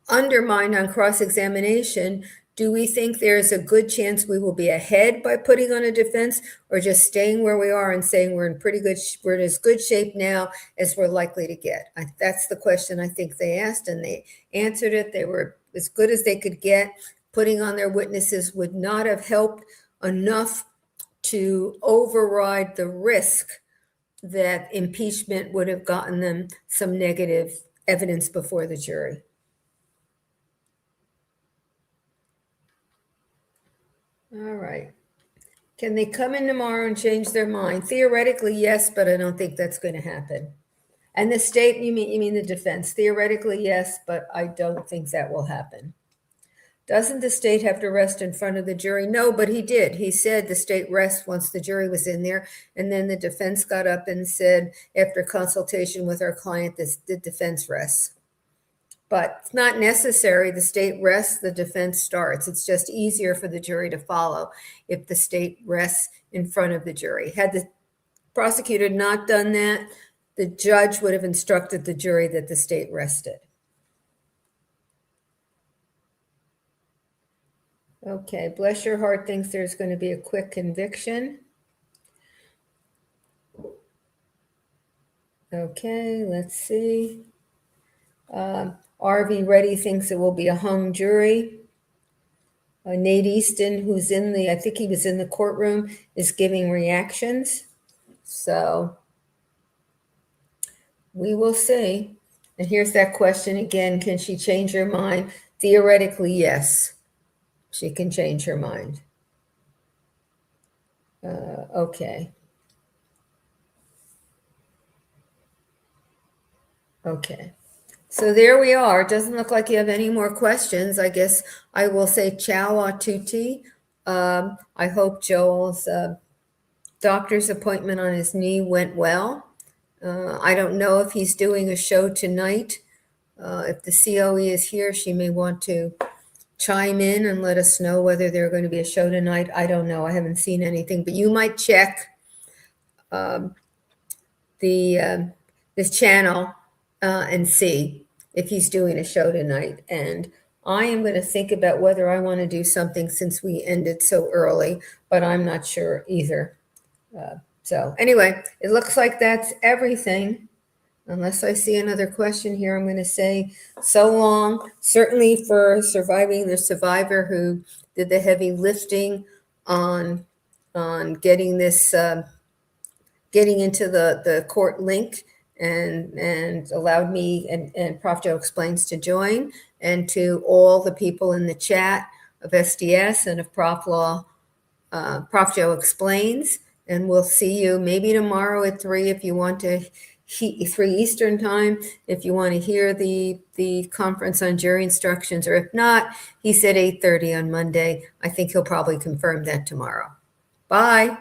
[SPEAKER 1] undermined on cross-examination, do we think there's a good chance we will be ahead by putting on a defense, or just staying where we are and saying we're in as good shape now as we're likely to get? That's the question I think they asked, and they answered it. They were as good as they could get. Putting on their witnesses would not have helped enough to override the risk that impeachment would have gotten them some negative evidence before the jury. All right. Can they come in tomorrow and change their mind? Theoretically, yes, but I don't think that's going to happen. And the state, you mean the defense? Theoretically, yes, but I don't think that will happen. Doesn't the state have to rest in front of the jury? No, but he did. He said the state rests once the jury was in there. And then the defense got up and said, after consultation with our client, the defense rests. But it's not necessary. The state rests, the defense starts. It's just easier for the jury to follow if the state rests in front of the jury. Had the prosecutor not done that, the judge would have instructed the jury that the state rested. Okay, bless your heart thinks there's going to be a quick conviction. Okay, let's see. RV Reddy thinks it will be a hung jury. Nate Easton, who's I think he was in the courtroom, is giving reactions. So we will see. And here's that question again. Can she change her mind? Theoretically, yes. She can change her mind. Okay. Okay. So there we are. It doesn't look like you have any more questions. I guess I will say ciao a tutti. I hope Joel's doctor's appointment on his knee went well. I don't know if he's doing a show tonight. If the COE is here, she may want to chime in and let us know whether there's going to be a show tonight. I don't know. I haven't seen anything, but you might check this channel and see if he's doing a show tonight. And I am going to think about whether I want to do something since we ended so early, but I'm not sure either. So anyway, it looks like that's everything. Unless I see another question here, I'm going to say so long. Certainly for surviving the survivor who did the heavy lifting on getting this, getting into the court link and allowed me and Prof. Joe Explains to join, and to all the people in the chat of SDS and of Prof. Joe Explains. And we'll see you maybe tomorrow at 3 if you want to. 3 Eastern time, if you want to hear the conference on jury instructions, or if not, he said 8:30 on Monday. I think he'll probably confirm that tomorrow. Bye.